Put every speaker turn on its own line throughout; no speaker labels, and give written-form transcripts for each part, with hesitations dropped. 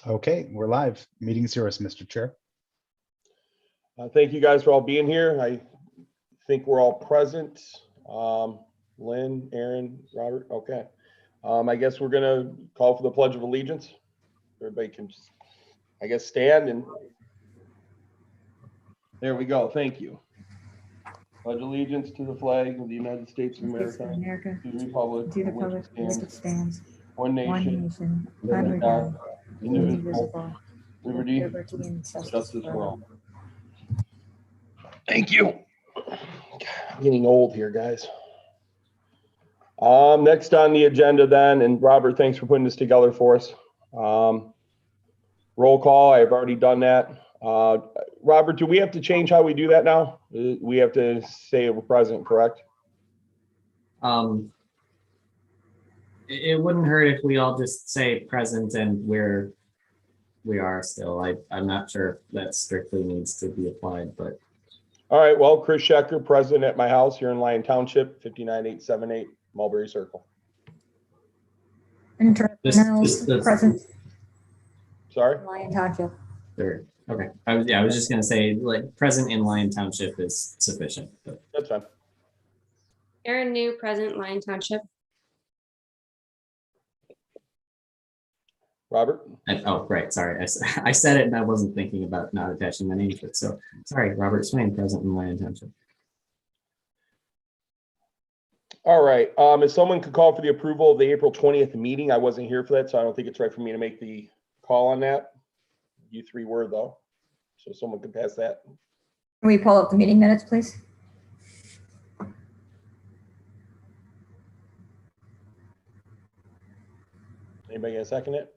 Okay, we're live. Meeting is yours, Mr. Chair.
Thank you guys for all being here. I think we're all present. Lynn, Aaron, Robert, okay. I guess we're gonna call for the Pledge of Allegiance. Everybody can just, I guess, stand and there we go. Thank you. Pledge allegiance to the flag of the United States of America, to the republic,
to the
for which
public
it
which it stands,
one
one
nation,
nation,
under
under
God,
God,
indivisible,
indivisible, with
liberty,
liberty and justice
justice
for
for
all.
all. Thank you. I'm getting old here, guys. Next on the agenda then, and Robert, thanks for putting this together for us. Roll call, I've already done that. Robert, do we have to change how we do that now? We have to say we're present, correct?
It wouldn't hurt if we all just say present and we are still. I'm not sure if that strictly needs to be applied, but.
All right, well, Chris Schecker, present at my house here in Lyon Township, 59878 Mulberry Circle.
Internal present,
Sorry?
Lyon Township.
Sure. Okay. I was just gonna say, like, present in Lyon Township is sufficient, but.
That's fine.
Aaron New, present, Lyon Township.
Robert?
Oh, right. Sorry. I said it and I wasn't thinking about not attaching my name to it. So sorry, Robert Swain, present in Lyon Township.
All right, if someone could call for the approval of the April 20th meeting, I wasn't here for that, so I don't think it's right for me to make the call on that. You three were though, so someone could pass that.
Can we pull up the meeting minutes, please?
Anybody gonna second it?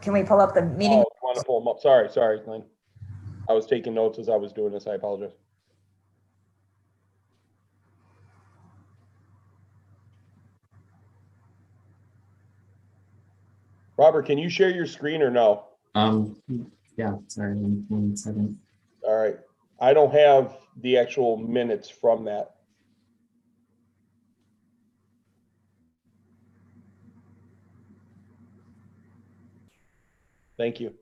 Can we pull up the meeting?
Oh, want to pull them up? Sorry, Lynn. I was taking notes as I was doing this. I apologize. Robert, can you share your screen or no?
Yeah, sorry, one second.
All right. I don't have the actual minutes from that. Thank you.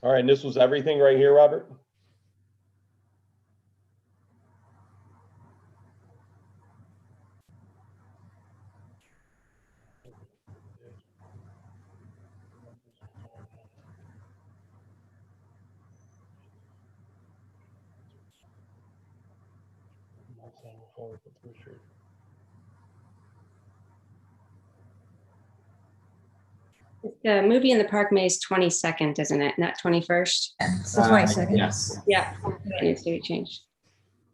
All right, and this was everything right here, Robert?
The movie in the Park May is 22nd, isn't it? Not 21st.
It's the 22nd.
Yes,
Yeah, that needs to be changed.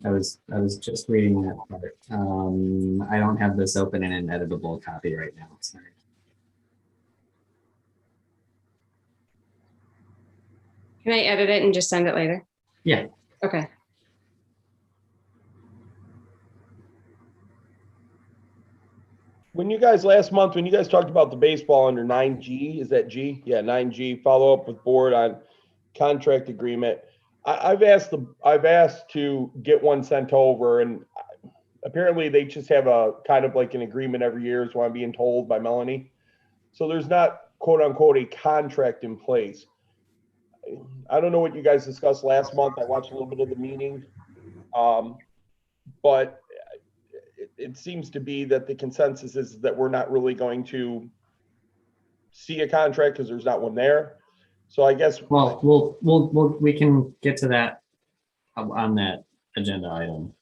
I was just reading that part. I don't have this open in an editable copy right now. Sorry.
Can I edit it and just send it later?
Yeah.
Okay.
When you guys last month, when you guys talked about the baseball under 9G, is that G? Yeah, 9G, follow up with board on contract agreement. I've asked to get one sent over, and apparently they just have a kind of like an agreement every year is what I'm being told by Melanie. So there's not quote unquote a contract in place. I don't know what you guys discussed last month. I watched a little bit of the meeting. But it seems to be that the consensus is that we're not really going to see a contract because there's not one there. So I guess.
Well, we can get to that on that agenda item.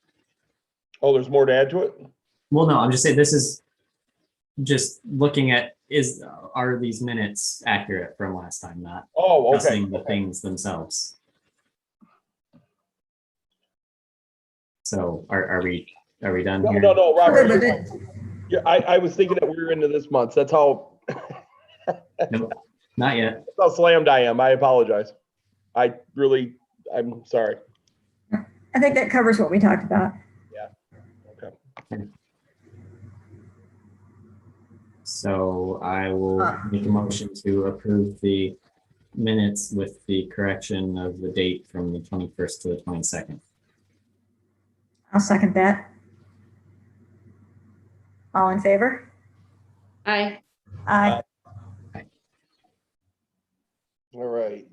Oh, there's more to add to it?
Well, no, I'm just saying this is just looking at are these minutes accurate from last time, not
Oh, okay.
discussing the things themselves. So are we done here?
No, Robert. Yeah, I was thinking that we were into this month. That's how.
Nope, not yet.
That's how slammed I am. I apologize. I'm sorry.
I think that covers what we talked about.
Yeah. Okay.
So I will make a motion to approve the minutes with the correction of the date from the 21st to the 22nd.
I'll second that. All in favor?
Aye.
Aye.
All right.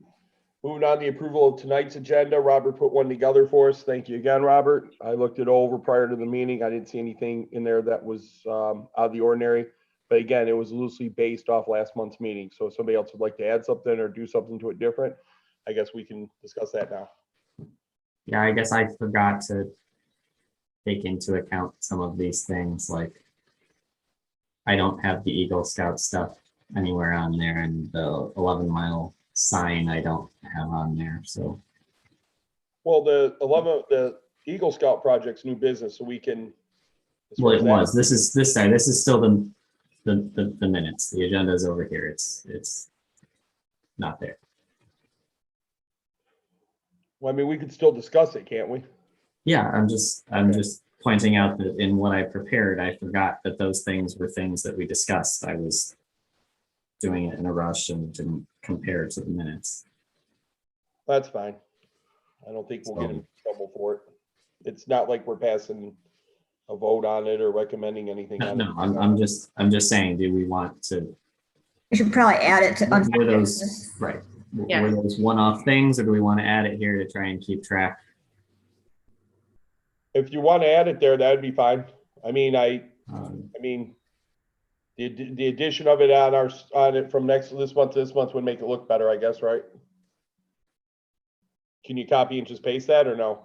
Moving on to the approval of tonight's agenda. Robert put one together for us. Thank you again, Robert. I looked it over prior to the meeting. I didn't see anything in there that was out of the ordinary. But again, it was loosely based off last month's meeting. So if somebody else would like to add something or do something to it different, I guess we can discuss that now.
Yeah, I guess I forgot to take into account some of these things, like I don't have the Eagle Scout stuff anywhere on there, and the 11-mile sign I don't have on there, so.
Well, the Eagle Scout project's new business, so we can. as far
Well,
as
it
that-
was, this is still the minutes, the agenda's over here, it's not there.
Well, I mean, we could still discuss it, can't we?
Yeah, I'm just pointing out that in what I prepared, I forgot that those things were things that we discussed. I was doing it in a rush and didn't compare it to the minutes.
That's fine. I don't think we'll get in trouble for it. It's not like we're passing a vote on it or recommending anything on it.
No, I'm just saying, do we want to,
We should probably add it to
were
unfinished
those,
business.
right?
Yeah.
Were those one-off things, or do we want to add it here to try and keep track?
If you want to add it there, that'd be fine. I mean,
Um,
the addition of it on it from this month to this month would make it look better, I guess, right? Can you copy and just paste that or no?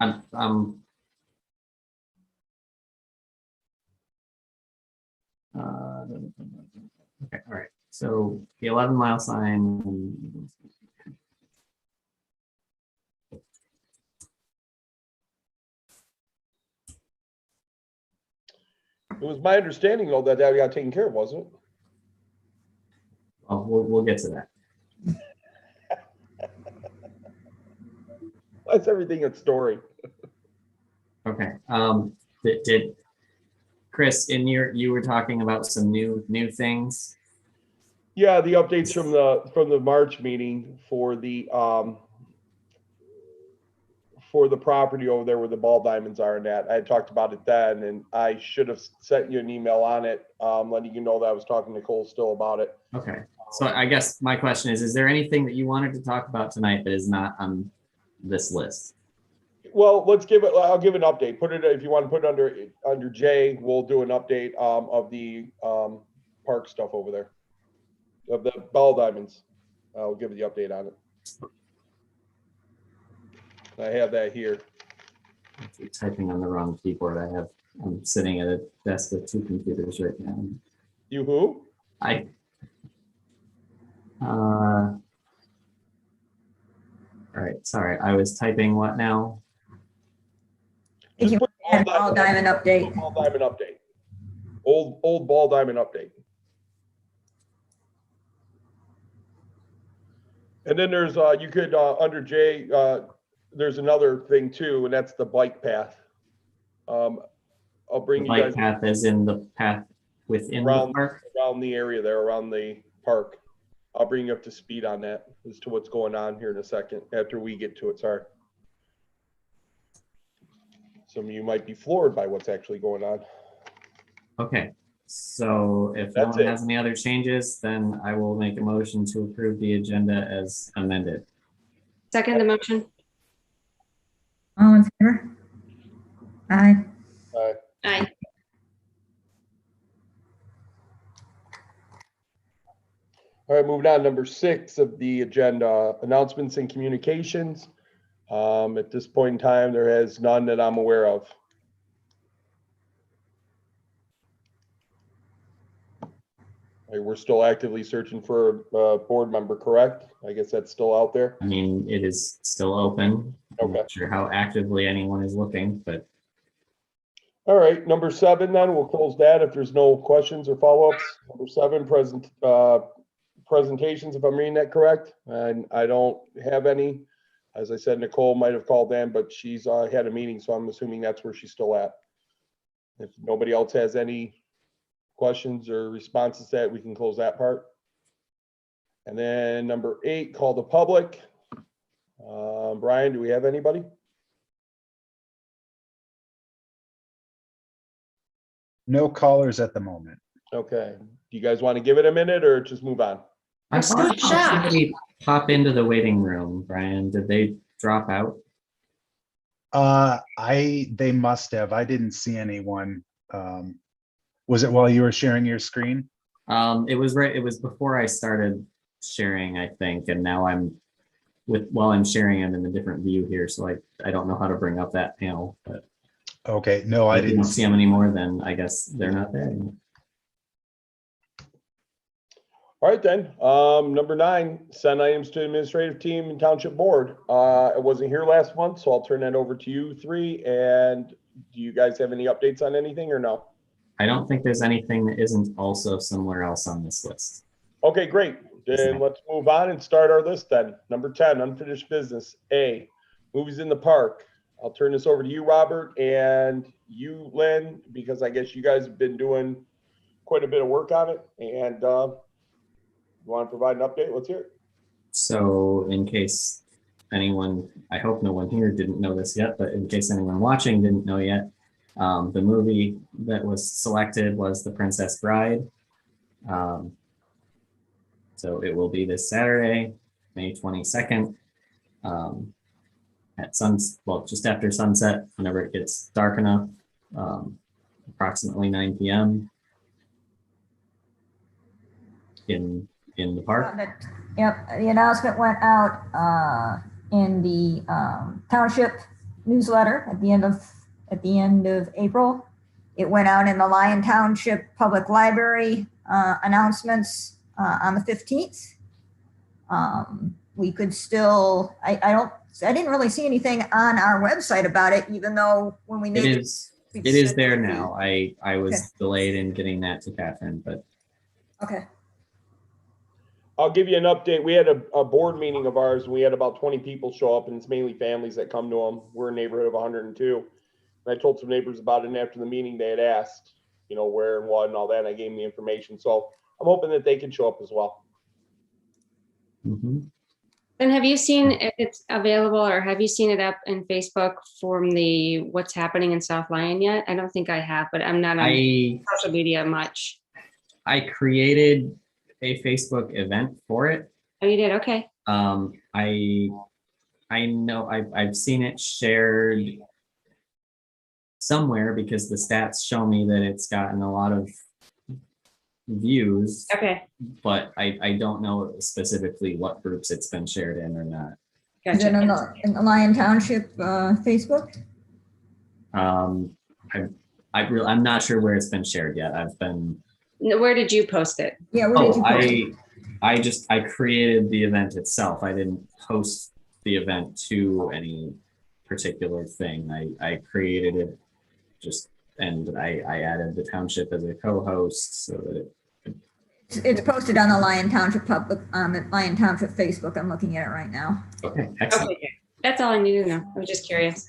Okay, all right. So the 11-mile sign.
It was my understanding though that got taken care of, wasn't it?
Oh, we'll get to that.
That's everything a story.
Okay. Did Chris, you were talking about some new things?
Yeah, the updates from the March meeting for the property over there where the ball diamonds are and that. I had talked about it then, and I should have sent you an email on it, letting you know that I was talking to Cole still about it.
Okay. So I guess my question is there anything that you wanted to talk about tonight that is not on this list?
Well, I'll give an update. Put it, if you want to put it under J, we'll do an update of the park stuff over there. Of the ball diamonds. I'll give you the update on it. I have that here.
I'm typing on the wrong keyboard. I'm sitting at a desk with two computers right now.
You who?
All right, sorry. I was typing what now?
If you
Just put
add ball diamond update.
Ball diamond update. Old ball diamond update. And then there's, you could, under J, there's another thing too, and that's the bike path. I'll bring
The
you
bike
guys
path is in the path within the
Around-
park?
around the area there, around the park. I'll bring you up to speed on that as to what's going on here in a second, after we get to it, sorry. Some of you might be floored by what's actually going on.
Okay, so if no
That's
one
it.
has any other changes, then I will make a motion to approve the agenda as amended.
Second the motion.
All in favor? Aye.
Aye.
All right, moving on, number 6 of the agenda, announcements and communications. At this point in time, there has none that I'm aware of. We're still actively searching for a board member, correct? I guess that's still out there.
I mean, it is still open. I'm
Okay.
not sure how actively anyone is looking, but
All right, number 7 then, we'll close that if there's no questions or follow-ups. Number 7, presentations, if I'm reading that correct, and I don't have any. As I said, Nicole might have called in, but she's had a meeting, so I'm assuming that's where she's still at. If nobody else has any questions or responses to that, we can close that part. And then number 8, call the public. Brian, do we have anybody?
No callers at the moment.
Okay. Do you guys want to give it a minute or just move on?
I
I'm
saw
so shocked.
somebody pop into the waiting room, Brian. Did they drop out?
They must have. I didn't see anyone. Was it while you were sharing your screen?
It was before I started sharing, I think, and now while I'm sharing, I'm in a different view here, so I don't know how to bring up that panel, but
Okay, no, I
if you
didn't
don't see them anymore, then I guess they're not there anymore.
All right, then. Number 9, send items to administrative team and township board. I wasn't here last month, so I'll turn that over to you 3. And do you guys have any updates on anything or no?
I don't think there's anything that isn't also somewhere else on this list.
Okay, great. Then let's move on and start our list then. Number 10, unfinished business. A, movies in the park. I'll turn this over to you, Robert, and you, Lynn, because I guess you guys have been doing quite a bit of work on it. And you want to provide an update? Let's hear it.
So in case anyone, I hope no one here didn't know this yet, but in case anyone watching didn't know yet, the movie that was selected was The Princess Bride. So it will be this Saturday, May 22nd, at just after sunset, whenever it gets dark enough, approximately 9 p.m. in the park.
Yep, the announcement went out in the township newsletter at the end of April. It went out in the Lyon Township Public Library announcements on the 15th. We could still, I didn't really see anything on our website about it, even though when we made
It is there now. I was delayed in getting that to Catherine, but
Okay.
I'll give you an update. We had a board meeting of ours, and we had about 20 people show up, and it's mainly families that come to them. We're a neighborhood of 102. And I told some neighbors about it, and after the meeting, they had asked, where and what and all that, and I gave them the information. So I'm hoping that they can show up as well.
mhm.
And have you seen if it's available, or have you seen it up in Facebook from the What's Happening in South Lyon yet? I don't think I have, but I'm not on social media much.
I created a Facebook event for it.
Oh, you did? Okay.
I know I've seen it shared somewhere because the stats show me that it's gotten a lot of views,
Okay.
but I don't know specifically what groups it's been shared in or not.
Is it
Gotcha.
in the Lyon Township Facebook?
I'm not sure where it's been shared yet.
Where did you post it?
Yeah, where did you post it?
I created the event itself. I didn't post the event to any particular thing. I created it and I added the township as a co-host so that
It's posted on the Lyon Township Lyon Township Facebook. I'm looking at it right now.
okay, excellent.
Okay. That's all I needed to know. I was just curious.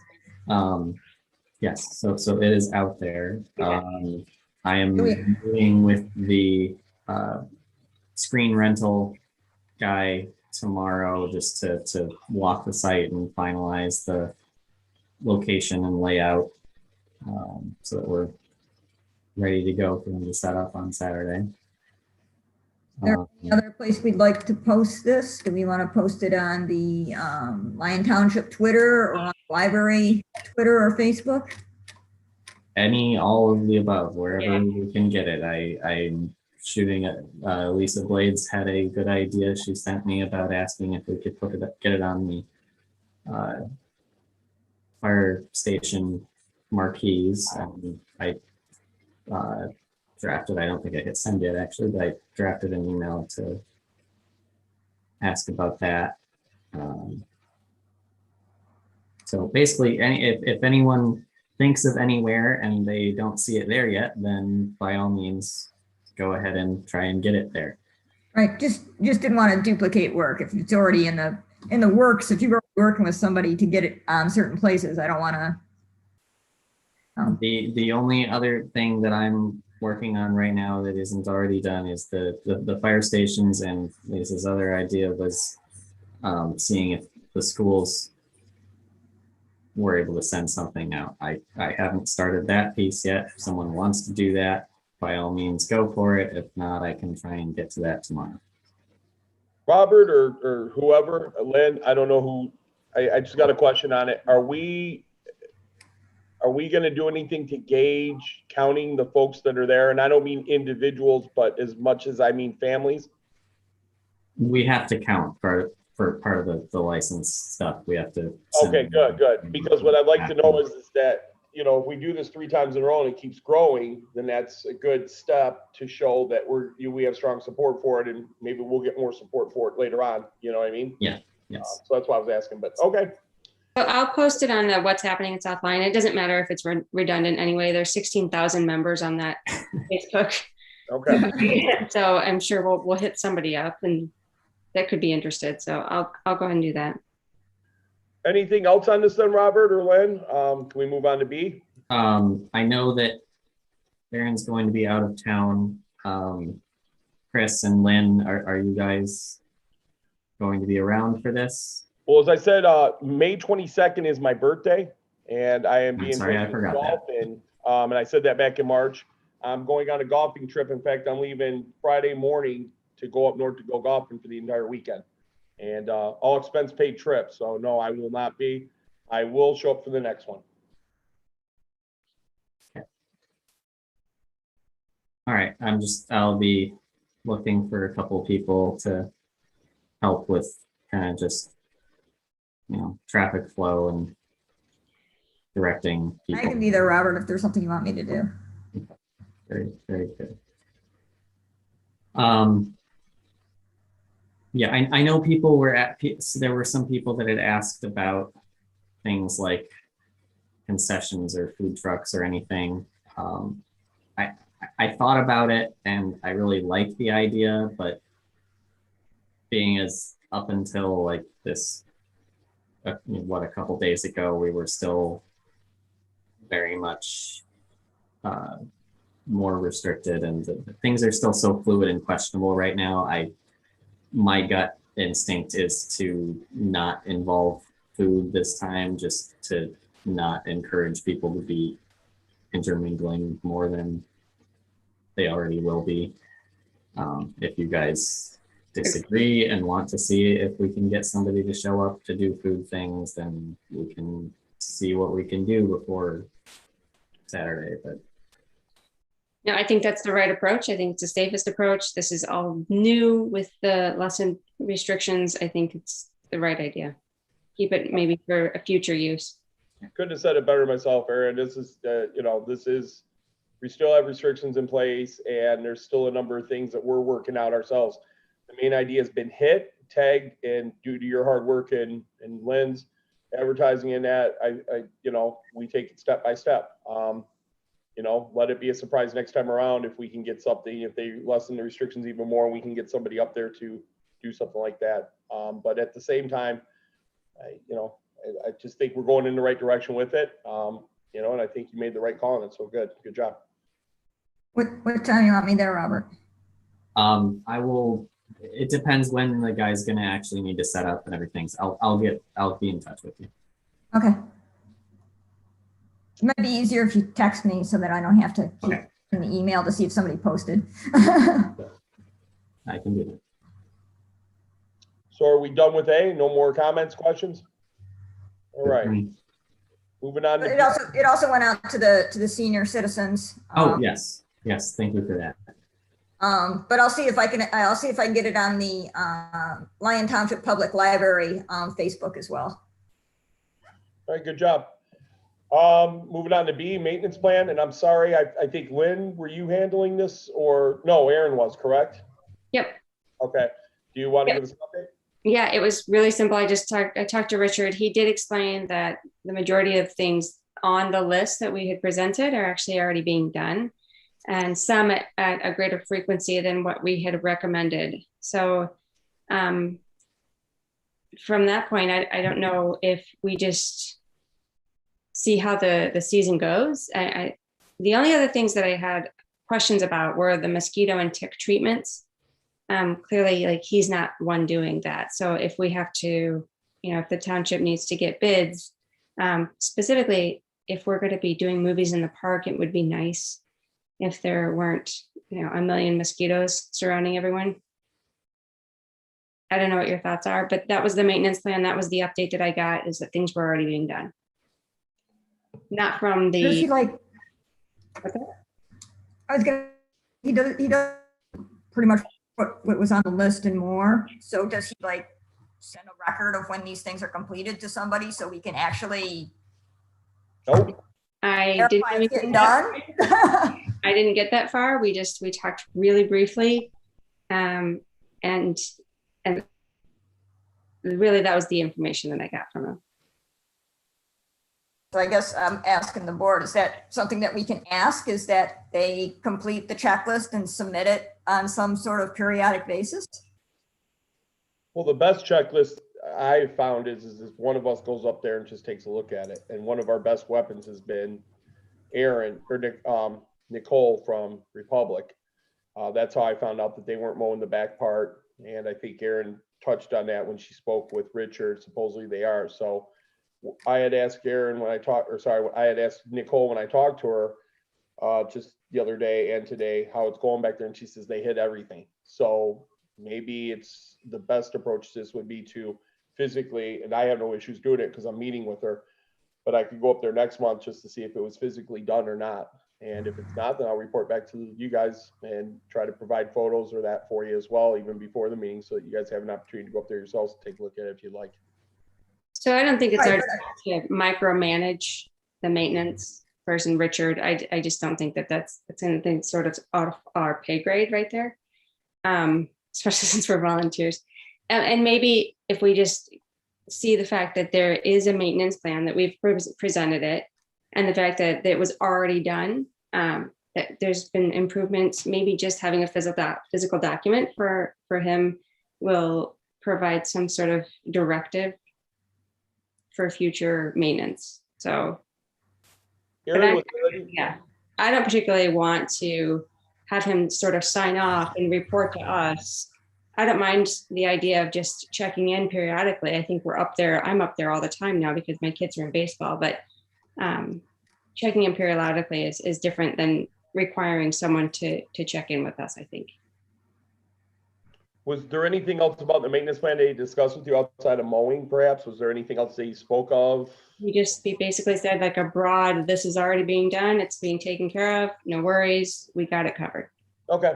Yes, so it is out there.
Okay.
I am meeting with the screen rental guy tomorrow just to walk the site and finalize the location and layout so that we're ready to go for them to set up on Saturday.
Another place we'd like to post this. Do we want to post it on the Lyon Township Twitter or on library Twitter or Facebook?
All of the above, wherever we can get it. I'm shooting at Lisa Blades had a good idea she sent me about asking if we could get it on the fire station marquees. And I drafted, I don't think I hit send yet actually, but I drafted an email to ask about that. So basically, if anyone thinks of anywhere and they don't see it there yet, then by all means, go ahead and try and get it there.
Right, just didn't want to duplicate work. If it's already in the works, if you're working with somebody to get it on certain places, I don't want to.
The only other thing that I'm working on right now that isn't already done is the fire stations, and Lisa's other idea was seeing if the schools were able to send something out. I haven't started that piece yet. If someone wants to do that, by all means, go for it. If not, I can try and get to that tomorrow.
Robert or whoever, Lynn, I don't know who, I just got a question on it. Are we gonna do anything to gauge counting the folks that are there? And I don't mean individuals, but as much as I mean families.
We have to count for part of the license stuff. We have to. send
Okay,
them-
good. Because what I'd like to know is that, you know, if we do this 3 times in a row and it keeps growing, then that's a good step to show that we have strong support for it, and maybe we'll get more support for it later on. You know what I mean?
Yes.
So that's why I was asking, but okay.
So I'll post it on the What's Happening in South Lyon. It doesn't matter if it's redundant anyway. There's 16,000 members on that Facebook.
Okay.
So I'm sure we'll hit somebody up and that could be interested. So I'll go ahead and do that.
Anything else on this then, Robert or Lynn? Can we move on to B?
I know that Aaron's going to be out of town. Chris and Lynn, are you guys going to be around for this?
Well, as I said, May 22nd is my birthday, and I am being
sorry, I
taken
forgot
golfing. And I said that back in March. I'm going on a golfing trip. In fact, I'm leaving Friday morning to go up north to go golfing for the entire weekend. And all expense paid trip. So no, I will not be. I will show up for the next one.
All right, I'll be looking for a couple of people to help with kind of just, traffic flow and directing
I
people.
can be there, Robert, if there's something you want me to do.
Very, very good. Yeah, I know people were there were some people that had asked about things like concessions or food trucks or anything. I thought about it and I really liked the idea, but being as up until like this, a couple days ago, we were still very much more restricted, and things are still so fluid and questionable right now. My gut instinct is to not involve food this time, just to not encourage people to be intermingling more than they already will be. If you guys disagree and want to see if we can get somebody to show up to do food things, then we can see what we can do before Saturday. But
No, I think that's the right approach. I think it's the safest approach. This is all new with the lesson restrictions. I think it's the right idea. Keep it maybe for a future use.
Couldn't have said it better myself, Aaron. This is, we still have restrictions in place, and there's still a number of things that we're working out ourselves. The main idea has been hit, tagged, and due to your hard work and Lynn's advertising in that, we take it step by step. Let it be a surprise next time around if we can get something, if they lessen the restrictions even more, we can get somebody up there to do something like that. But at the same time, I just think we're going in the right direction with it. And I think you made the right call on it. So good job.
What time you want me there, Robert?
It depends when the guy's gonna actually need to set up and everything. So I'll be in touch with you.
Okay. It might be easier if you text me so that I don't have to keep in the email to see if somebody posted.
I can do that.
So are we done with A? No more comments, questions? All right. Moving on.
But it also went out to the senior citizens.
Yes. Thank you for that.
But I'll see if I can get it on the Lyon Township Public Library Facebook as well.
All right, good job. Moving on to B, maintenance plan. And I'm sorry, I think Lynn, were you handling this or no, Aaron was, correct?
Yep.
Okay. Do you want to give us an update?
Yeah, it was really simple. I talked to Richard. He did explain that the majority of things on the list that we had presented are actually already being done, and some at a greater frequency than what we had recommended. So from that point, I don't know if we just see how the season goes. The only other things that I had questions about were the mosquito and tick treatments. Clearly, like he's not one doing that. So if we have to, if the township needs to get bids, specifically, if we're going to be doing movies in the park, it would be nice if there weren't, a million mosquitoes surrounding everyone. I don't know what your thoughts are, but that was the maintenance plan. That was the update that I got, is that things were already being done. Not from
Does he
the,
like,
what's that?
I was gonna, he does pretty much what was on the list and more. So does he like send a record of when these things are completed to somebody so we can actually
Nope.
I
verify it's
didn't,
getting done?
I didn't get that far. We talked really briefly. And really that was the information that I got from him.
So I guess I'm asking the board, is that something that we can ask? Is that they complete the checklist and submit it on some sort of periodic basis?
Well, the best checklist I found is if one of us goes up there and just takes a look at it. And one of our best weapons has been Aaron or Nicole from Republic. That's how I found out that they weren't mowing the back part. And I think Aaron touched on that when she spoke with Richard. Supposedly they are. So I had asked Aaron when I talked, I had asked Nicole when I talked to her just the other day and today how it's going back there. And she says they hit everything. So maybe it's the best approach to this would be to physically, and I have no issues doing it because I'm meeting with her, but I could go up there next month just to see if it was physically done or not. And if it's not, then I'll report back to you guys and try to provide photos or that for you as well, even before the meeting, so that you guys have an opportunity to go up there yourselves and take a look at it if you'd like.
So I don't think it's our
Right.
job to micromanage the maintenance person, Richard. I just don't think that's anything sort of out of our pay grade right there. Especially since we're volunteers. And maybe if we just see the fact that there is a maintenance plan, that we've presented it, and the fact that it was already done, that there's been improvements, maybe just having a physical document for him will provide some sort of directive for future maintenance. So,
Aaron,
yeah, I don't particularly want to have him sort of sign off and report to us. I don't mind the idea of just checking in periodically. I think we're up there. I'm up there all the time now because my kids are in baseball, but checking in periodically is different than requiring someone to check in with us, I think.
was there anything else about the maintenance plan that he discussed with you outside of mowing, perhaps? Was there anything else that he spoke of?
He basically said like a broad, this is already being done. It's being taken care of. No worries. We got it covered.
Okay.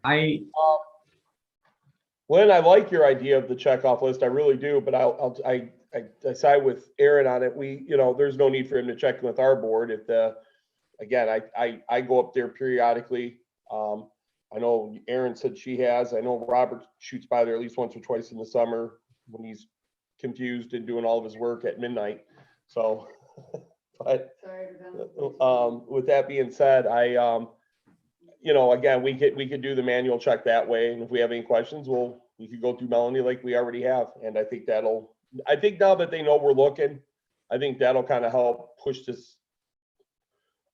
I
Lynn, I like your idea of the checkoff list. I really do, but I side with Aaron on it. There's no need for him to check in with our board. Again, I go up there periodically. I know Aaron said she has. I know Robert shoots by there at least once or twice in the summer when he's confused and doing all of his work at midnight. So, but with that being said, again, we could do the manual check that way. And if we have any questions, we could go through Melanie like we already have. And I think now that they know we're looking, I think that'll kind of help push this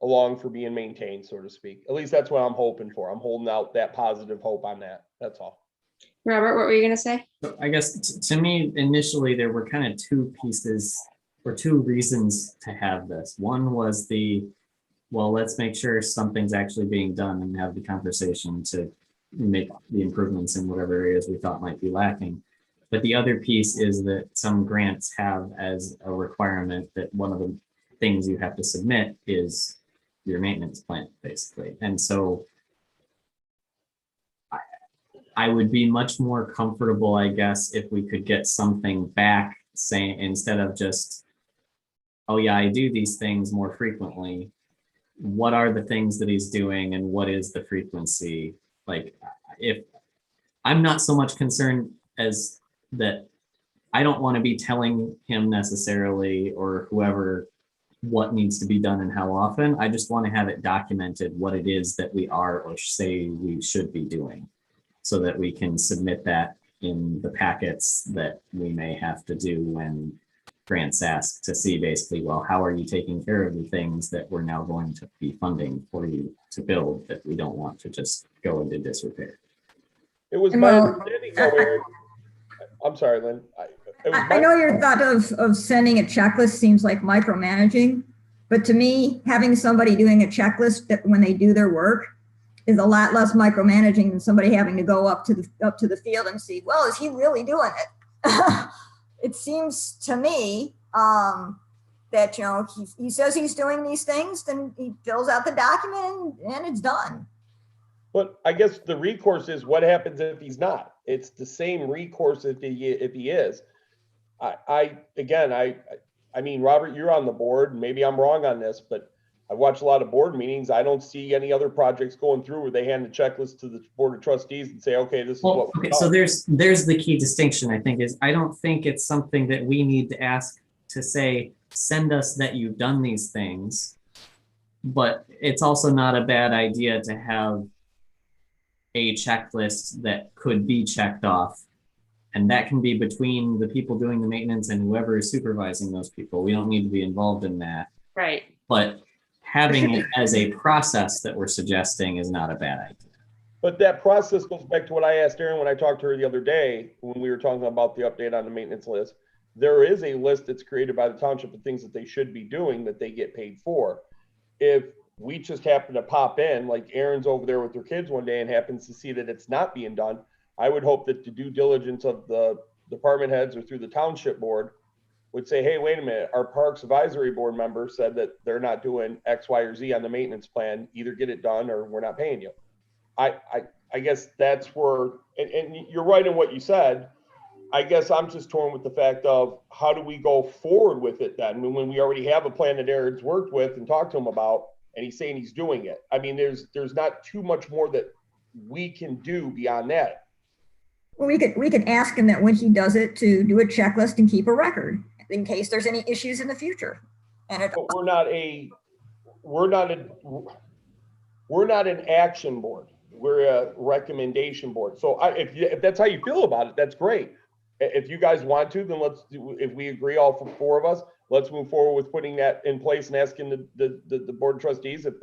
along for being maintained, so to speak. At least that's what I'm hoping for. I'm holding out that positive hope on that. That's all.
Robert, what were you going to say?
So I guess to me, initially, there were kind of two pieces or two reasons to have this. One was well, let's make sure something's actually being done and have the conversation to make the improvements in whatever areas we thought might be lacking. But the other piece is that some grants have as a requirement that one of the things you have to submit is your maintenance plan, basically. And so I would be much more comfortable, I guess, if we could get something back saying, instead of just, oh yeah, I do these things more frequently, what are the things that he's doing and what is the frequency? Like, if I'm not so much concerned as that, I don't want to be telling him necessarily or whoever what needs to be done and how often. I just want to have it documented what it is that we are or say we should be doing, so that we can submit that in the packets that we may have to do when Grant Sask to see basically, well, how are you taking care of the things that we're now going to be funding for you to build that we don't want to just go into disrepair?
It was my
Well,
understanding, though, Aaron. I'm sorry, Lynn. It was
I know your thought of sending a checklist seems like micromanaging, but to me, having somebody doing a checklist that when they do their work is a lot less micromanaging than somebody having to go up to the field and see, well, is he really doing it? It seems to me that, you know, he says he's doing these things, then he fills out the document and it's done.
But I guess the recourse is what happens if he's not? It's the same recourse if he is. I mean, Robert, you're on the board, and maybe I'm wrong on this, but I watch a lot of board meetings. I don't see any other projects going through where they hand the checklist to the board of trustees and say, okay, this is
Well,
what we're
okay, so there's the key distinction, I think, is I don't think it's something that we need to ask to say, send us that you've done these things. But it's also not a bad idea to have a checklist that could be checked off. And that can be between the people doing the maintenance and whoever is supervising those people. We don't need to be involved in that.
Right.
But having it as a process that we're suggesting is not a bad idea.
But that process goes back to what I asked Erin when I talked to her the other day, when we were talking about the update on the maintenance list. There is a list that's created by the township of things that they should be doing that they get paid for. If we just happen to pop in, like Erin's over there with her kids one day and happens to see that it's not being done, I would hope that the due diligence of the department heads or through the township board would say, hey, wait a minute, our Parks Advisory Board member said that they're not doing X, Y, or Z on the maintenance plan. Either get it done or we're not paying you. I guess that's where, and you're right in what you said. I guess I'm just torn with the fact of how do we go forward with it then when we already have a plan that Aaron's worked with and talked to him about, and he's saying he's doing it. I mean, there's not too much more that we can do beyond that.
Well, we could ask him that when he does it to do a checklist and keep a record in case there's any issues in the future. And it,
But we're not an action board. We're a recommendation board. So if that's how you feel about it, that's great. If you guys want to, then let's do, if we agree, all four of us, let's move forward with putting that in place and asking the board of trustees if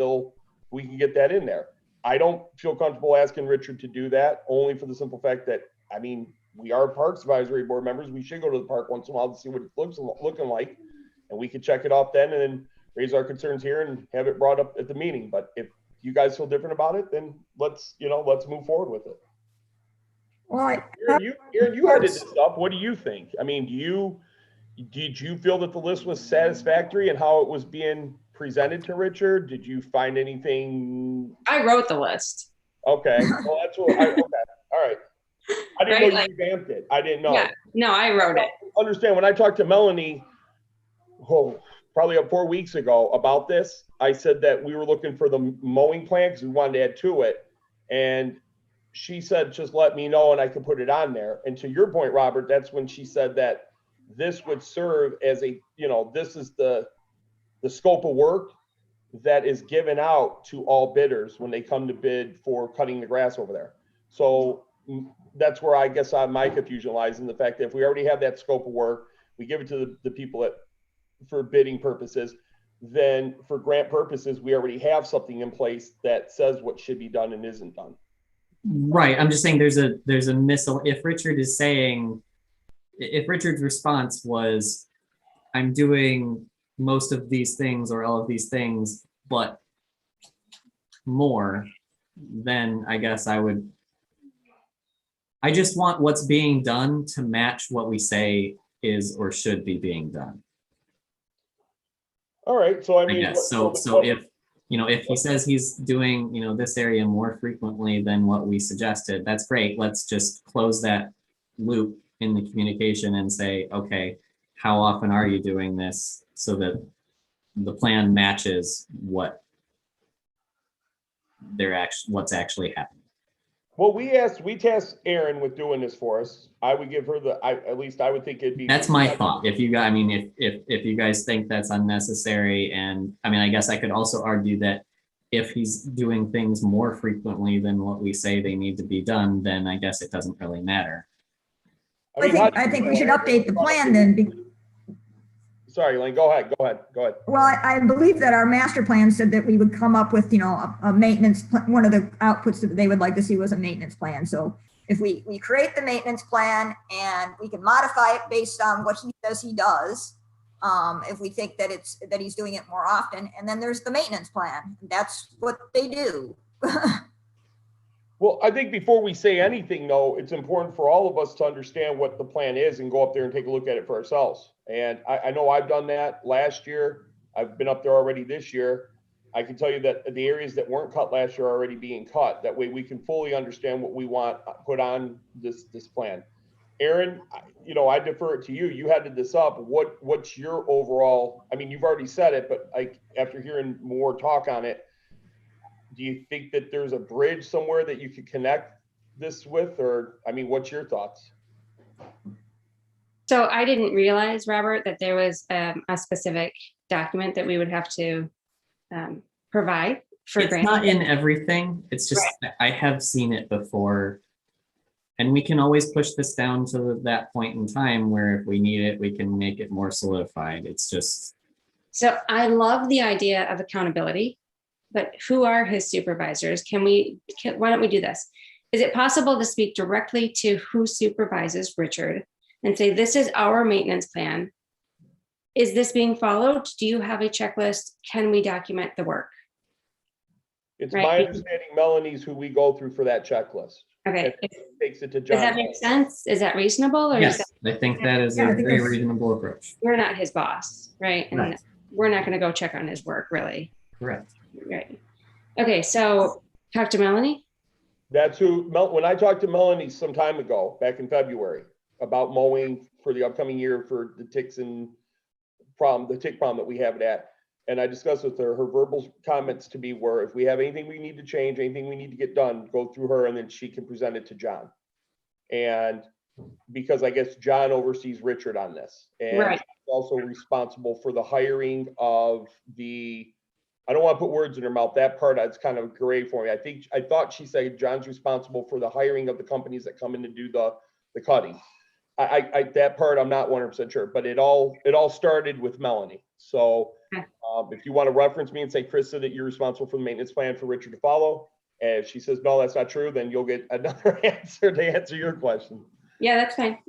we can get that in there. I don't feel comfortable asking Richard to do that, only for the simple fact that, I mean, we are Parks Advisory Board members. We should go to the park once in a while to see what it looking like. And we could check it off then and then raise our concerns here and have it brought up at the meeting. But if you guys feel different about it, then let's move forward with it.
well,
Aaron, you headed this up. What do you think? I mean, did you feel that the list was satisfactory and how it was being presented to Richard? Did you find anything?
I wrote the list.
Okay. Well, that's what okay. All right. I didn't know
Right,
you revamped it. I didn't know.
Yeah, no, I wrote it.
Understand, when I talked to Melanie, probably 4 weeks ago about this, I said that we were looking for the mowing plan because we wanted to add to it. And she said, just let me know and I can put it on there. And to your point, Robert, that's when she said that this would serve as a, this is the scope of work that is given out to all bidders when they come to bid for cutting the grass over there. So that's where I guess my confusion lies in the fact that if we already have that scope of work, we give it to the people for bidding purposes, then for grant purposes, we already have something in place that says what should be done and isn't done.
Right. I'm just saying there's a missile. If Richard's response was, I'm doing most of these things or all of these things, but more, then I guess I just want what's being done to match what we say is or should be being done.
All right. So I mean,
guess. So if he says he's doing, this area more frequently than what we suggested, that's great. Let's just close that loop in the communication and say, okay, how often are you doing this so that the plan matches what's actually happening.
Well, we tasked Erin with doing this for us. I would give her at least I would think it'd be.
That's my thought. If you guys, if you guys think that's unnecessary, and I guess I could also argue that if he's doing things more frequently than what we say they need to be done, then I guess it doesn't really matter.
I think we should update the plan then.
sorry, Elaine, go ahead.
Well, I believe that our master plan said that we would come up with, a maintenance, one of the outputs that they would like to see was a maintenance plan. So if we create the maintenance plan and we can modify it based on what he says he does, if we think that that he's doing it more often, and then there's the maintenance plan. That's what they do.
Well, I think before we say anything, though, it's important for all of us to understand what the plan is and go up there and take a look at it for ourselves. And I know I've done that last year. I've been up there already this year. I can tell you that the areas that weren't cut last year are already being cut. That way we can fully understand what we want put on this plan. Aaron, I defer it to you. You headed this up. What's your overall, I mean, you've already said it, but after hearing more talk on it, do you think that there's a bridge somewhere that you could connect this with? Or, I mean, what's your thoughts?
So I didn't realize, Robert, that there was a specific document that we would have to provide for
It's
grant.
not in everything. It's just, I have seen it before. And we can always push this down to that point in time where if we need it, we can make it more solidified. It's just,
So I love the idea of accountability, but who are his supervisors? Why don't we do this? Is it possible to speak directly to who supervises Richard and say, this is our maintenance plan? Is this being followed? Do you have a checklist? Can we document the work?
It's
Right.
my understanding Melanie's who we go through for that checklist.
Okay,
And takes it to John.
does that make sense? Is that reasonable? Or is
yes,
that,
I think that is
Yeah,
a
I think
very
that's-
reasonable approach.
we're not his boss, right? And
Right.
we're not going to go check on his work, really.
Correct.
Right. Okay, so talk to Melanie.
That's who, when I talked to Melanie some time ago, back in February, about mowing for the upcoming year for the ticks and the tick problem that we have it at. And I discussed with her verbal comments to me were, if we have anything we need to change, anything we need to get done, go through her and then she can present it to John. And because I guess John oversees Richard on this. And
Right.
he's also responsible for the hiring of I don't want to put words in her mouth. That part is kind of gray for me. I thought she said John's responsible for the hiring of the companies that come in to do the cutting. That part I'm not 100% sure, but it all started with Melanie. So
Okay.
if you want to reference me and say, Chris said that you're responsible for the maintenance plan for Richard to follow, and if she says, no, that's not true, then you'll get another answer to answer your question.
Yeah, that's fine.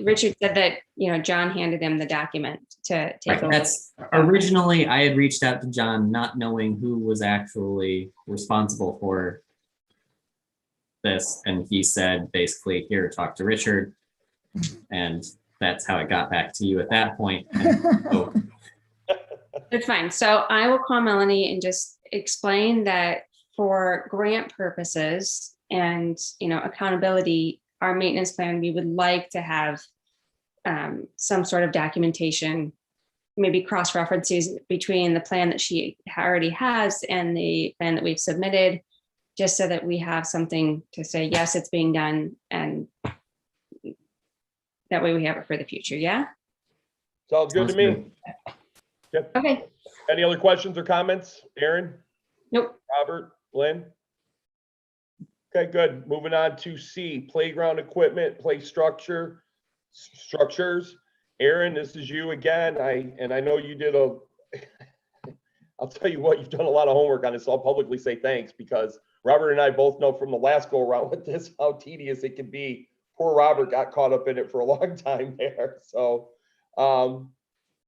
Richard said that, John handed him the document to take
Right,
over.
that's originally, I had reached out to John, not knowing who was actually responsible for this. And he said, basically, here, talk to Richard. And that's how it got back to you at that point. And so,
It's fine. So I will call Melanie and just explain that for grant purposes and, accountability, our maintenance plan, we would like to have some sort of documentation, maybe cross references between the plan that she already has and the plan that we've submitted, just so that we have something to say, yes, it's being done. And that way we have it for the future. Yeah.
Sounds good to me. Yep.
Okay.
Any other questions or comments? Aaron,
Nope.
Robert, Lynn? Okay, good. Moving on to C, playground equipment, play structures. Aaron, this is you again. I know you did I'll tell you what, you've done a lot of homework on this. So I'll publicly say thanks, because Robert and I both know from the last go around with this, how tedious it can be. Poor Robert got caught up in it for a long time there. So,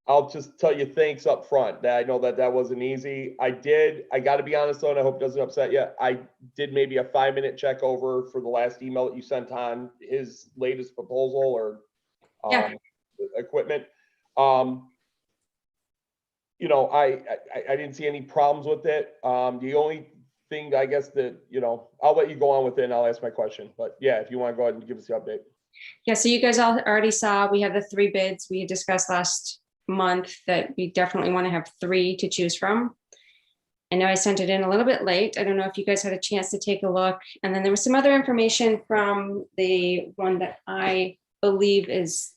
I'll just tell you thanks up front. That I know that wasn't easy. I got to be honest though, and I hope it doesn't upset you. I did maybe a 5-minute check over for the last email that you sent on his latest proposal or equipment. I didn't see any problems with it. The only thing I guess that, I'll let you go on with it and I'll ask my question. But yeah, if you want to go ahead and give us the update.
Yeah. So you guys all already saw, we have the 3 bids we discussed last month that we definitely want to have 3 to choose from. I know I sent it in a little bit late. I don't know if you guys had a chance to take a look. And then there was some other information from the one that I believe is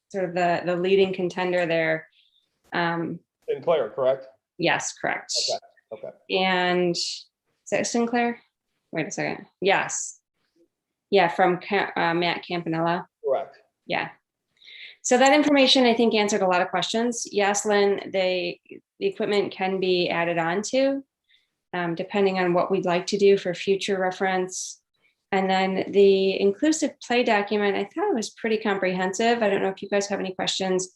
sort of the leading contender there.
Sinclair, correct?
Yes, correct.
Okay.
And is that Sinclair? Wait a second. Yes. Yeah, from Matt Campanella.
Correct.
Yeah. So that information, I think, answered a lot of questions. Yes, Lynn, the equipment can be added on to, depending on what we'd like to do for future reference. And then the inclusive play document, I thought it was pretty comprehensive. I don't know if you guys have any questions.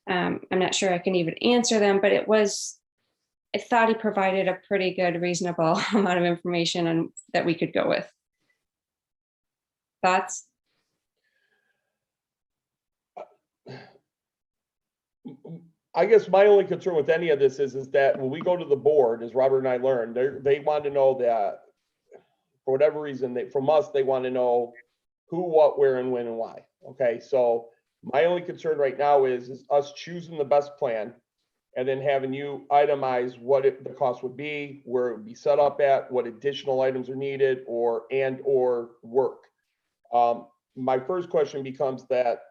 I'm not sure I can even answer them, but I thought he provided a pretty good, reasonable amount of information on that we could go with. Thoughts?
I guess my only concern with any of this is that when we go to the board, as Robert and I learned, they want to know that for whatever reason, from us, they want to know who, what, where, and when, and why. Okay, so my only concern right now is us choosing the best plan and then having you itemize what the cost would be, where it would be set up at, what additional items are needed, or work. My first question becomes that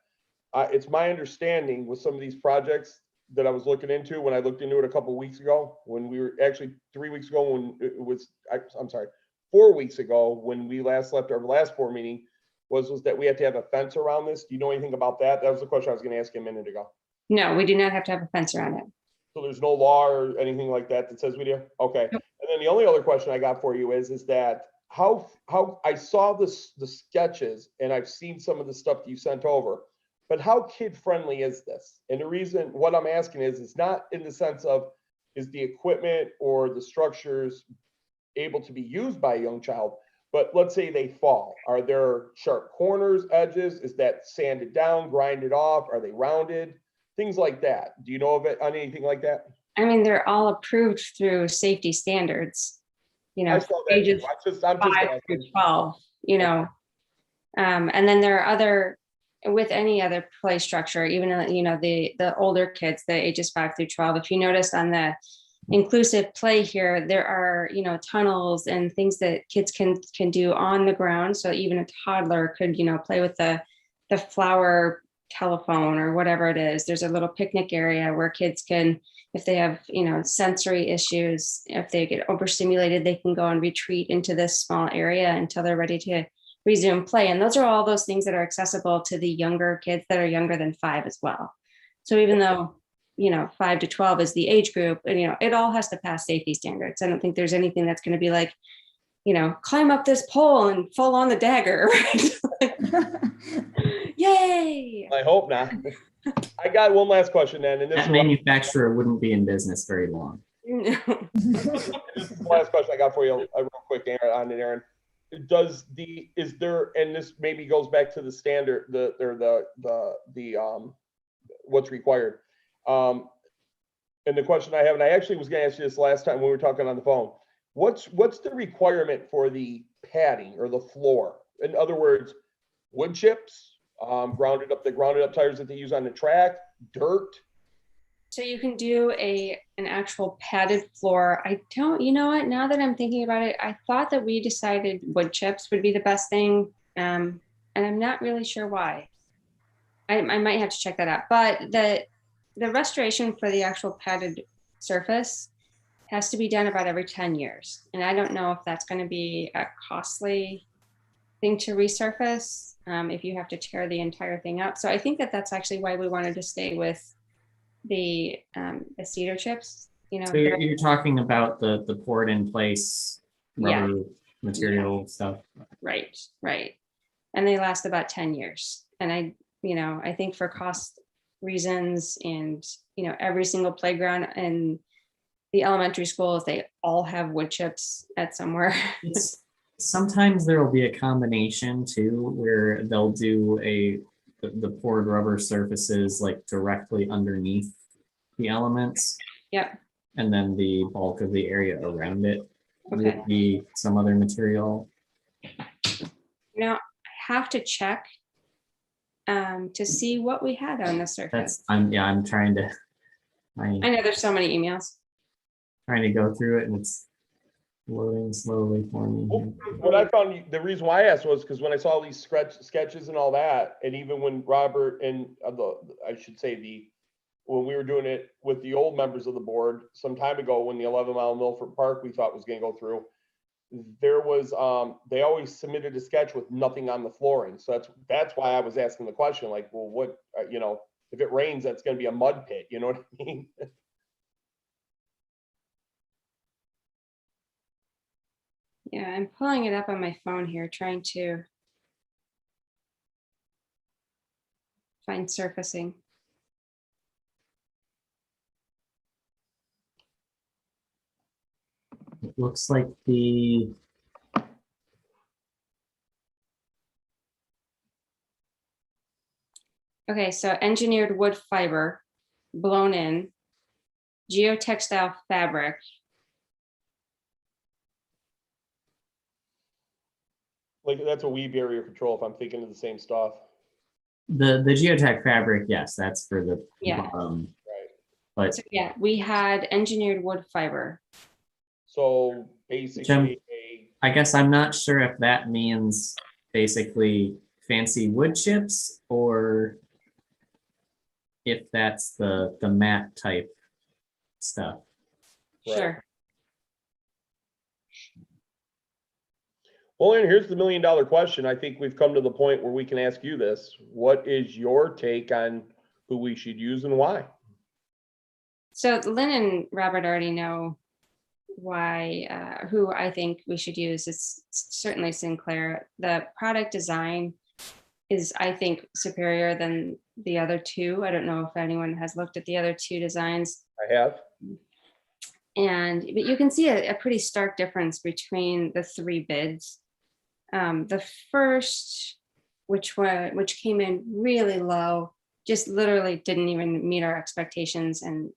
it's my understanding with some of these projects that I was looking into when I looked into it a couple of weeks ago, when we were actually 3 weeks ago, when it was, I'm sorry, 4 weeks ago, when we last left our last board meeting, was that we had to have a fence around this. Do you know anything about that? That was the question I was going to ask you a minute ago.
No, we do not have to have a fence around it.
So there's no law or anything like that that says we do? Okay.
Nope.
And then the only other question I got for you is that how I saw the sketches and I've seen some of the stuff that you sent over, but how kid friendly is this? And the reason what I'm asking is, it's not in the sense of, is the equipment or the structures able to be used by a young child, but let's say they fall. Are there sharp corners, edges? Is that sanded down, grinded off? Are they rounded? Things like that. Do you know of it on anything like that?
I mean, they're all approved through safety standards, you
I
know,
saw that.
ages
I'm just
5 through
asking.
12, you know. And then there are with any other play structure, even, you know, the older kids, the ages 5 through 12, if you noticed on the inclusive play here, there are, you know, tunnels and things that kids can do on the ground. So even a toddler could, you know, play with the flower telephone or whatever it is. There's a little picnic area where kids can, if they have, you know, sensory issues, if they get overstimulated, they can go and retreat into this small area until they're ready to resume play. And those are all those things that are accessible to the younger kids that are younger than 5 as well. So even though, you know, 5 to 12 is the age group, and, you know, it all has to pass safety standards. I don't think there's anything that's going to be like, you know, climb up this pole and fall on the dagger. Right? Yay!
I hope not. I got one last question then, and this
That manufacturer wouldn't be in business very long.
this is the last question I got for you, real quick, Aaron. Aaron, is there, and this maybe goes back to the standard, what's required. And the question I have, and I actually was going to ask you this last time when we were talking on the phone. What's the requirement for the padding or the floor? In other words, wood chips, grounded up tires that they use on the track, dirt.
So you can do an actual padded floor. I don't, you know what, now that I'm thinking about it, I thought that we decided wood chips would be the best thing. And I'm not really sure why. I might have to check that out. But the restoration for the actual padded surface has to be done about every 10 years. And I don't know if that's going to be a costly thing to resurface, if you have to tear the entire thing up. So I think that that's actually why we wanted to stay with the cedar chips, you know.
So you're talking about the poured in place rubber material stuff.
Right. And they last about 10 years. And I think for cost reasons and, you know, every single playground and the elementary schools, they all have wood chips at somewhere.
Sometimes there will be a combination too, where they'll do the poured rubber surfaces like directly underneath the elements.
Yep.
And then the bulk of the area around it
Okay.
would be some other material.
Now, I have to check to see what we had on the surface.
I'm trying to
I know there's so many emails.
trying to go through it, and it's loading slowly for me.
What I found, the reason why I asked was because when I saw these sketches and all that, and even when Robert and when we were doing it with the old members of the board some time ago, when the 11 Mile Milford Park we thought was going to go through, there was they always submitted a sketch with nothing on the flooring. So that's why I was asking the question, like, well, what, you know, if it rains, that's gonna be a mud pit, you know what I mean?
Yeah, I'm pulling it up on my phone here, trying to find surfacing.
It looks like the
Okay, so engineered wood fiber, blown in, geotextile fabric.
Like, that's a weed barrier control, if I'm thinking of the same stuff.
the geotech fabric, yes, that's for the
Yeah.
bottom.
Right.
But
So yeah, we had engineered wood fiber.
So basically,
I guess I'm not sure if that means basically fancy wood chips or if that's the matte type stuff.
Right.
Sure.
well, and here's the $1 million question. I think we've come to the point where we can ask you this. What is your take on who we should use and why?
So Lynn and Robert already know why, who I think we should use. It's certainly Sinclair. The product design is, I think, superior than the other two. I don't know if anyone has looked at the other two designs.
I have.
But you can see a pretty stark difference between the three bids. The first, which came in really low, just literally didn't even meet our expectations and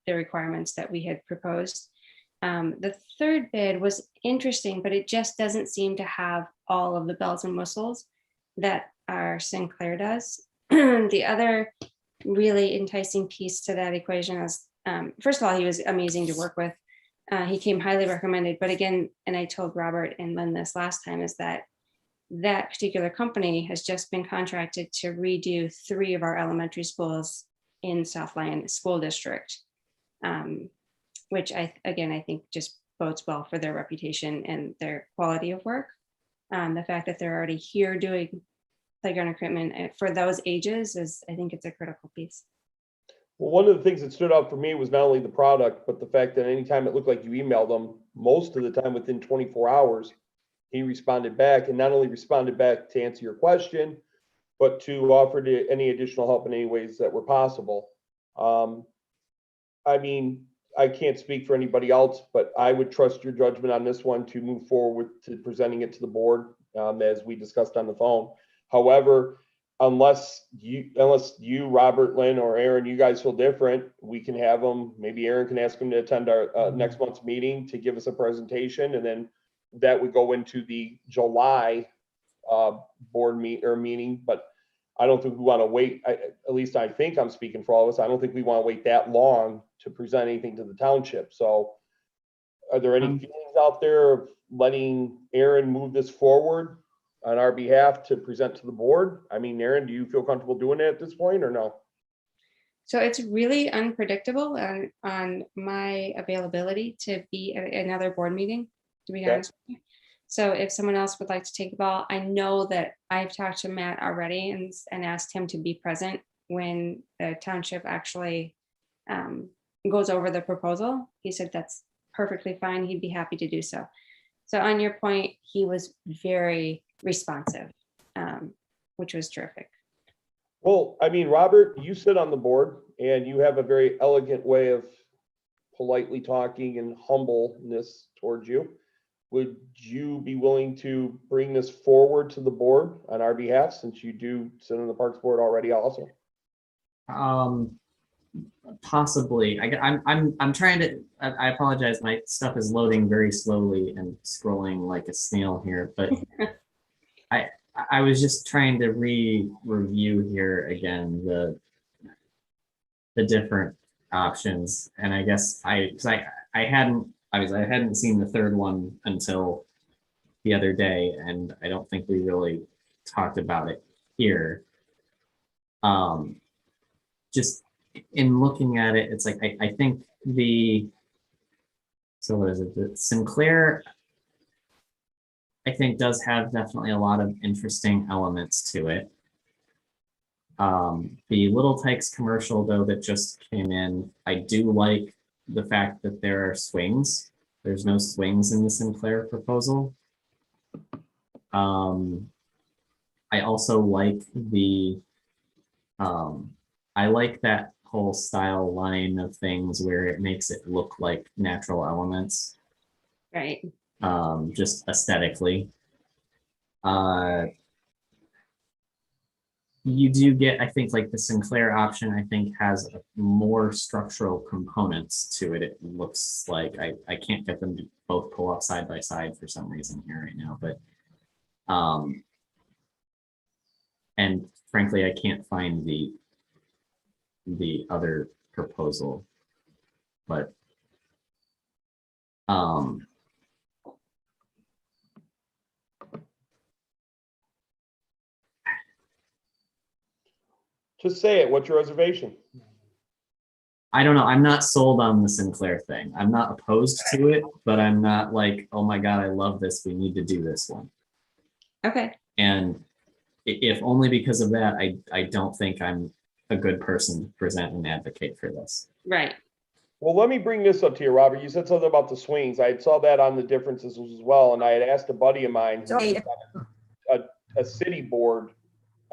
the requirements that we had proposed. The third bid was interesting, but it just doesn't seem to have all of the bells and whistles that our Sinclair does. The other really enticing piece to that equation is, first of all, he was amazing to work with. He came highly recommended, but again, and I told Robert and Lynn this last time, is that particular company has just been contracted to redo 3 of our elementary schools in South Lyon School District, which I think just bodes well for their reputation and their quality of work. The fact that they're already here doing playground equipment for those ages is, I think it's a critical piece.
Well, one of the things that stood out for me was not only the product, but the fact that anytime it looked like you emailed them, most of the time within 24 hours, he responded back, and not only responded back to answer your question, but to offer to any additional help in any ways that were possible. I mean, I can't speak for anybody else, but I would trust your judgment on this one to move forward to presenting it to the board, as we discussed on the phone. However, unless you, Robert, Lynn, or Aaron, you guys feel different, we can have them, maybe Aaron can ask them to attend our next month's meeting to give us a presentation, and then that would go into the July board meeting. But I don't think we want to wait. At least I think I'm speaking for all of us. I don't think we want to wait that long to present anything to the township. So are there any feelings out there of letting Aaron move this forward on our behalf to present to the board? I mean, Aaron, do you feel comfortable doing it at this point or no?
So it's really unpredictable on my availability to be at another board meeting, to be honest with you. So if someone else would like to take the ball, I know that I've talked to Matt already and asked him to be present when the township actually goes over the proposal. He said that's perfectly fine. He'd be happy to do so. So on your point, he was very responsive, which was terrific.
Well, I mean, Robert, you sit on the board and you have a very elegant way of politely talking and humbleness towards you. Would you be willing to bring this forward to the board on our behalf, since you do sit on the Parks Board already also?
Possibly. I'm trying to. I apologize. My stuff is loading very slowly and scrolling like a snail here. But I was just trying to review here again the different options, and I guess I hadn't seen the third one until the other day, and I don't think we really talked about it here. Just in looking at it, it's like I think so what is it? The Sinclair, I think, does have definitely a lot of interesting elements to it. The Little Tykes commercial though that just came in, I do like the fact that there are swings. There's no swings in the Sinclair proposal. I also like I like that whole style line of things where it makes it look like natural elements,
Right.
just aesthetically. You do get, I think, like the Sinclair option, I think, has more structural components to it. It looks like I can't get them to both pull up side by side for some reason here right now, but and frankly, I can't find the other proposal, but
Just say it. What's your reservation?
I don't know. I'm not sold on the Sinclair thing. I'm not opposed to it, but I'm not like, oh my God, I love this. We need to do this one.
Okay.
And if only because of that, I don't think I'm a good person to present and advocate for this.
Right.
Well, let me bring this up to you, Robert. You said something about the swings. I saw that on the differences as well, and I had asked a buddy of mine
So,
who's on a city board.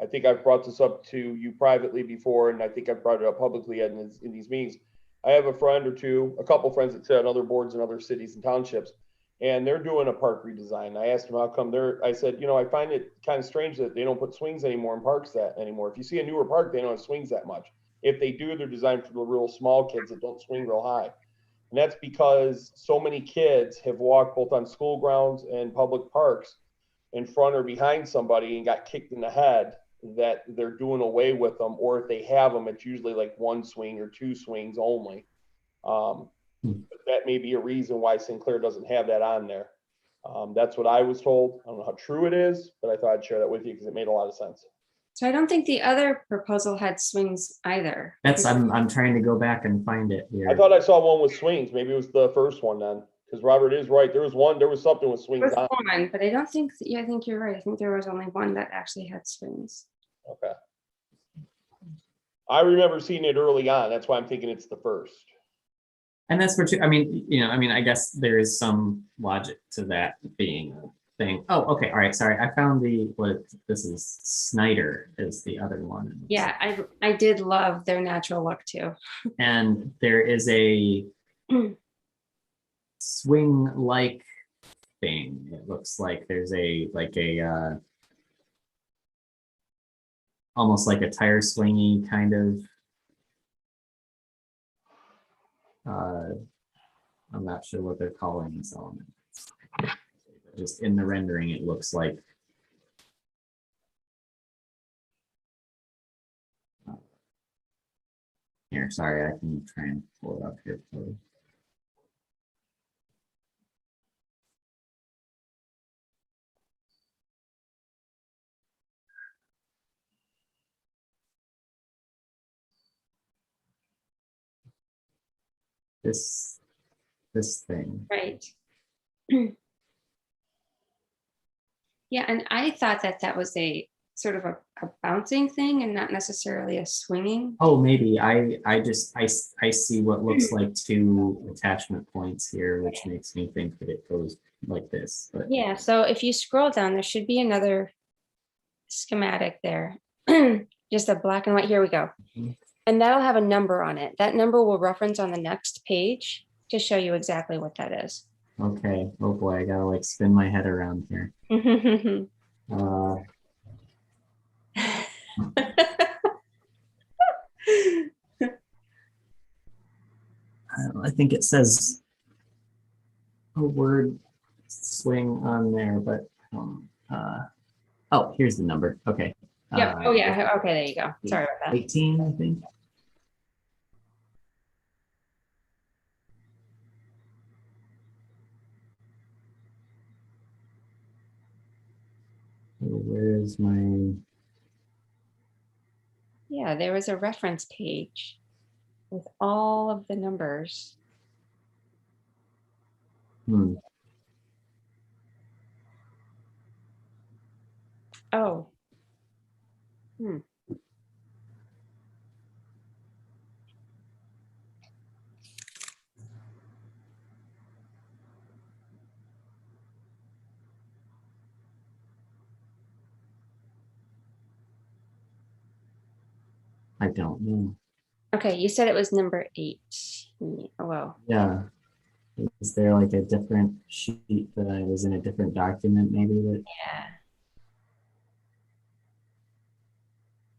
I think I've brought this up to you privately before, and I think I've brought it up publicly in these meetings. I have a friend or two, a couple friends that sit on other boards in other cities and townships, and they're doing a park redesign. I asked them how come I said, I find it kind of strange that they don't put swings anymore in parks anymore. If you see a newer park, they don't have swings that much. If they do, they're designed for the real small kids that don't swing real high. And that's because so many kids have walked both on school grounds and public parks in front or behind somebody and got kicked in the head that they're doing away with them. Or if they have them, it's usually like one swing or two swings only. But that may be a reason why Sinclair doesn't have that on there. That's what I was told. I don't know how true it is, but I thought I'd share that with you because it made a lot of sense.
So I don't think the other proposal had swings either.
That's I'm trying to go back and find it here.
I thought I saw one with swings. Maybe it was the first one then, because Robert is right. There was something with
There
swings
was
on.
one, but I don't think, yeah, I think you're right. I think there was only one that actually had swings.
Okay. I remember seeing it early on. That's why I'm thinking it's the first.
And that's for I mean, I guess there is some logic to that being a thing. Oh, okay. All right. Sorry. I found this is Snyder is the other one.
Yeah, I did love their natural look too.
And there is a swing-like thing. It looks like there's almost like a tire swingy kind of. I'm not sure what they're calling this element. Just in the rendering, it looks like. Here, sorry, I can try and pull it up here for you. This thing.
Right. Yeah, and I thought that was a sort of a bouncing thing and not necessarily a swinging.
Oh, maybe I see what looks like two attachment points here, which makes me think that it goes like this. But
Yeah, so if you scroll down, there should be another schematic there. Just a black and white. Here we go.
Mhm.
And that'll have a number on it. That number will reference on the next page to show you exactly what that is.
okay, oh boy, I gotta like spin my head around here. I think it says a word swing on there, but oh, here's the number. Okay.
Yep. Oh yeah. Okay, there you go. Sorry about that.
18, I think. So where's my?
Yeah, there was a reference page with all of the numbers. Oh.
I don't know.
Okay, you said it was number 8. Oh, well,
Yeah. Is there like a different sheet that I was in a different document maybe that?
yeah.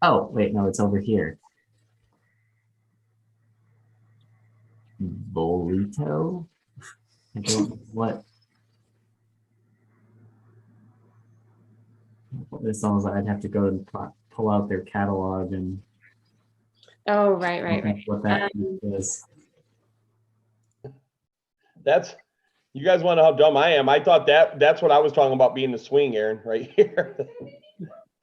Oh, wait, no, it's over here. Bolito? I don't know what. It's almost like I'd have to go and pull out their catalog and
Oh, right.
think what that
Um,
is.
That's, you guys want to know how dumb I am? I thought that's what I was talking about being the swing, Aaron, right here.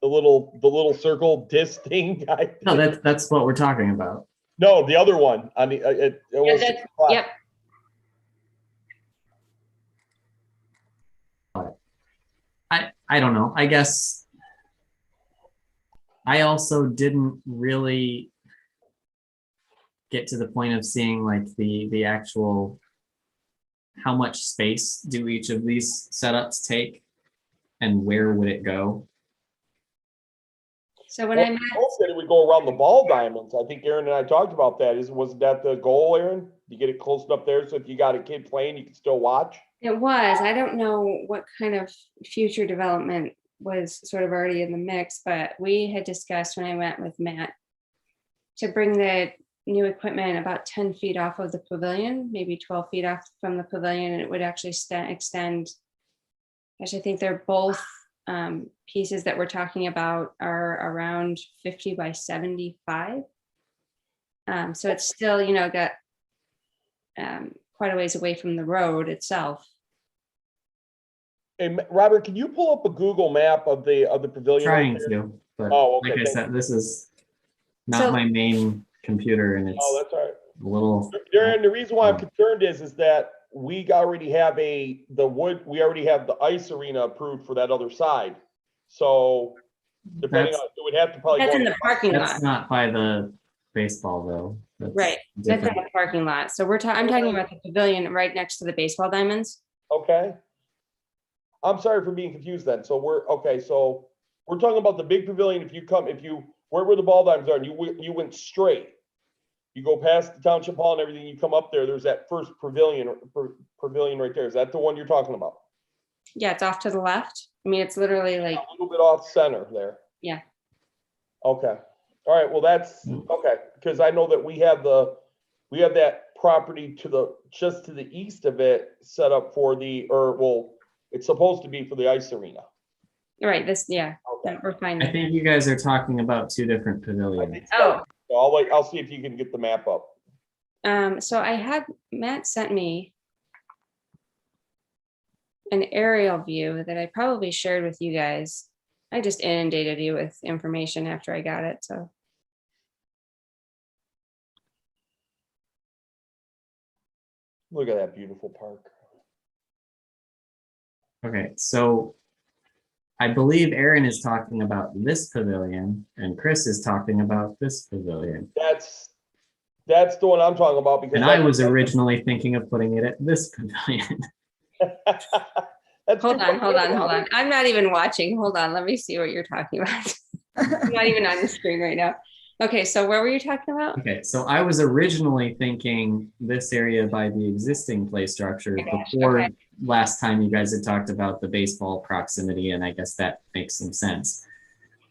The little circle disc thing.
No, that's what we're talking about.
No, the other one on the, it
Yeah,
almost.
yep.
I don't know. I guess I also didn't really get to the point of seeing like the actual how much space do each of these setups take and where would it go?
So when
Well,
I met,
Hope that it would go around the ball diamonds. I think Aaron and I talked about that. Was that the goal, Aaron? You get it close up there so if you got a kid playing, you can still watch?
it was, I don't know what kind of future development was sort of already in the mix, but we had discussed when I went with Matt to bring the new equipment about 10 feet off of the pavilion, maybe 12 feet off from the pavilion, and it would actually extend. Actually, I think they're both pieces that we're talking about are around 50 by 75. So it's still, got quite a ways away from the road itself.
Hey, Robert, can you pull up a Google map of the pavilion?
Trying
right there?
to, but
Oh, okay,
like I
thank
said, this is not
So-
my main computer and it's
Oh, that's all right.
a little.
Aaron, the reason why I'm concerned is that we already have we already have the ice arena approved for that other side. So depending
That's-
on, it would have to probably
That's
go.
in the parking lot,
That's not by the baseball though. That's
right? That's in
different.
the parking lot. So I'm talking about the pavilion right next to the baseball diamonds.
Okay. I'm sorry for being confused then. So so we're talking about the big pavilion. Where the ball diamonds are, and you went straight. You go past the township hall and everything, you come up there, there's that first pavilion right there. Is that the one you're talking about?
Yeah, it's off to the left. I mean, it's literally like,
A little bit off center there.
yeah.
Okay. All right. Well, that's okay. Because I know that we have that property just to the east of it set up for it's supposed to be for the ice arena.
Right, yeah,
Okay.
we're fine.
I think you guys are talking about two different
I
pavilions.
think so. So I'll see if you can get the map up.
So Matt sent me an aerial view that I probably shared with you guys. I just inundated you with information after I got it, so.
Look at that beautiful park.
Okay, so I believe Aaron is talking about this pavilion and Chris is talking about this pavilion.
That's the one I'm talking about because
And I was originally thinking of putting it at this pavilion.
Hold on. I'm not even watching. Hold on, let me see what you're talking about. I'm not even on the screen right now. Okay, so where were you talking about?
Okay, so I was originally thinking this area by the existing play structure
Oh my gosh,
before
okay.
last time you guys had talked about the baseball proximity, and I guess that makes some sense.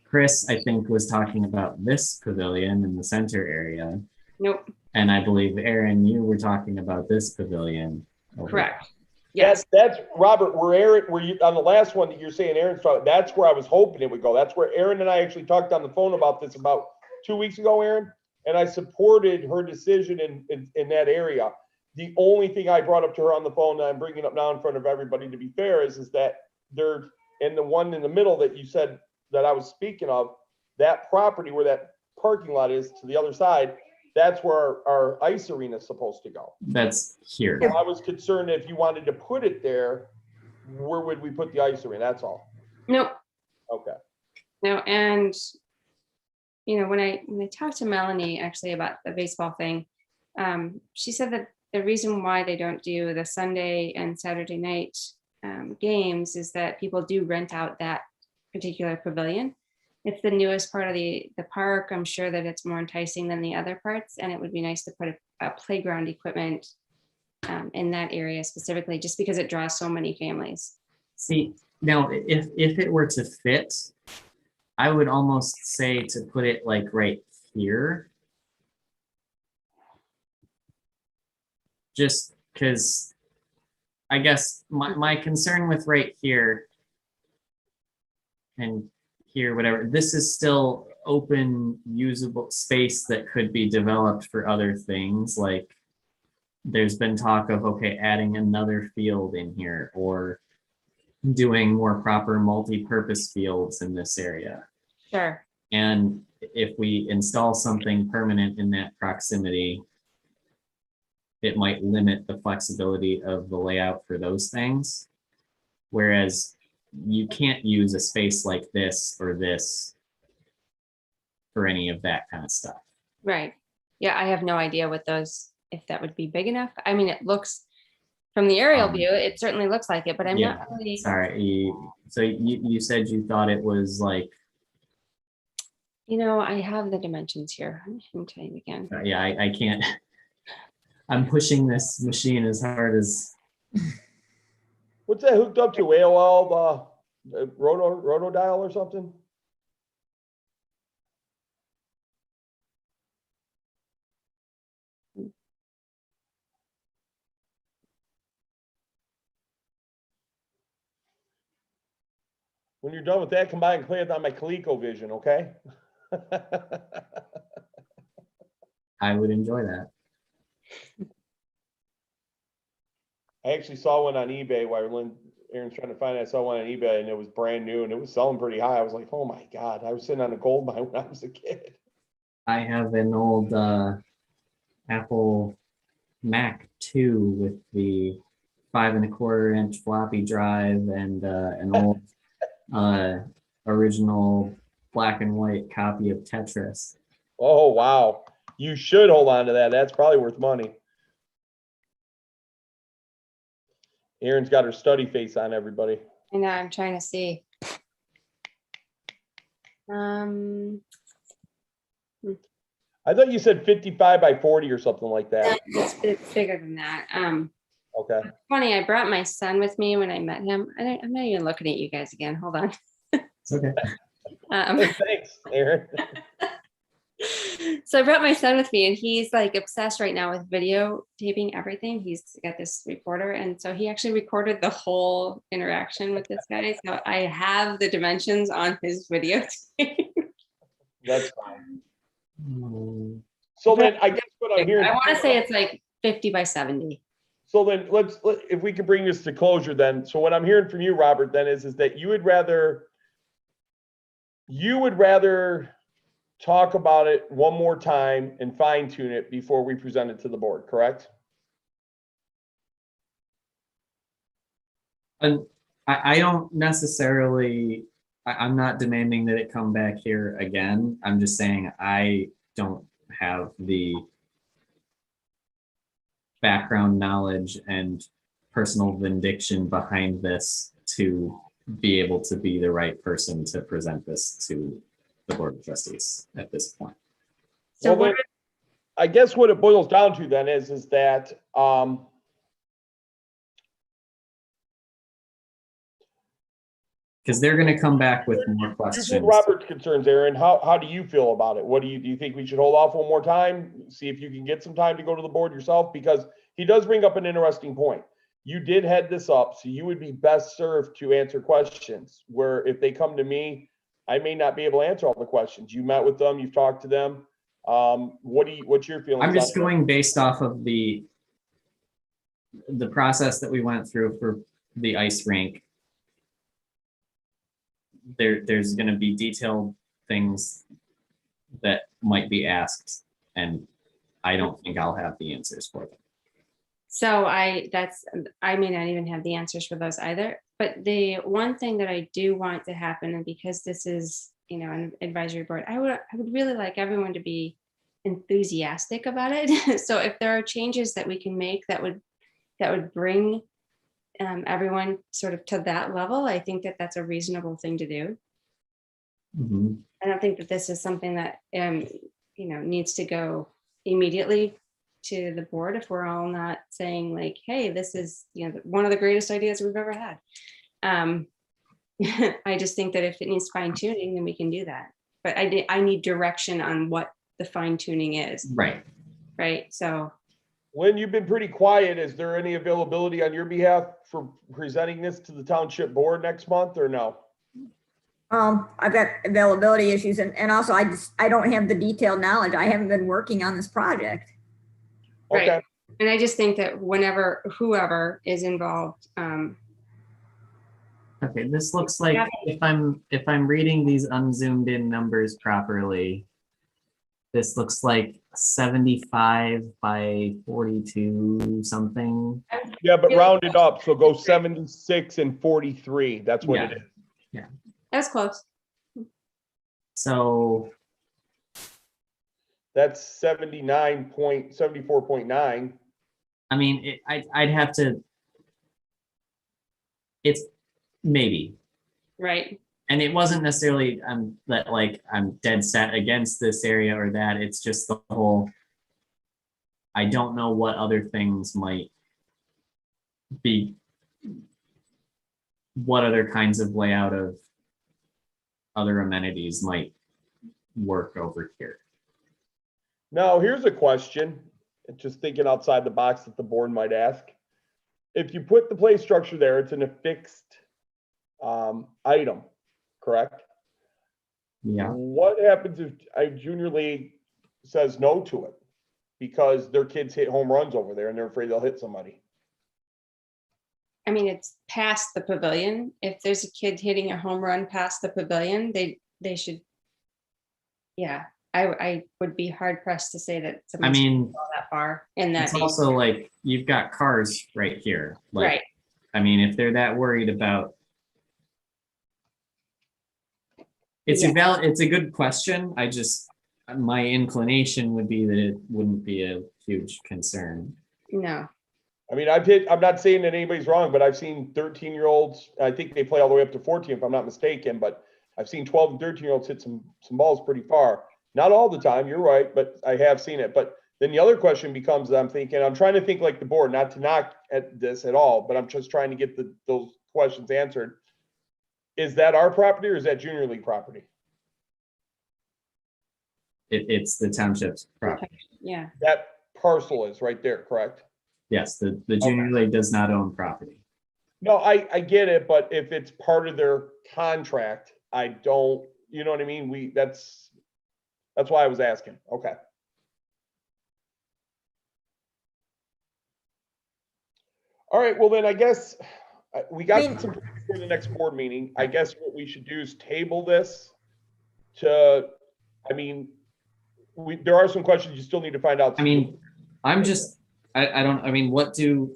Chris, I think, was talking about this pavilion in the center area.
Nope,
And I believe, Aaron, you were talking about this pavilion. over
correct. Yes,
That's Robert, were you on the last one that you're saying Aaron's talking, that's where I was hoping it would go. That's where Aaron and I actually talked on the phone about this about 2 weeks ago, Aaron, and I supported her decision in that area. The only thing I brought up to her on the phone that I'm bringing up now in front of everybody to be fair is that they're in the one in the middle that you said that I was speaking of, that property where that parking lot is to the other side, that's where our ice arena is supposed to go.
That's here.
So I was concerned if you wanted to put it there, where would we put the ice arena? That's all.
nope,
Okay.
no, and when I talked to Melanie actually about the baseball thing, she said that the reason why they don't do the Sunday and Saturday night games is that people do rent out that particular pavilion. it's the newest part of the park. I'm sure that it's more enticing than the other parts, and it would be nice to put a playground equipment in that area specifically, just because it draws so many families.
See, now, if it were to fit, I would almost say to put it like right here. Just because I guess my concern with right here and here, whatever, this is still open, usable space that could be developed for other things. Like there's been talk of, okay, adding another field in here or doing more proper multi-purpose fields in this area.
Sure.
And if we install something permanent in that proximity, it might limit the flexibility of the layout for those things. Whereas you can't use a space like this or this for any of that kind of stuff.
Right. Yeah, I have no idea what those, if that would be big enough. I mean, it looks, from the aerial view, it certainly looks like it, but I'm
Yeah,
not really.
sorry. So you said you thought it was like,
I have the dimensions here. I can tell you again.
yeah, I can't. I'm pushing this machine as hard as.
What's that hooked up to? AOL, roto dial or something? When you're done with that, come by and play it on my ColecoVision, okay?
I would enjoy that.
I actually saw one on eBay while Aaron's trying to find it. I saw one on eBay and it was brand new and it was selling pretty high. I was like, oh my God, I was sitting on a gold mine when I was a kid.
I have an old Apple Mac 2 with the 5.25-inch floppy drive and an old original black and white copy of Tetris.
Oh, wow. You should hold on to that. That's probably worth money. Aaron's got her study face on, everybody.
I know, I'm trying to see.
I thought you said 55 by 40 or something like that.
It's bigger than that.
Okay.
Funny, I brought my son with me when I met him. I'm not even looking at you guys again. Hold on.
It's okay.
Thanks, Aaron.
So I brought my son with me, and he's like obsessed right now with videotaping everything. He's got this recorder, and so he actually recorded the whole interaction with this guy. So I have the dimensions on his videotape.
That's fine. So then I guess what I'm hearing.
I want to say it's like 50 by 70.
So then if we can bring this to closure then. So what I'm hearing from you, Robert, then is that you would rather talk about it one more time and fine tune it before we present it to the board, correct?
And I don't necessarily, I'm not demanding that it come back here again. I'm just saying I don't have the background knowledge and personal vindication behind this to be able to be the right person to present this to the Board of Trustees at this point.
So
Well, I guess what it boils down to then is that
because they're going to come back with more
here's
questions.
what Robert's concerns, Aaron. How do you feel about it? Do you think we should hold off one more time? See if you can get some time to go to the board yourself, because he does bring up an interesting point. You did head this up, so you would be best served to answer questions, where if they come to me, I may not be able to answer all the questions. You met with them, you've talked to them. What's your feelings?
I'm just going based off of the process that we went through for the ice rink. There's going to be detailed things that might be asked, and I don't think I'll have the answers for them.
So I may not even have the answers for those either. But the one thing that I do want to happen, and because this is, an advisory board, I would really like everyone to be enthusiastic about it. So if there are changes that we can make that would bring everyone sort of to that level, I think that that's a reasonable thing to do.
Mhm.
I don't think that this is something that, needs to go immediately to the board if we're all not saying like, hey, this is, one of the greatest ideas we've ever had. I just think that if it needs fine tuning, then we can do that. But I need direction on what the fine tuning is,
Right.
right? So,
Lynn, you've been pretty quiet. Is there any availability on your behalf for presenting this to the township board next month or no?
I've got availability issues and also I don't have the detailed knowledge. I haven't been working on this project.
right.
Okay,
And I just think that whoever is involved,
Okay, this looks like
Yeah.
if I'm reading these unzoomed in numbers properly, this looks like 75 by 42 something.
yeah, but round it up. So go 76 and 43. That's what it is.
that's close.
So
That's 74.9.
I mean, I'd have to. It's maybe,
Right.
and it wasn't necessarily that like I'm dead set against this area or that. It's just the whole. I don't know what other things might be. What other kinds of layout of other amenities might work over here?
Now, here's a question, just thinking outside the box that the board might ask. If you put the play structure there, it's in a fixed item, correct?
Yeah.
What happens if a junior league says no to it? Because their kids hit home runs over there and they're afraid they'll hit somebody.
I mean, it's past the pavilion. If there's a kid hitting a home run past the pavilion, they should. Yeah, I would be hard pressed to say that
I
someone's
mean,
go that far in that.
it's also like you've got cars right here. Like,
Right.
I mean, if they're that worried about. It's it's a good question. My inclination would be that it wouldn't be a huge concern.
No.
I mean, I'm not saying that anybody's wrong, but I've seen 13-year-olds, I think they play all the way up to 14 if I'm not mistaken, but I've seen 12 and 13-year-olds hit some balls pretty far. Not all the time, you're right, but I have seen it. But then the other question becomes, I'm trying to think like the board, not to knock at this at all, but I'm just trying to get those questions answered. Is that our property or is that junior league property?
It's the township's property.
Yeah.
That parcel is right there, correct?
Yes, the junior league does not own property.
No, I get it, but if it's part of their contract, I don't, you know what I mean? That's why I was asking. Okay. All right, well then I guess we got some for the next board meeting. I guess what we should do is table this to, I mean, there are some questions you still need to find out.
I mean, what do,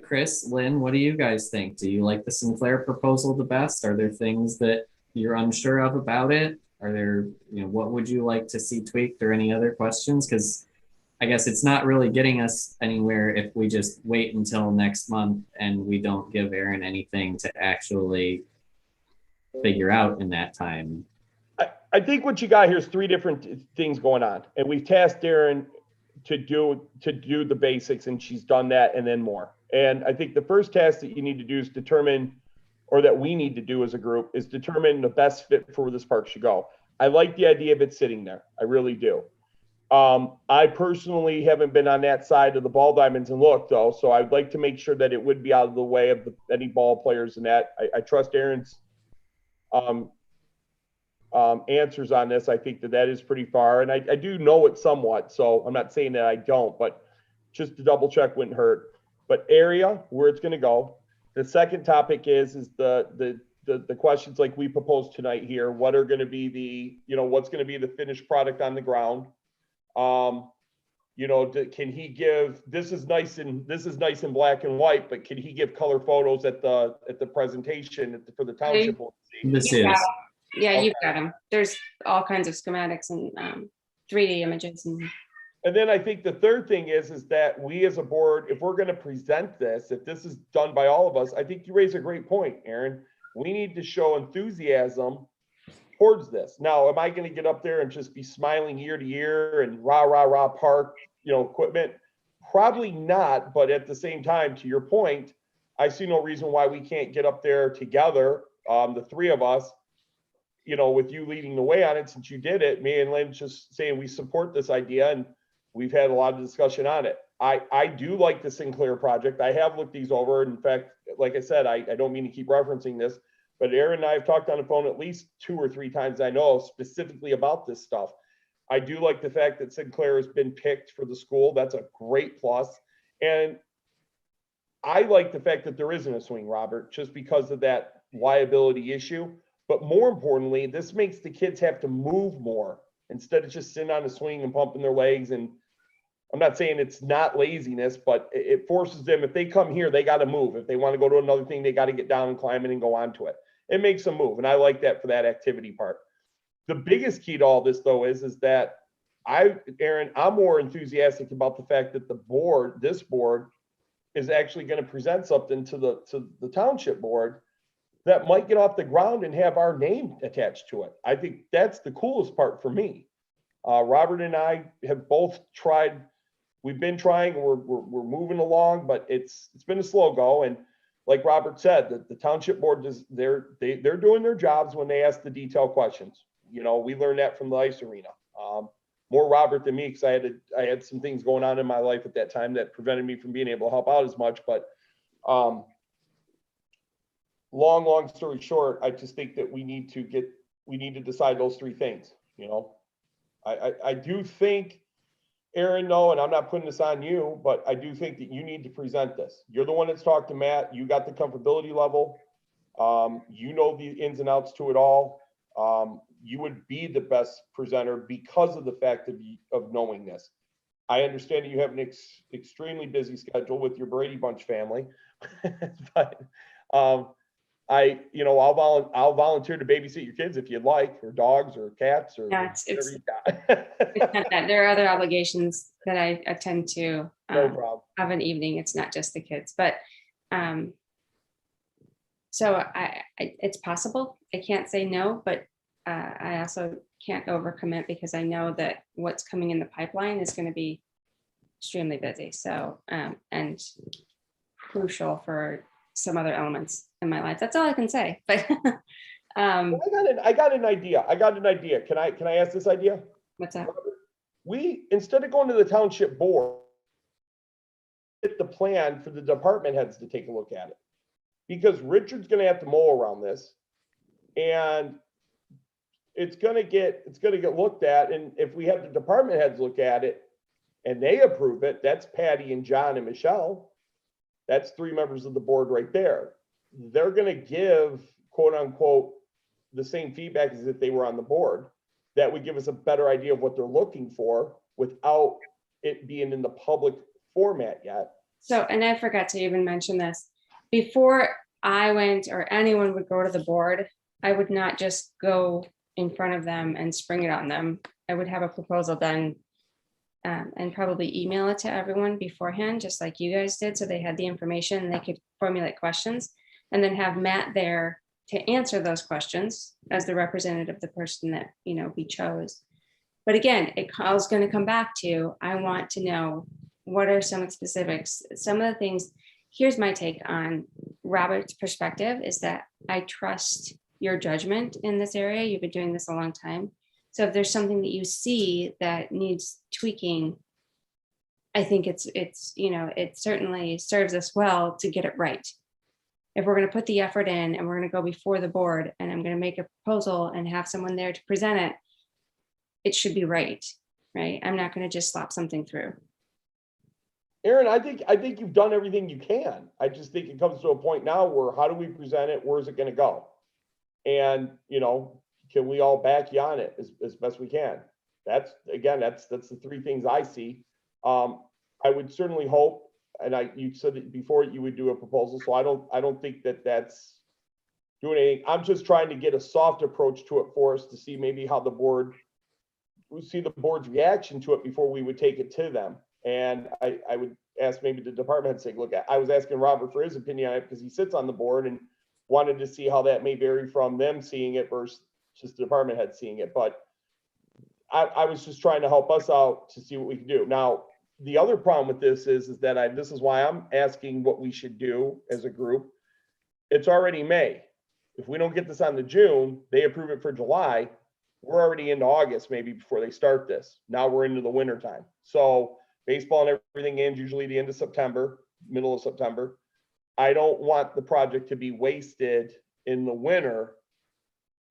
Chris, Lynn, what do you guys think? Do you like the Sinclair proposal the best? Are there things that you're unsure of about it? Are there, what would you like to see tweaked or any other questions? Because I guess it's not really getting us anywhere if we just wait until next month and we don't give Aaron anything to actually figure out in that time.
I think what you got here is three different things going on, and we've tasked Aaron to do the basics, and she's done that and then more. And I think the first task that you need to do is determine, or that we need to do as a group, is determine the best fit for where this park should go. I like the idea of it sitting there. I really do. I personally haven't been on that side of the ball diamonds and looked though, so I'd like to make sure that it would be out of the way of any ball players in that. I trust Aaron's answers on this. I think that is pretty far, and I do know it somewhat, so I'm not saying that I don't, but just to double check wouldn't hurt. But area, where it's going to go. The second topic is the questions like we proposed tonight here. What are going to be what's going to be the finished product on the ground? Can he give, this is nice in black and white, but can he give color photos at the presentation for the township?
This is.
Yeah, you've got them. There's all kinds of schematics and 3D images.
And then I think the third thing is that we as a board, if we're going to present this, if this is done by all of us, I think you raise a great point, Aaron. We need to show enthusiasm towards this. Now, am I going to get up there and just be smiling year to year and rah, rah, rah, park, equipment? Probably not. But at the same time, to your point, I see no reason why we can't get up there together, the three of us, with you leading the way on it, since you did it, me and Lynn just saying we support this idea, and we've had a lot of discussion on it. I do like the Sinclair project. I have looked these over. In fact, like I said, I don't mean to keep referencing this, but Aaron and I have talked on the phone at least 2 or 3 times, I know, specifically about this stuff. I do like the fact that Sinclair has been picked for the school. That's a great plus. And I like the fact that there isn't a swing, Robert, just because of that liability issue. But more importantly, this makes the kids have to move more instead of just sitting on a swing and pumping their legs. And I'm not saying it's not laziness, but it forces them, if they come here, they got to move. If they want to go to another thing, they got to get down and climb it and go on to it. It makes them move. And I like that for that activity part. The biggest key to all this, though, is that Aaron, I'm more enthusiastic about the fact that this board is actually going to present something to the township board that might get off the ground and have our name attached to it. I think that's the coolest part for me. Robert and I have both tried. We've been trying. We're moving along, but it's been a slow go. And like Robert said, the township board they're doing their jobs when they ask the detailed questions. We learned that from the ice arena. More Robert than me, because I had some things going on in my life at that time that prevented me from being able to help out as much. But long story short, I just think that we need to decide those 3 things. I do think, Aaron, no, and I'm not putting this on you, but I do think that you need to present this. You're the one that's talked to Matt. You got the comfortability level. You know the ins and outs to it all. You would be the best presenter because of the fact of knowing this. I understand that you have an extremely busy schedule with your Brady Bunch family, but I'll volunteer to babysit your kids if you'd like, or dogs or cats or
Yeah,
whatever you got.
it's not that. There are other obligations that I attend to
No problem.
of an evening. It's not just the kids, but so it's possible. I can't say no, but I also can't overcommit because I know that what's coming in the pipeline is going to be extremely busy. So and crucial for some other elements in my life. That's all I can say. But
I got an idea. Can I ask this idea?
what's that?
We, instead of going to the township board, get the plan for the department heads to take a look at it. Because Richard's going to have to mow around this, and it's going to get looked at. And if we have the department heads look at it and they approve it, that's Patty and John and Michelle. That's 3 members of the board right there. They're going to give, quote unquote, the same feedback as if they were on the board. That would give us a better idea of what they're looking for without it being in the public format yet.
So, and I forgot to even mention this. Before I went or anyone would go to the board, I would not just go in front of them and spring it on them. I would have a proposal done and probably email it to everyone beforehand, just like you guys did. So they had the information and they could formulate questions, and then have Matt there to answer those questions as the representative of the person that, we chose. But again, it is going to come back to, I want to know what are some specifics, some of the things. Here's my take on Robert's perspective is that I trust your judgment in this area. You've been doing this a long time. So if there's something that you see that needs tweaking, I think it certainly serves us well to get it right. If we're going to put the effort in and we're going to go before the board and I'm going to make a proposal and have someone there to present it, it should be right? I'm not going to just slap something through.
Aaron, I think you've done everything you can. I just think it comes to a point now where how do we present it? Where's it going to go? And, can we all back you on it as best we can? That's the 3 things I see. I would certainly hope, and you said that before you would do a proposal, so I don't think that's doing anything. I'm just trying to get a soft approach to it for us to see maybe how we see the board's reaction to it before we would take it to them. And I would ask maybe the department head to take a look at. I was asking Robert for his opinion on it because he sits on the board and wanted to see how that may vary from them seeing it versus just the department head seeing it, but I was just trying to help us out to see what we can do. Now, the other problem with this is that this is why I'm asking what we should do as a group. It's already May. If we don't get this on to June, they approve it for July, we're already into August maybe before they start this. Now we're into the winter time. So baseball and everything ends usually the end of September, middle of September. I don't want the project to be wasted in the winter.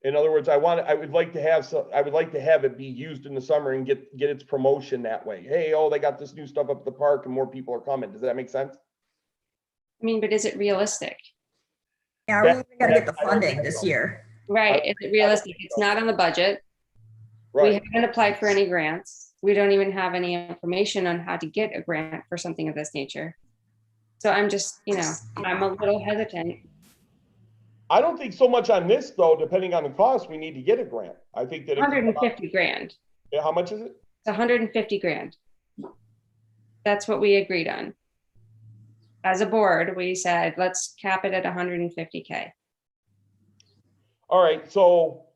In other words, I would like to have it be used in the summer and get its promotion that way. Hey, oh, they got this new stuff up at the park and more people are coming. Does that make sense?
I mean, but is it realistic?
Yeah, we even gotta get the funding this year.
Right, is it realistic? It's not on the budget. We
Right.
haven't applied for any grants. We don't even have any information on how to get a grant for something of this nature. So I'm just, I'm a little hesitant.
I don't think so much on this though, depending on the cost, we need to get a grant. I think that.
150 grand.
Yeah, how much is it?
It's 150 grand. That's what we agreed on. As a board, we said, let's cap it at 150K.
All right, so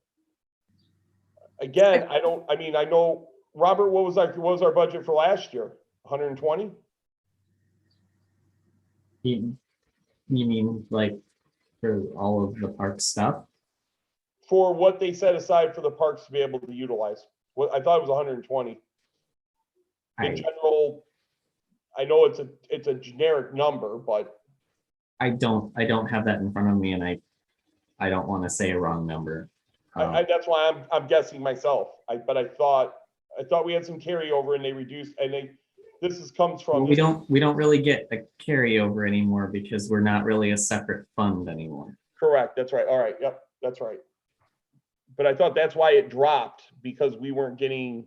again, I know, Robert, what was our budget for last year? 120?
You mean like for all of the park stuff?
For what they set aside for the parks to be able to utilize. Well, I thought it was 120. In general, I know it's a generic number, but
I don't have that in front of me, and I don't want to say a wrong number.
that's why I'm guessing myself. But I thought we had some carryover and they reduced, and comes from.
We don't really get a carryover anymore because we're not really a separate fund anymore.
Correct, that's right. All right, yep, that's right. But I thought that's why it dropped, because we weren't getting,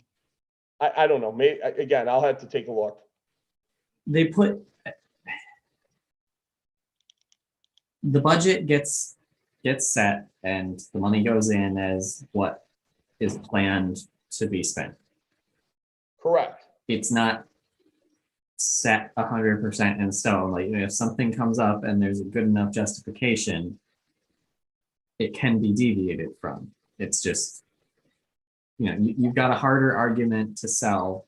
I don't know, again, I'll have to take a look.
They put the budget gets set and the money goes in as what is planned to be spent.
Correct.
It's not set 100% in stone. Like, if something comes up and there's a good enough justification, it can be deviated from. It's just, you've got a harder argument to sell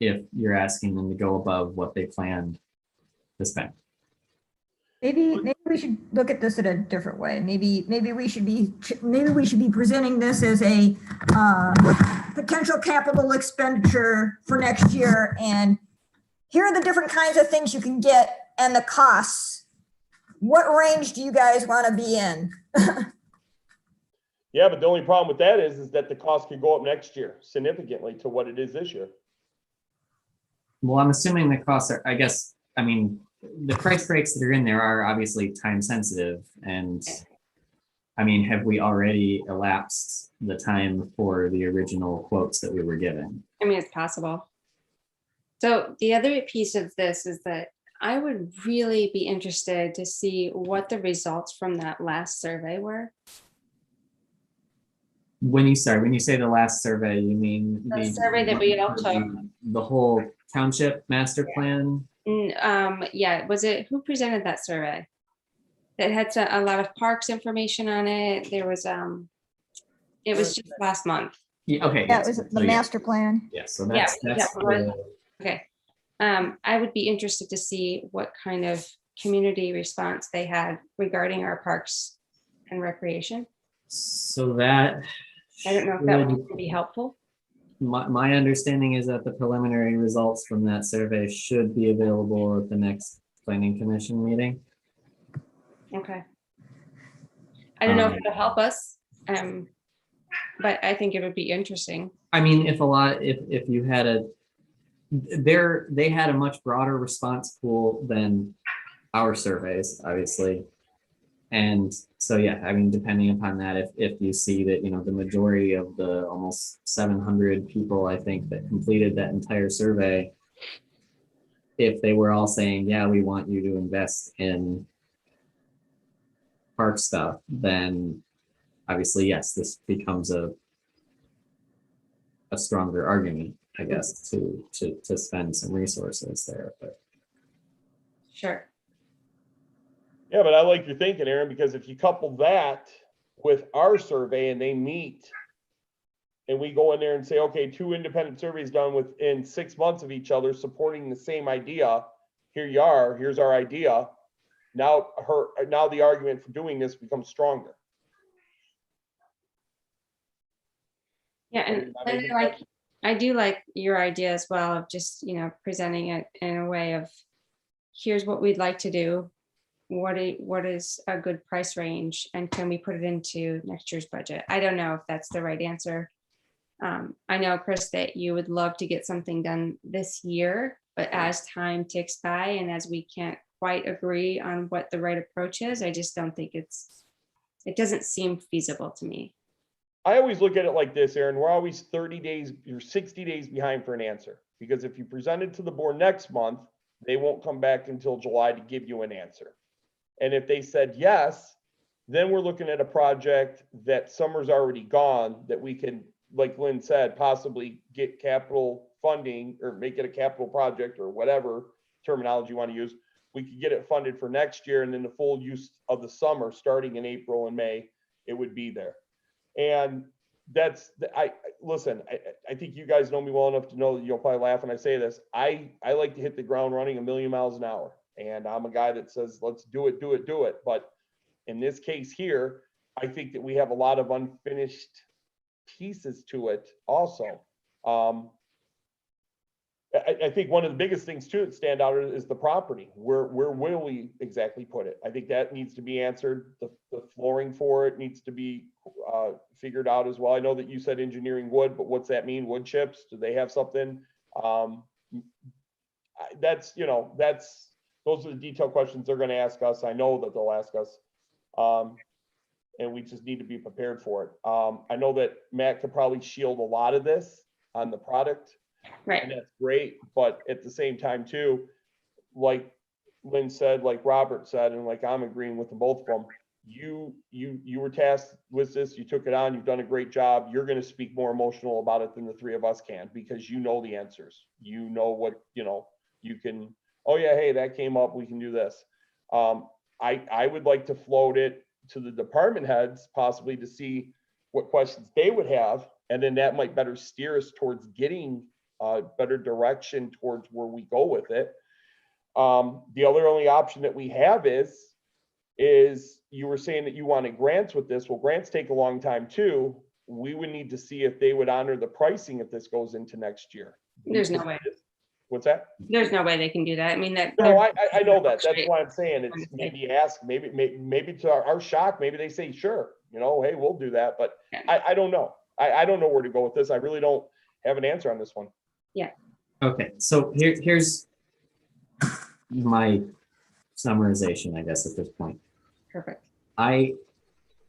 if you're asking them to go above what they planned to spend.
Maybe we should look at this in a different way. Maybe we should be presenting this as a potential capital expenditure for next year. And here are the different kinds of things you can get and the costs. What range do you guys want to be in?
Yeah, but the only problem with that is that the cost could go up next year significantly to what it is this year.
Well, I'm assuming the costs are, the price breaks that are in there are obviously time sensitive. And have we already elapsed the time for the original quotes that we were given?
It's possible. So the other piece of this is that I would really be interested to see what the results from that last survey were.
When you say the last survey, you mean
The survey that we all took.
The whole township master plan?
Yeah, who presented that survey? That had a lot of parks information on it. There was, it was just last month.
Yeah, okay.
That was the master plan.
Yeah, so that's
Okay. I would be interested to see what kind of community response they had regarding our parks and recreation.
So that,
I don't know if that would be helpful.
my understanding is that the preliminary results from that survey should be available at the next planning commission meeting.
Okay. I don't know if it'll help us, but I think it would be interesting.
If you had they had a much broader response pool than our surveys, obviously. And so, yeah, depending upon that, if you see that, the majority of the almost 700 people, I think, that completed that entire survey, if they were all saying, yeah, we want you to invest in park stuff, then obviously, yes, this becomes a stronger argument, I guess, to spend some resources there. But
Sure.
Yeah, but I like your thinking, Aaron, because if you couple that with our survey and they meet, and we go in there and say, okay, 2 independent surveys done within 6 months of each other supporting the same idea. Here you are, here's our idea. Now the argument for doing this becomes stronger.
Yeah, and I do like your idea as well of just, presenting it in a way of, here's what we'd like to do. What is a good price range, and can we put it into next year's budget? I don't know if that's the right answer. I know, Chris, that you would love to get something done this year, but as time ticks by and as we can't quite agree on what the right approach is, I just don't think it doesn't seem feasible to me.
I always look at it like this, Aaron. We're always 30 days, you're 60 days behind for an answer. Because if you present it to the board next month, they won't come back until July to give you an answer. And if they said yes, then we're looking at a project that summer's already gone, that we can, like Lynn said, possibly get capital funding or make it a capital project or whatever terminology you want to use. We could get it funded for next year, and then the full use of the summer, starting in April and May, it would be there. And that's, I think you guys know me well enough to know that you'll probably laugh when I say this. I like to hit the ground running 1,000,000 miles an hour. And I'm a guy that says, let's do it. But in this case here, I think that we have a lot of unfinished pieces to it also. I think one of the biggest things too that stand out is the property. Where will we exactly put it? I think that needs to be answered. The flooring for it needs to be figured out as well. I know that you said engineering wood, but what's that mean? Wood chips? Do they have something? Those are the detailed questions they're going to ask us. I know that they'll ask us. And we just need to be prepared for it. I know that Matt could probably shield a lot of this on the product.
Right.
And that's great. But at the same time too, like Lynn said, like Robert said, and like I'm agreeing with them, both of them, you were tasked with this, you took it on, you've done a great job. You're going to speak more emotional about it than the three of us can, because you know the answers. You know what, you can, oh yeah, hey, that came up, we can do this. I would like to float it to the department heads, possibly to see what questions they would have, and then that might better steer us towards getting better direction towards where we go with it. The only option that we have is you were saying that you wanted grants with this. Well, grants take a long time too. We would need to see if they would honor the pricing if this goes into next year.
There's no way.
What's that?
There's no way they can do that. I mean,
No, I know that. That's why I'm saying it's maybe to our shock, maybe they say, sure, hey, we'll do that. But I don't know. I don't know where to go with this. I really don't have an answer on this one.
Yeah.
Okay, so here's my summarization, I guess, at this point.
Perfect.
I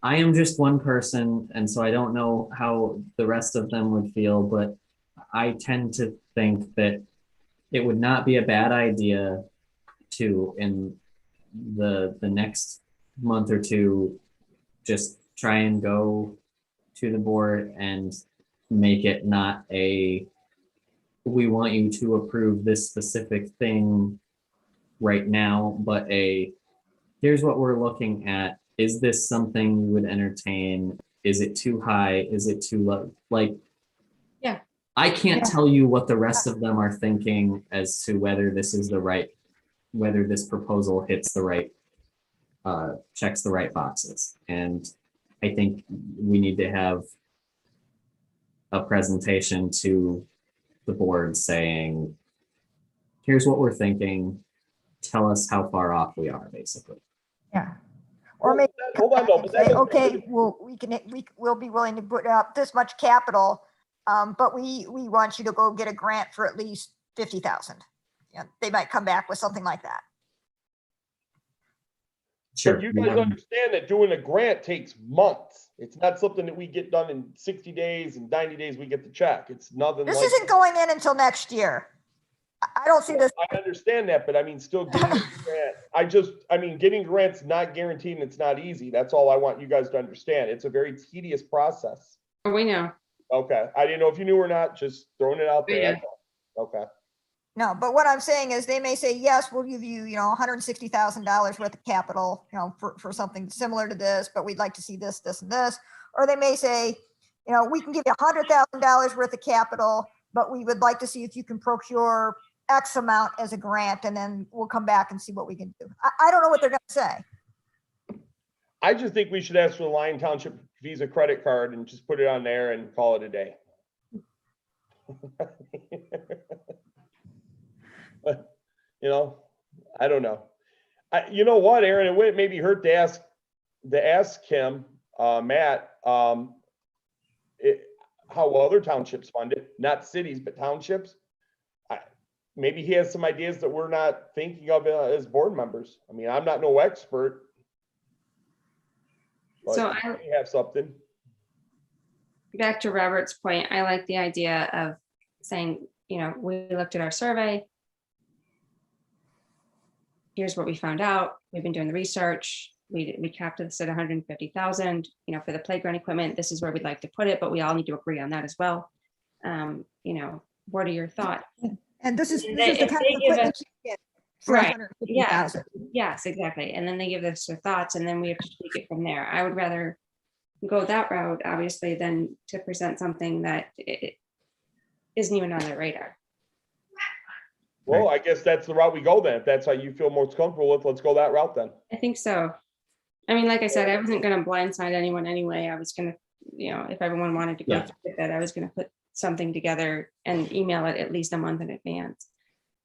am just one person, and so I don't know how the rest of them would feel, but I tend to think that it would not be a bad idea to, in the next month or two, just try and go to the board and make it not a, we want you to approve this specific thing right now, but here's what we're looking at. Is this something you would entertain? Is it too high? Is it too low? Like,
yeah,
I can't tell you what the rest of them are thinking as to whether this is whether this proposal hits the right, checks the right boxes. And I think we need to have a presentation to the board saying, here's what we're thinking. Tell us how far off we are, basically.
Yeah. Or maybe
Hold on, though, but that
say,
doesn't-
okay, we'll be willing to put up this much capital, but we want you to go get a grant for at least 50,000. Yeah, they might come back with something like that.
Sure.
But you guys understand that doing a grant takes months. It's not something that we get done in 60 days and 90 days we get the check. It's nothing
This
like.
isn't going in until next year. I don't see this.
I understand that, but I mean, still getting a grant. Getting grants not guaranteed and it's not easy. That's all I want you guys to understand. It's a very tedious process.
Oh, we know.
Okay. I didn't know if you knew or not, just throwing it out there.
Yeah.
That's all. Okay.
No, but what I'm saying is they may say, yes, we'll give you, $160,000 worth of capital, for something similar to this, but we'd like to see this, this and this. Or they may say, we can give you $100,000 worth of capital, but we would like to see if you can procure X amount as a grant, and then we'll come back and see what we can do. I don't know what they're going to say.
I just think we should ask for the Lyon Township Visa credit card and just put it on there and call it a day. But, I don't know. You know what, Aaron, it wouldn't maybe hurt to ask him, Matt, how other townships fund it, not cities, but townships. Maybe he has some ideas that we're not thinking of as board members. I mean, I'm not no expert. But
So
he may have something.
back to Robert's point, I like the idea of saying, we looked at our survey. Here's what we found out. We've been doing the research. We capped this at 150,000, for the playground equipment. This is where we'd like to put it, but we all need to agree on that as well. What are your thoughts?
And this is
If
the
they
kind of
give
equipment
us-
you get for
Right,
150,000.
Yes, exactly. And then they give us their thoughts and then we have to take it from there. I would rather go that route, obviously, than to present something that it isn't even on their radar.
Well, I guess that's the route we go then. If that's how you feel most comfortable with, let's go that route then.
I think so. I mean, like I said, I wasn't gonna blindside anyone anyway. I was gonna, if everyone wanted to go
Yeah.
through with that, I was gonna put something together and email it at least a month in advance.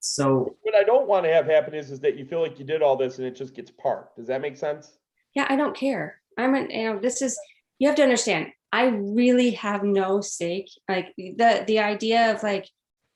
So
What I don't want to have happen is that you feel like you did all this and it just gets parked. Does that make sense?
Yeah, I don't care. You have to understand, I really have no stake. Like the idea of like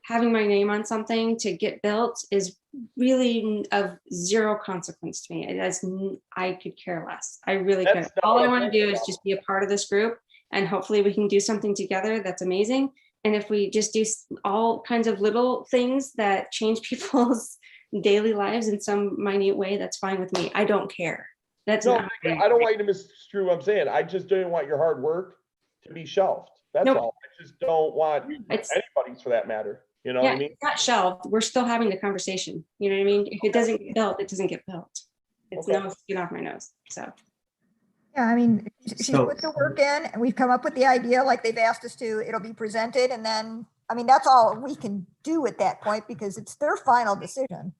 having my name on something to get built is really of zero consequence to me. I could care less. I really could.
That's not
All I
what
want to
I'm
do
talking
is
about.
just be a part of this group and hopefully we can do something together. That's amazing. And if we just do all kinds of little things that change people's daily lives in some minute way, that's fine with me. I don't care. That's
No,
not.
I don't want you to misconstrue what I'm saying. I just don't want your hard work to be shelved. That's
Nope.
all. I just don't want
It's
anybody's for that matter. You know what
yeah,
I mean?
it's not shelved. We're still having the conversation. You know what I mean? If it doesn't get built, it doesn't get built. It's
Okay.
no skin off my nose. So
Yeah, I mean, she's
So-
put the work in and we've come up with the idea like they've asked us to. It'll be presented and then, that's all we can do at that point because it's their final decision.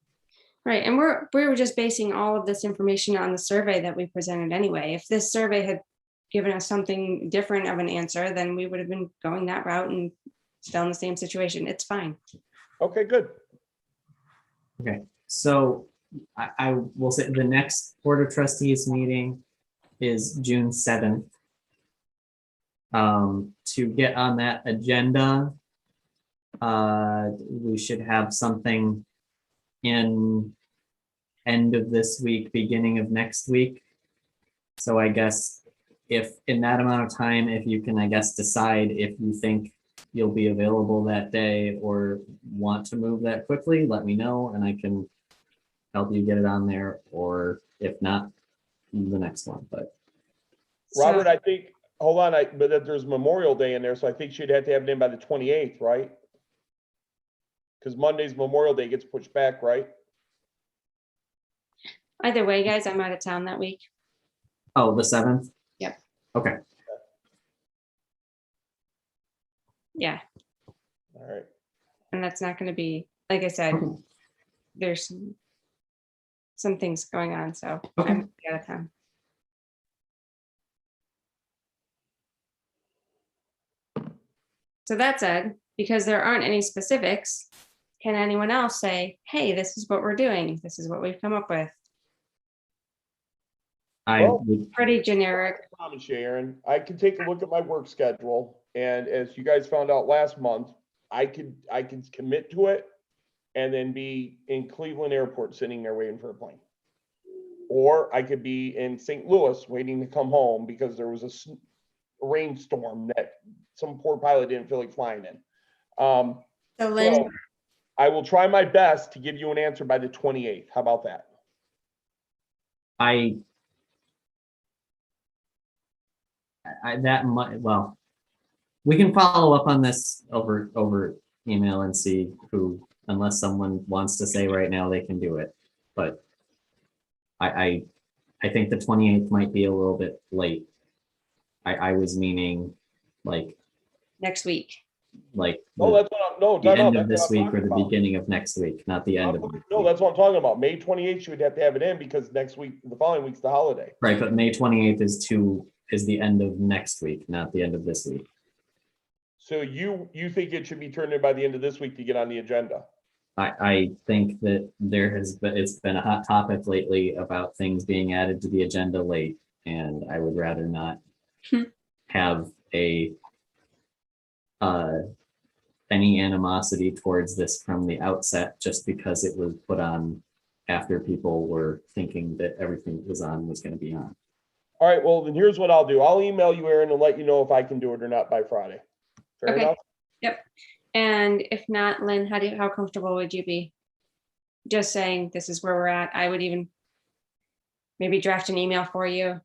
right, and we were just basing all of this information on the survey that we presented anyway. If this survey had given us something different of an answer, then we would have been going that route and still in the same situation. It's fine.
Okay, good.
So I will say the next Board of Trustees meeting is June 7th. To get on that agenda, we should have something in end of this week, beginning of next week. So I guess if in that amount of time, if you can, I guess, decide if you think you'll be available that day or want to move that quickly, let me know and I can help you get it on there, or if not, the next one, but
Robert,
So-
I think, hold on, but that there's Memorial Day in there, so I think she'd have to have it in by the 28th, right? Because Monday's Memorial Day gets pushed back, right?
Either way, guys, I'm out of town that week.
oh, the 7th?
Yep.
Okay,
Yeah,
All right.
and that's not going to be, like I said,
Okay.
there's some things going on, so
Okay.
I'm out of town. So that said, because there aren't any specifics, can anyone else say, hey, this is what we're doing, this is what we've come up with?
I
Well-
would,
Pretty generic.
I promise you, Aaron, I can take a look at my work schedule, and as you guys found out last month, I could commit to it and then be in Cleveland Airport sitting there waiting for a plane. Or I could be in St. Louis waiting to come home because there was a rainstorm that some poor pilot didn't feel like flying in.
So Lynn,
So I will try my best to give you an answer by the 28th. How about that?
that might, well, we can follow up on this over email and see who unless someone wants to say right now they can do it, but I think the 28th might be a little bit late. I was meaning like
Next week.
No, that's what I'm, no,
the
time out,
end
that's
of this
what I'm
week or
talking
the
about.
beginning of next week, not the end of this
No,
week.
that's what I'm talking about. May 28th, you would have to have it in because next week, the following week's the holiday.
Right, but May 28th is the end of next week, not the end of this week.
So you think it should be turned in by the end of this week to get on the agenda?
I think that it's been a hot topic lately about things being added to the agenda late, and I would rather not have any animosity towards this from the outset, just because it was put on after people were thinking that everything that was on was gonna be on.
All right, well, then here's what I'll do. I'll email you, Aaron, and let you know if I can do it or not by Friday. Fair
Okay.
enough?
Yep. And if not, Lynn, how comfortable would you be? Just saying, this is where we're at. I would even maybe draft an email for you.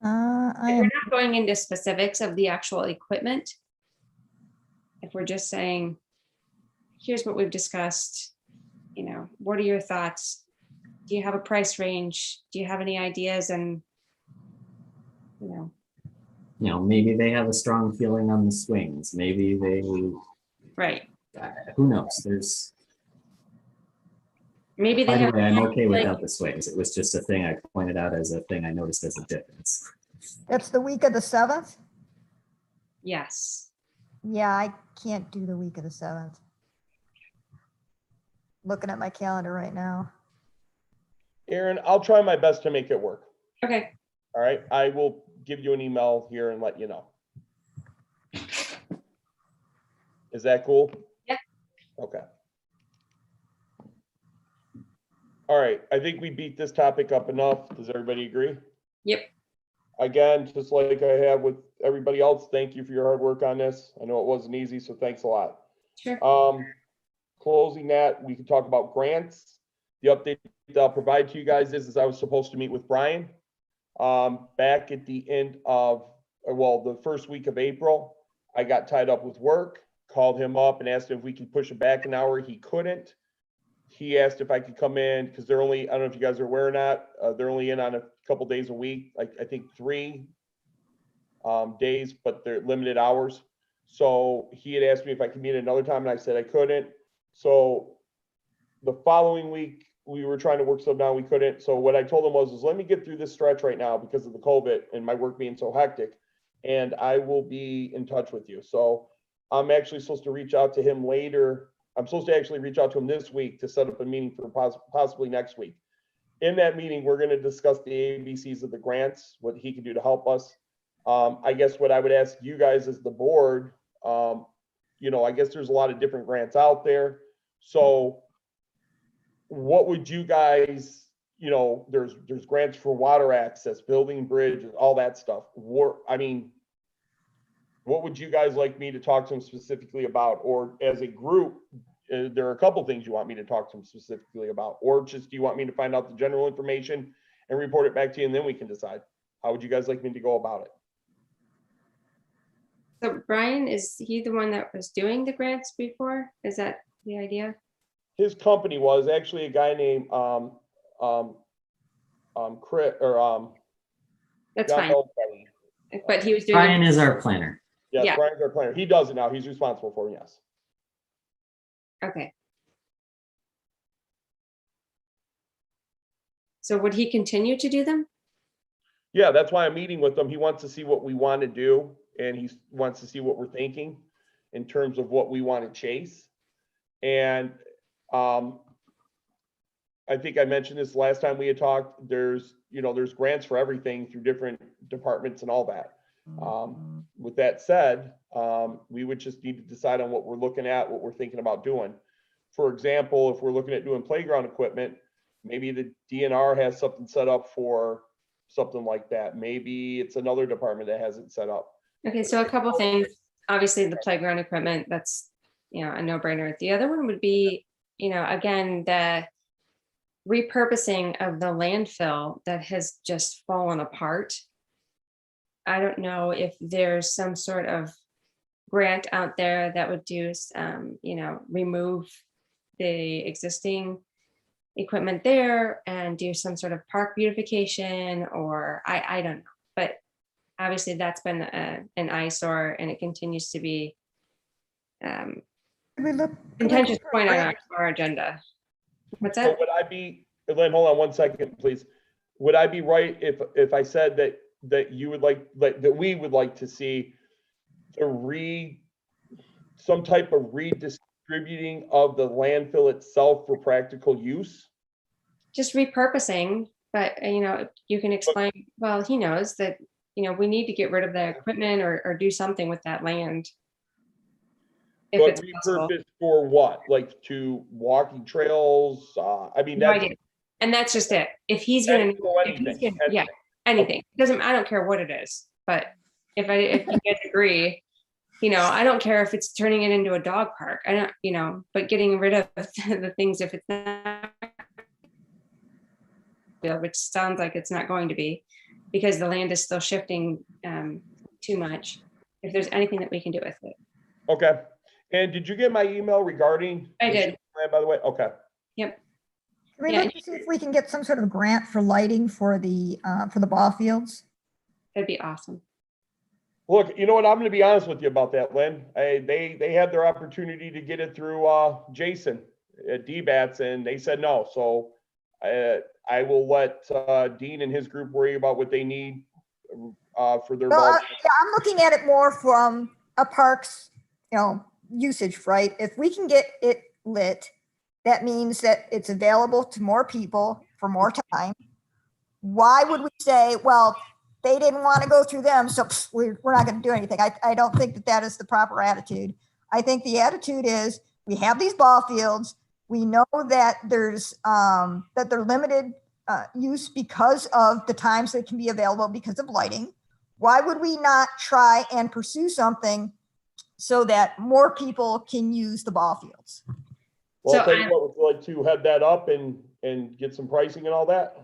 I
If we're
am,
not going into specifics of the actual equipment, if we're just saying, here's what we've discussed, what are your thoughts? Do you have a price range? Do you have any ideas? And,
Maybe they have a strong feeling on the swings. Maybe they,
right.
who knows? There's,
Maybe they
by the
have.
way, I'm okay
like-
without the swings. It was just a thing I pointed out as a thing I noticed as a difference.
that's the week of the 7th?
Yes.
Yeah, I can't do the week of the 7th. Looking at my calendar right now.
Aaron, I'll try my best to make it work.
Okay.
All right, I will give you an email here and let you know. Is that cool?
Yeah.
Okay. All right, I think we beat this topic up enough. Does everybody agree?
Yep.
Again, just like I have with everybody else, thank you for your hard work on this. I know it wasn't easy, so thanks a lot.
Sure.
Closing that, we can talk about grants. The update that I'll provide to you guys is I was supposed to meet with Brian back at the end of, the first week of April. I got tied up with work, called him up and asked if we could push it back an hour. He couldn't. He asked if I could come in because they're only, I don't know if you guys are aware or not, they're only in on a couple days a week, like I think 3 days, but they're limited hours. So he had asked me if I could meet another time and I said I couldn't. So the following week, we were trying to work something out, we couldn't. So what I told him was, let me get through this stretch right now because of the COVID and my work being so hectic, and I will be in touch with you. So I'm actually supposed to reach out to him later. I'm supposed to actually reach out to him this week to set up a meeting for possibly next week. In that meeting, we're going to discuss the ABCs of the grants, what he can do to help us. I guess what I would ask you guys as the board, I guess there's a lot of different grants out there. So what would you guys, there's grants for water access, building bridges, all that stuff. What would you guys like me to talk to him specifically about? Or as a group, there are a couple things you want me to talk to him specifically about, or just do you want me to find out the general information and report it back to you and then we can decide? How would you guys like me to go about it?
So Brian, is he the one that was doing the grants before? Is that the idea?
His company was actually a guy named Chris or
That's
John
fine.
Elfenny.
But he was doing.
Brian is our planner.
Yes,
Yeah.
Brian's our planner. He does it now. He's responsible for it, yes.
Okay. So would he continue to do them?
Yeah, that's why I'm meeting with him. He wants to see what we want to do, and he wants to see what we're thinking in terms of what we want to chase. And I think I mentioned this last time we had talked. There's grants for everything through different departments and all that. With that said, we would just need to decide on what we're looking at, what we're thinking about doing. For example, if we're looking at doing playground equipment, maybe the DNR has something set up for something like that. Maybe it's another department that has it set up.
Okay, so a couple things. Obviously, the playground equipment, that's, a no-brainer. The other one would be, again, the repurposing of the landfill that has just fallen apart. I don't know if there's some sort of grant out there that would do, remove the existing equipment there and do some sort of park beautification, or I don't know. But obviously that's been an eyesore, and it continues to be
Could we look? could we
contentious
look for a
point on
grant?
our agenda. What's
So
that?
would I be, Lynn, hold on one second, please. Would I be right if I said that you would like, that we would like to see some type of redistributing of the landfill itself for practical use?
Just repurposing, but you can explain, well, he knows that, we need to get rid of the equipment or do something with that land. If
But
it's possible.
repurposed for what? Like to walking trails? I mean,
No
that's,
idea. And that's just it. If he's gonna,
Anything or
if he's
anything.
gonna, yeah, anything. Doesn't, I don't care what it is, but if you guys agree, I don't care if it's turning it into a dog park. I don't, but getting rid of the things if it's not, which sounds like it's not going to be, because the land is still shifting too much. If there's anything that we can do with it.
okay. And did you get my email regarding?
I
the
did.
shooting plan, by the way, okay.
Yep.
Can we
Yeah,
look to see if we can get some sort of grant for lighting for the ball fields?
That'd be awesome.
Look, you know what? I'm gonna be honest with you about that, Lynn. They had their opportunity to get it through Jason at DBATS, and they said no. So I will let Dean and his group worry about what they need for their
No,
ball.
yeah, I'm looking at it more from a park's, usage, right? If we can get it lit, that means that it's available to more people for more time. Why would we say, well, they didn't want to go through them, so we're not going to do anything? I don't think that is the proper attitude. I think the attitude is we have these ball fields. We know that there's that they're limited use because of the times that can be available because of lighting. Why would we not try and pursue something so that more people can use the ball fields?
Well, I'll
So
tell you what, would you like to head that up and get some pricing and all that?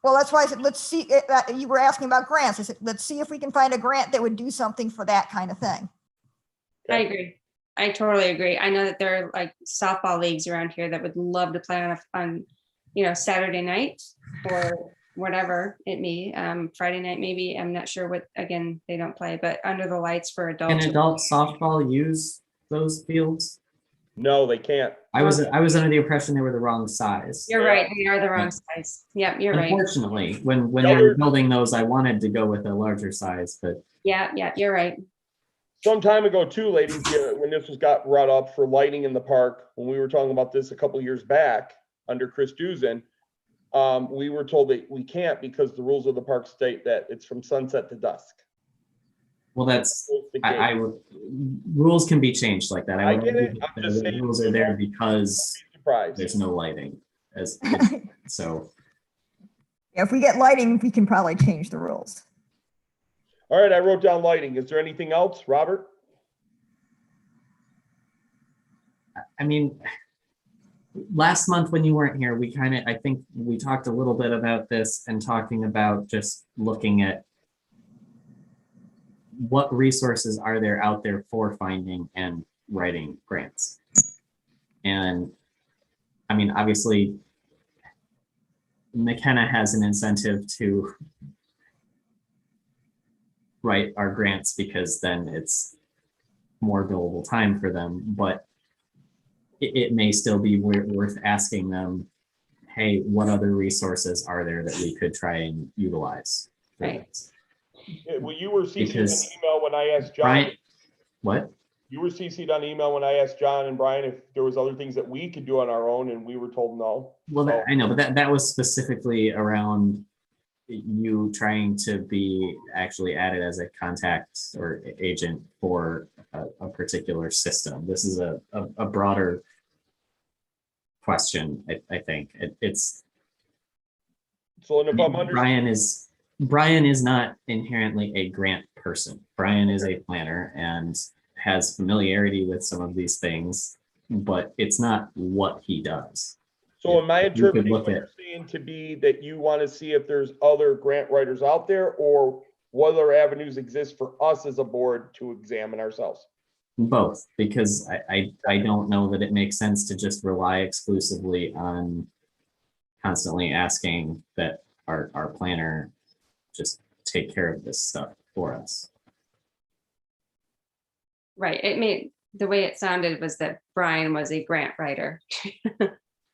Well, that's why I said, let's see, you were asking about grants. I said, let's see if we can find a grant that would do something for that kind of thing.
I agree. I totally agree. I know that there are like softball leagues around here that would love to play on Saturday night or whatever it may, Friday night, maybe. I'm not sure what, again, they don't play, but under the lights for
Can
adults.
adult softball use those fields?
No, they can't.
I was under the impression they were the wrong size.
You're right. They are the wrong size. Yep, you're right.
Unfortunately, when
No,
they were
they're-
building those, I wanted to go with a larger size, but
Yeah, you're right.
Some time ago too, ladies, when this got brought up for lighting in the park, when we were talking about this a couple of years back under Chris Duzen, we were told that we can't because the rules of the park state that it's from sunset to dusk.
well, that's
The
I
gate.
would rules can be changed like that.
I
would
get it.
agree
I'm
that
just
the
saying,
rules are there because
Surprise.
there's no lighting. So
If we get lighting, we can probably change the rules.
All right, I wrote down lighting. Is there anything else, Robert?
I mean, last month when you weren't here, I think we talked a little bit about this and talking about just looking at what resources are there out there for finding and writing grants. And I mean, obviously, McKenna has an incentive to write our grants because then it's more billable time for them, but it may still be worth asking them, hey, what other resources are there that we could try and utilize for
Right.
this?
Well, you were CC'd on
Because-
the email when I asked John.
Brian, what?
You were CC'd on the email when I asked John and Brian if there was other things that we could do on our own, and we were told no.
Well,
So-
I know, but that was specifically around you trying to be actually added as a contact or agent for a particular system. This is a broader question, I think. It's
So, and if I'm under,
Brian is not inherently a grant person. Brian is a planner and has familiarity with some of these things, but it's not what he does.
so am I
you could
interpreting
look
what
at-
you're saying to be that you want to see if there's other grant writers out there, or what other avenues exist for us as a board to examine ourselves?
Both, because I don't know that it makes sense to just rely exclusively on constantly asking that our planner just take care of this stuff for us.
Right. It made, the way it sounded was that Brian was a grant writer.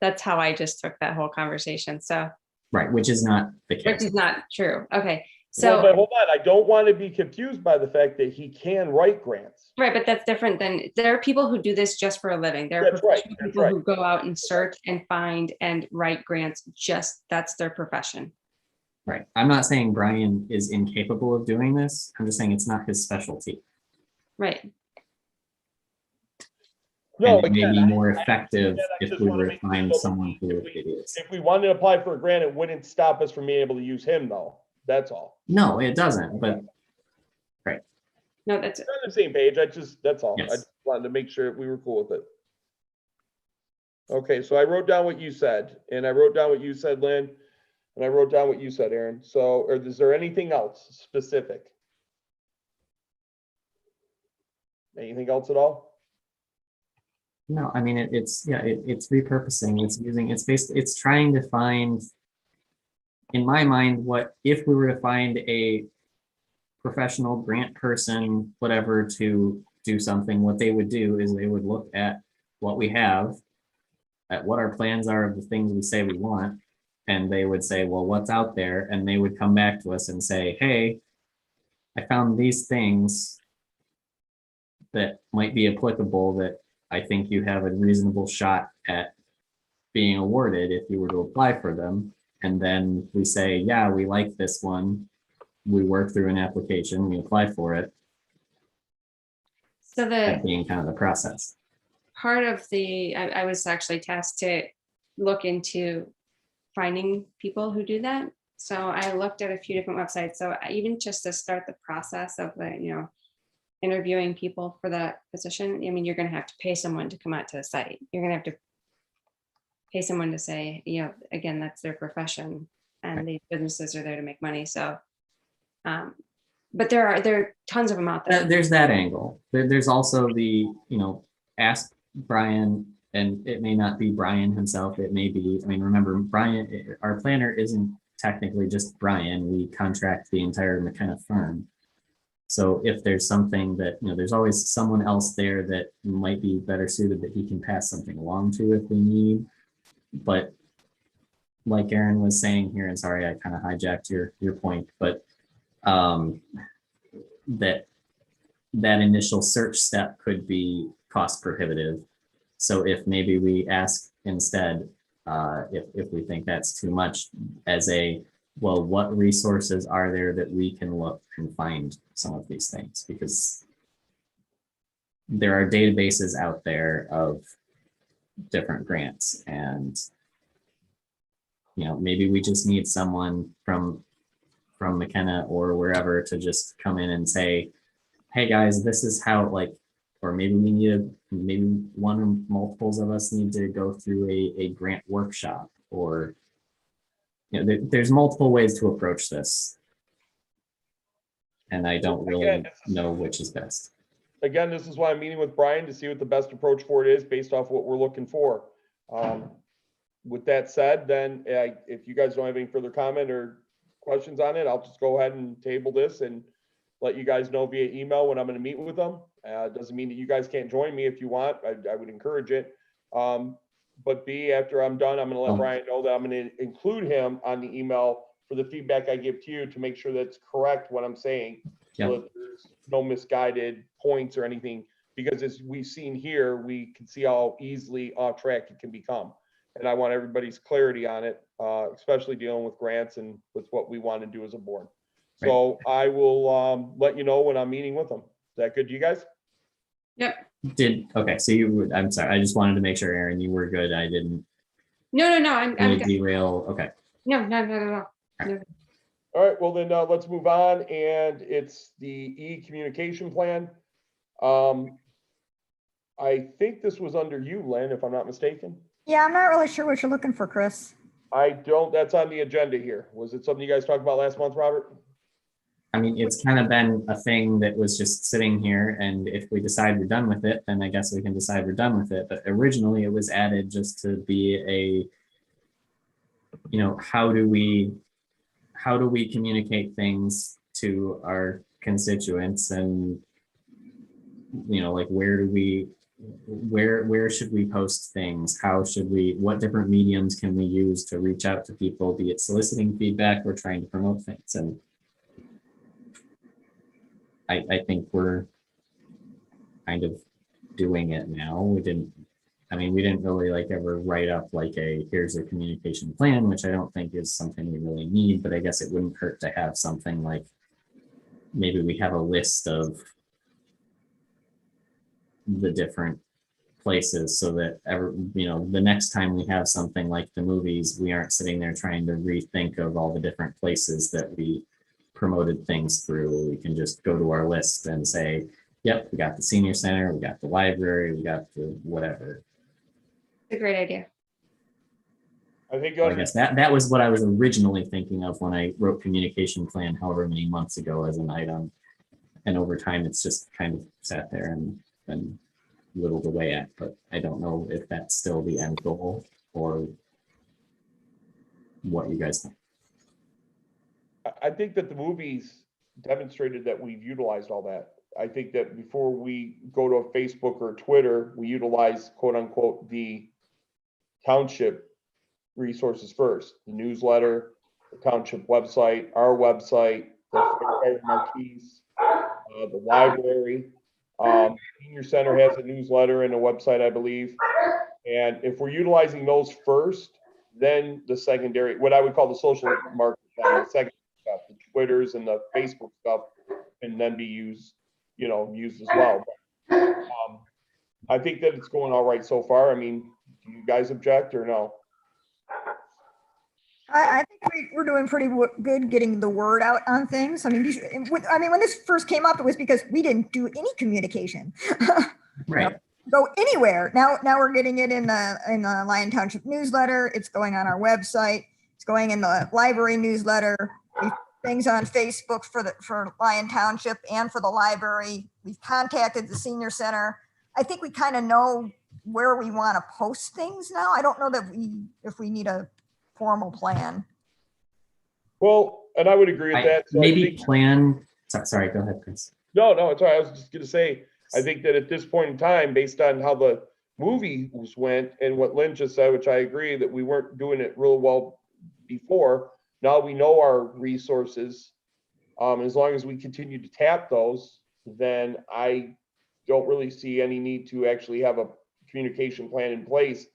That's how I just took that whole conversation. So,
Right, which is not the
which
case.
is not true. Okay.
Well, but
So,
hold on, I don't want to be confused by the fact that he can write grants.
right, but that's different than, there are people who do this just for a living. There are
That's right,
professional
that's
people
right.
who go out and search and find and write grants, just, that's their profession.
Right. I'm not saying Brian is incapable of doing this. I'm just saying it's not his specialty.
Right.
No,
And it may
again,
be
I-
more effective
I
if
just
we
wanna
were
make
to find
sure that
someone who it is.
if we wanted to apply for a grant, it wouldn't stop us from being able to use him though. That's all.
No, it doesn't, but
No, that's,
We're on the same page. That's all. I
Yes.
just wanted to make sure we were cool with it. Okay, so I wrote down what you said, and I wrote down what you said, Lynn, and I wrote down what you said, Aaron. So, or is there anything else specific? Anything else at all?
no, I mean, it's repurposing, it's trying to find, in my mind, what if we were to find a professional grant person, whatever, to do something, what they would do is they would look at what we have, at what our plans are of the things we say we want, and they would say, well, what's out there? And they would come back to us and say, hey, I found these things that might be applicable that I think you have a reasonable shot at being awarded if you were to apply for them. And then we say, yeah, we like this one. We work through an application, we apply for it,
so the
that being kind of the process.
part of the, I was actually tasked to look into finding people who do that. So I looked at a few different websites. So even just to start the process of the, interviewing people for that position, I mean, you're going to have to pay someone to come out to the site. You're going to have to pay someone to say, again, that's their profession, and these businesses are there to make money. So, but there are tons of them out there.
There's that angle. There's also the, ask Brian, and it may not be Brian himself. It may be, remember, Brian, our planner isn't technically just Brian. We contract the entire McKenna firm. So if there's something that, there's always someone else there that might be better suited that he can pass something along to if we need. But like Aaron was saying here, and sorry, I kind of hijacked your point, but that initial search step could be cost prohibitive. So if maybe we ask instead, if we think that's too much, as well, what resources are there that we can look and find some of these things? Because there are databases out there of different grants, and maybe we just need someone from McKenna or wherever to just come in and say, hey guys, this is how, or maybe maybe one or multiples of us need to go through a grant workshop, or there's multiple ways to approach this, and I don't really know which is best.
Again, this is why I'm meeting with Brian to see what the best approach for it is based off what we're looking for. With that said, then if you guys don't have any further comment or questions on it, I'll just go ahead and table this and let you guys know via email when I'm going to meet with them. Doesn't mean that you guys can't join me if you want. I would encourage it. But B, after I'm done, I'm going to let Brian know that I'm going to include him on the email for the feedback I give to you to make sure that's correct what I'm saying.
Yep.
So that there's no misguided points or anything, because as we've seen here, we can see how easily off track it can become. And I want everybody's clarity on it, especially dealing with grants and with what we want to do as a board. So I will let you know when I'm meeting with them. Is that good to you guys?
Yep.
Okay, so I'm sorry, I just wanted to make sure, Aaron, you were good. I didn't
No, I'm
really
good.
derail. Okay.
No, not at all. No.
All right, well then let's move on, and it's the e-communication plan. I think this was under you, Lynn, if I'm not mistaken.
Yeah, I'm not really sure what you're looking for, Chris.
That's on the agenda here. Was it something you guys talked about last month, Robert?
I mean, it's kind of been a thing that was just sitting here, and if we decide we're done with it, then I guess we can decide we're done with it. But originally it was added just to be a, you know, how do we communicate things to our constituents, and, you know, like where should we post things? How should we, what different mediums can we use to reach out to people, be it soliciting feedback or trying to promote things? And I think we're kind of doing it now. We didn't really like ever write up like here's a communication plan, which I don't think is something we really need, but I guess it wouldn't hurt to have something like, maybe we have a list of the different places so that the next time we have something like the movies, we aren't sitting there trying to rethink of all the different places that we promoted things through. We can just go to our list and say, yep, we got the senior center, we got the library, we got the whatever.
It's a great idea.
I think
I guess that was what I was originally thinking of when I wrote communication plan however many months ago as an item. And over time, it's just kind of sat there and been whittled away at, but I don't know if that's still the end goal or what you guys think.
I think that the movies demonstrated that we've utilized all that. I think that before we go to a Facebook or Twitter, we utilize quote unquote the township resources first, the newsletter, the township website, our website, the Fairfield Marquise, the library. Senior Center has a newsletter and a website, I believe. And if we're utilizing those first, then the secondary, what I would call the social market, the second stuff, the Twitters and the Facebook stuff, can then be used as well. But, I think that it's going all right so far. I mean, do you guys object or no?
I think we're doing pretty good getting the word out on things. I mean, when this first came up, it was because we didn't do any communication.
Right.
Go anywhere. Now we're getting it in the Lyon Township newsletter. It's going on our website. It's going in the library newsletter. We've things on Facebook for Lyon Township and for the library. We've contacted the senior center. I think we kind of know where we want to post things now. I don't know that if we need a formal plan.
Well, and I would agree with that. So
maybe plan. Sorry, go ahead, Chris.
No, it's all right. I was just going to say, I think that at this point in time, based on how the movies went and what Lynn just said, which I agree that we weren't doing it real well before. Now we know our resources. As long as we continue to tap those, then I don't really see any need to actually have a communication plan in place,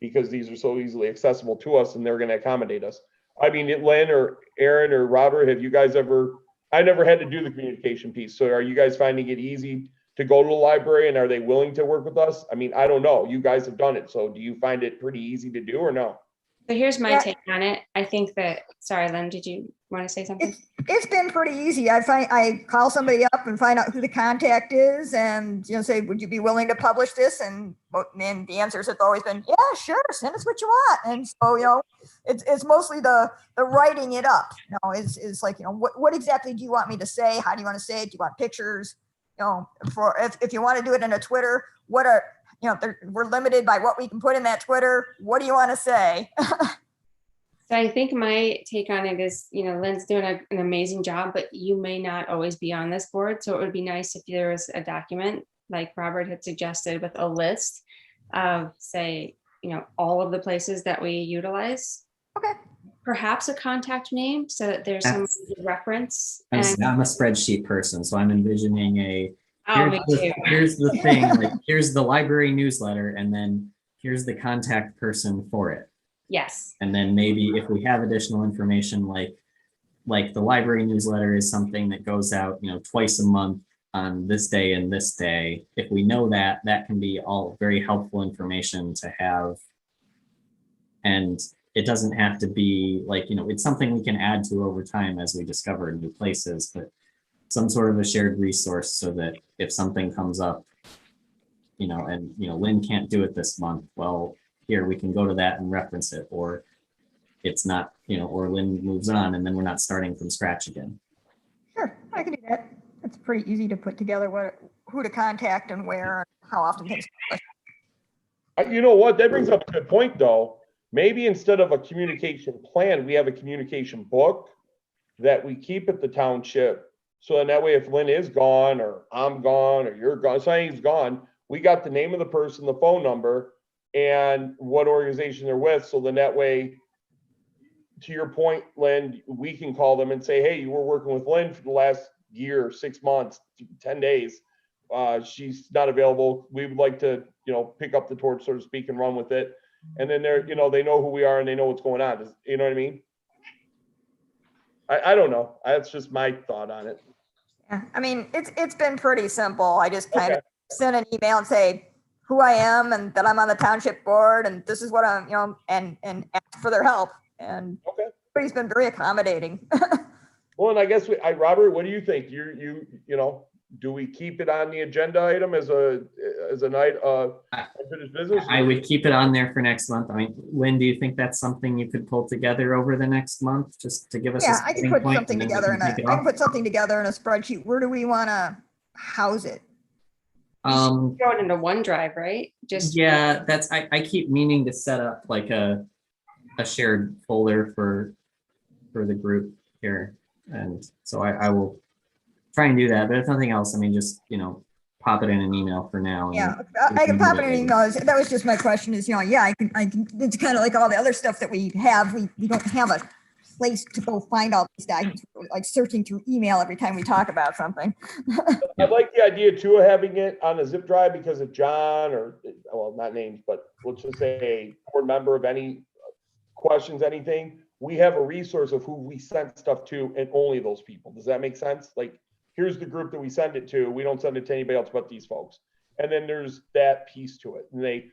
because these are so easily accessible to us and they're going to accommodate us. I mean, Lynn or Aaron or Robert, have you guys I never had to do the communication piece. So are you guys finding it easy to go to the library, and are they willing to work with us? I mean, I don't know. You guys have done it. So do you find it pretty easy to do or no?
So here's my take on it. I think that, sorry, Lynn, did you want to say something?
It's been pretty easy. I call somebody up and find out who the contact is, and say, would you be willing to publish this? And the answers have always been, yeah, sure, send us what you want. And so it's mostly the writing it up. Is like, what exactly do you want me to say? How do you want to say it? Do you want pictures? If you want to do it in a Twitter, we're limited by what we can put in that Twitter. What do you want to say?
So I think my take on it is, Lynn's doing an amazing job, but you may not always be on this board. So it would be nice if there was a document like Robert had suggested with a list of, say, all of the places that we utilize.
Okay.
Perhaps a contact name so that there's some reference.
I'm a spreadsheet person, so I'm envisioning
here's
the thing, like here's the library newsletter, and then here's the contact person for it.
Yes.
And then maybe if we have additional information, like the library newsletter is something that goes out, twice a month on this day and this day. If we know that can be all very helpful information to have. And it doesn't have to be like, it's something we can add to over time as we discover new places, but some sort of a shared resource so that if something comes up, and, Lynn can't do it this month, well, here we can go to that and reference it, or it's not, or Lynn moves on and then we're not starting from scratch again.
Sure. pretty easy to put together who to contact and where, and how often things.
You know what? That brings up a good point, though. Maybe instead of a communication plan, we have a communication book that we keep at the township. So then that way, if Lynn is gone, or I'm gone, or you're gone, somebody's gone, we got the name of the person, the phone number, and what organization they're with. So then that way, to your point, Lynn, we can call them and say, hey, you were working with Lynn for the last year, 6 months, 10 days. She's not available. We would like to, pick up the torch, so to speak, and run with it. And then they're, they know who we are and they know what's going on. You know what I mean? I don't know. That's just my thought on it.
Yeah, I mean, it's been pretty simple. I just kind
Okay.
of send an email and say who I am and that I'm on the township board and this is what I'm, and ask for their help. And
Okay.
everybody's been very accommodating.
Well, and I guess Robert, what do you think? Do we keep it on the agenda item as a night unfinished business?
I would keep it on there for next month. I mean, Lynn, do you think that's something you could pull together over the next month, just to give us?
Yeah, I can put something together
in
I can put something together in a spreadsheet. Where do we want to house it?
Throw it into OneDrive, right? Just
Yeah, I keep meaning to set up like a shared folder for the group here. And so I will try and do that, but if nothing else, I mean, just, pop it in an email for now. and
Yeah,
we
I can pop it
move
in an
later.
email. That was just my question is, yeah, I can, it's kind of like all the other stuff that we have. We don't have a place to go find all these documents, like searching through email every time we talk about something.
I like the idea too of having it on a zip drive, because if John well, not names, but let's just say a board member of any questions, anything, we have a resource of who we sent stuff to and only those people. Does that make sense? Like, here's the group that we send it to. We don't send it to anybody else but these folks. And then there's that piece to it. And hey,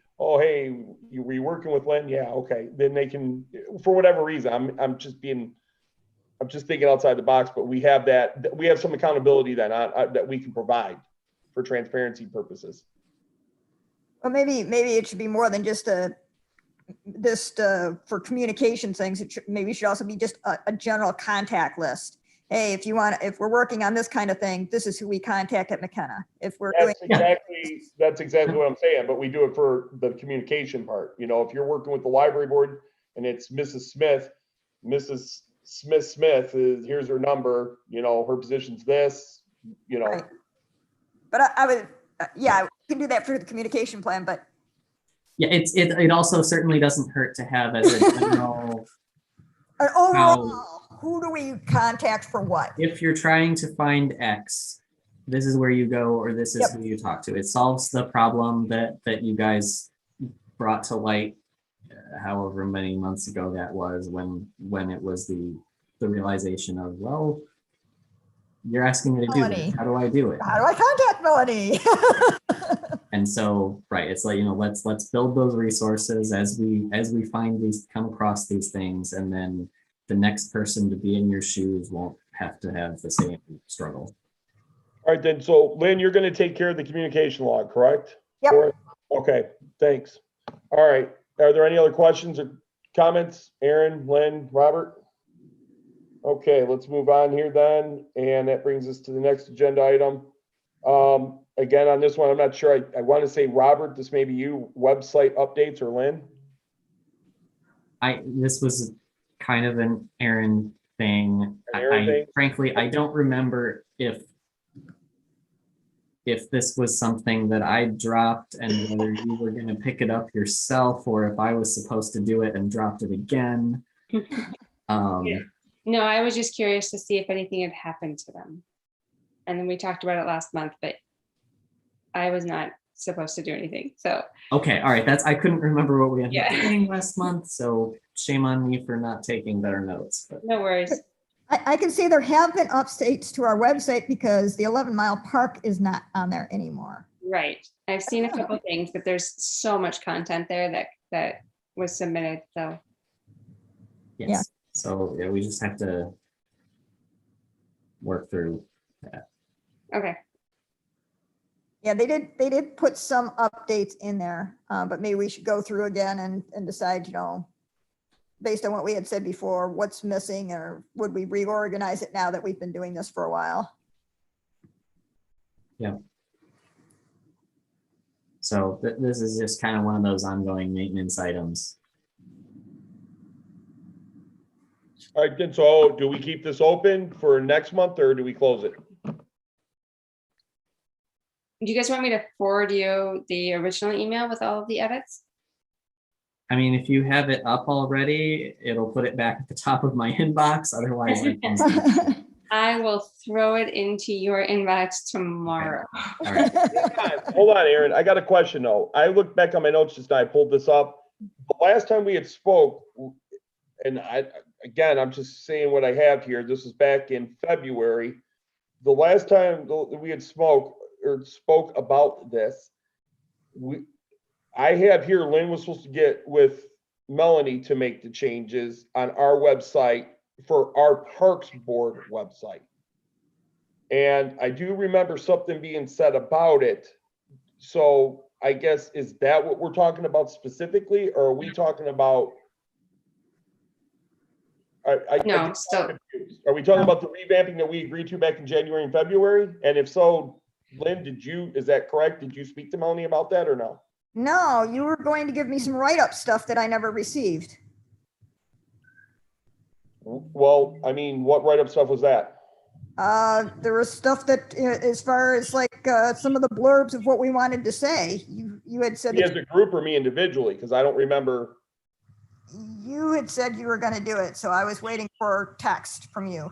were you working with Lynn? Yeah, okay. Then they can, for whatever reason, I'm just thinking outside the box, but we have some accountability then that we can provide for transparency purposes.
Well, maybe it should be more than just for communication things. Maybe it should also be just a general contact list. Hey, if we're working on this kind of thing, this is who we contact at McKenna. If we're doing.
That's exactly what I'm saying, but we do it for the communication part. If you're working with the library board and it's Mrs. Smith is, here's her number, her position's this,
Right. But I would, yeah, we can do that for the communication plan, but.
Yeah, it also certainly doesn't hurt to have as a general,
Overall, who do we contact for what?
if you're trying to find X, this is where you go, or this is
Yep.
who you talk to. It solves the problem that you guys brought to light, however many months ago that was, when it was the realization of, well, you're asking me to do
Melanie.
this. How do I do it?
How do I contact Melanie?
And so, right, it's like, let's build those resources as we come across these things, and then the next person to be in your shoes won't have to have the same struggle.
All right, then. So Lynn, you're going to take care of the communication log, correct?
Yep.
Okay, thanks. All right. Are there any other questions or comments? Aaron, Lynn, Robert? Okay, let's move on here then. And that brings us to the next agenda item. Again, on this one, I'm not sure. I want to say, Robert, this may be you, website updates, or Lynn?
This was kind of an Aaron thing.
An Aaron thing?
Frankly, I don't remember if this was something that I dropped and whether you were going to pick it up yourself, or if I was supposed to do it and dropped it again.
Yeah. No, I was just curious to see if anything had happened to them. And then we talked about it last month, but I was not supposed to do anything. So
Okay, all right. I couldn't remember what we had
Yeah.
been doing last month, so shame on me for not taking better notes. But
no worries.
I can say there have been updates to our website because the 11 Mile Park is not on there anymore.
Right. I've seen a couple things, but there's so much content there that was submitted. So
yes,
Yeah.
so yeah, we just have to work through that.
okay.
Yeah, they did put some updates in there, but maybe we should go through again and decide, based on what we had said before, what's missing, or would we reorganize it now that we've been doing this for a while?
So this is just kind of one of those ongoing maintenance items.
All right, then, so do we keep this open for next month or do we close it?
Do you guys want me to forward you the original email with all of the edits?
I mean, if you have it up already, it'll put it back at the top of my inbox. Otherwise, I can.
I will throw it into your inbox tomorrow.
All right.
Hold on, Aaron. I got a question though. I looked back on my notes just now. I pulled this up. The last time we had spoke, and again, I'm just saying what I have here. This is back in February. The last time we had spoke about this, I have here Lynn was supposed to get with Melanie to make the changes on our website for our Parks Board website. And I do remember something being said about it. So I guess, is that what we're talking about specifically, or are we talking about?
No, so
Are we talking about the revamping that we agreed to back in January and February? And if so, Lynn, is that correct? Did you speak to Melanie about that or no?
No, you were going to give me some write-up stuff that I never received.
Well, I mean, what write-up stuff was that?
There was stuff that, as far as like some of the blurbs of what we wanted to say, you had said
Me as a group or me individually? Because I don't remember.
you had said you were going to do it, so I was waiting for text from you.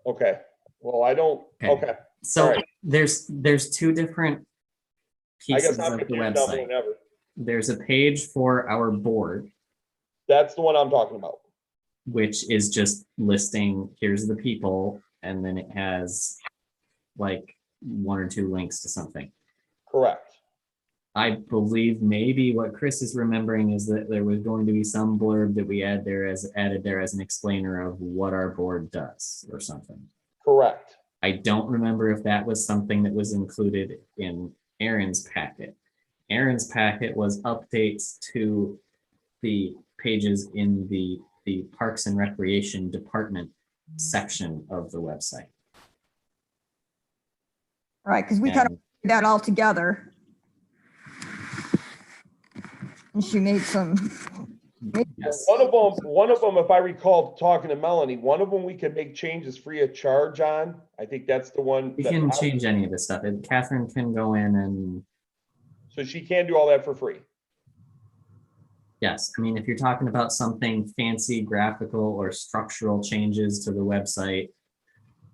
Okay. Well, I don't.
Okay.
Okay.
So
All right.
there's two different
I
pieces
guess I'm
of the
confused now more
website.
than ever.
There's a page for our board,
That's the one I'm talking about.
which is just listing, here's the people, and then it has like one or two links to something.
Correct.
I believe maybe what Chris is remembering is that there was going to be some blurb that we added there as an explainer of what our board does or something.
Correct.
I don't remember if that was something that was included in Aaron's packet. Aaron's packet was updates to the pages in the Parks and Recreation Department section of the website.
Right, because we kind of
And
put that all together. And she made some,
yes,
One of them, if I recall talking to Melanie, one of them we could make changes free of charge on. I think that's the one.
we
that
can change any of this stuff. And Catherine can go in and
So she can do all that for free.
yes, I mean, if you're talking about something fancy, graphical or structural changes to the website,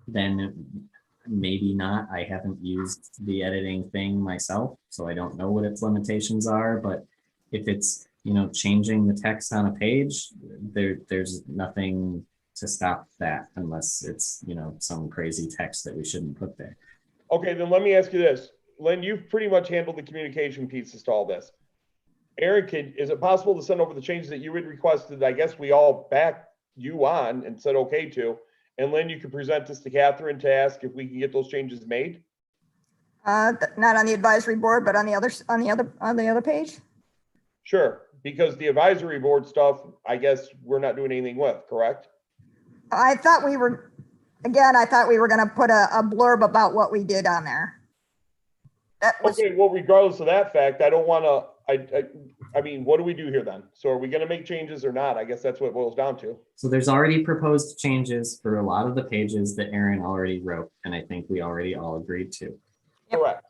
then maybe not. I haven't used the editing thing myself, so I don't know what its limitations are, but if it's, changing the text on a page, there's nothing to stop that unless it's, some crazy text that we shouldn't put there.
Okay, then let me ask you this. Lynn, you've pretty much handled the communication pieces to all this. Aaron, is it possible to send over the changes that you had requested? I guess we all backed you on and said okay to. And Lynn, you could present this to Catherine to ask if we can get those changes made.
not on the advisory board, but on the other page.
Sure, because the advisory board stuff, I guess we're not doing anything with, correct?
I thought we were going to put a blurb about what we did on there. That was,
Okay, well, regardless of that fact, I don't want to, I mean, what do we do here then? So are we going to make changes or not? I guess that's what it boils down to.
So there's already proposed changes for a lot of the pages that Aaron already wrote, and I think we already all agreed to.
Yep.
Correct.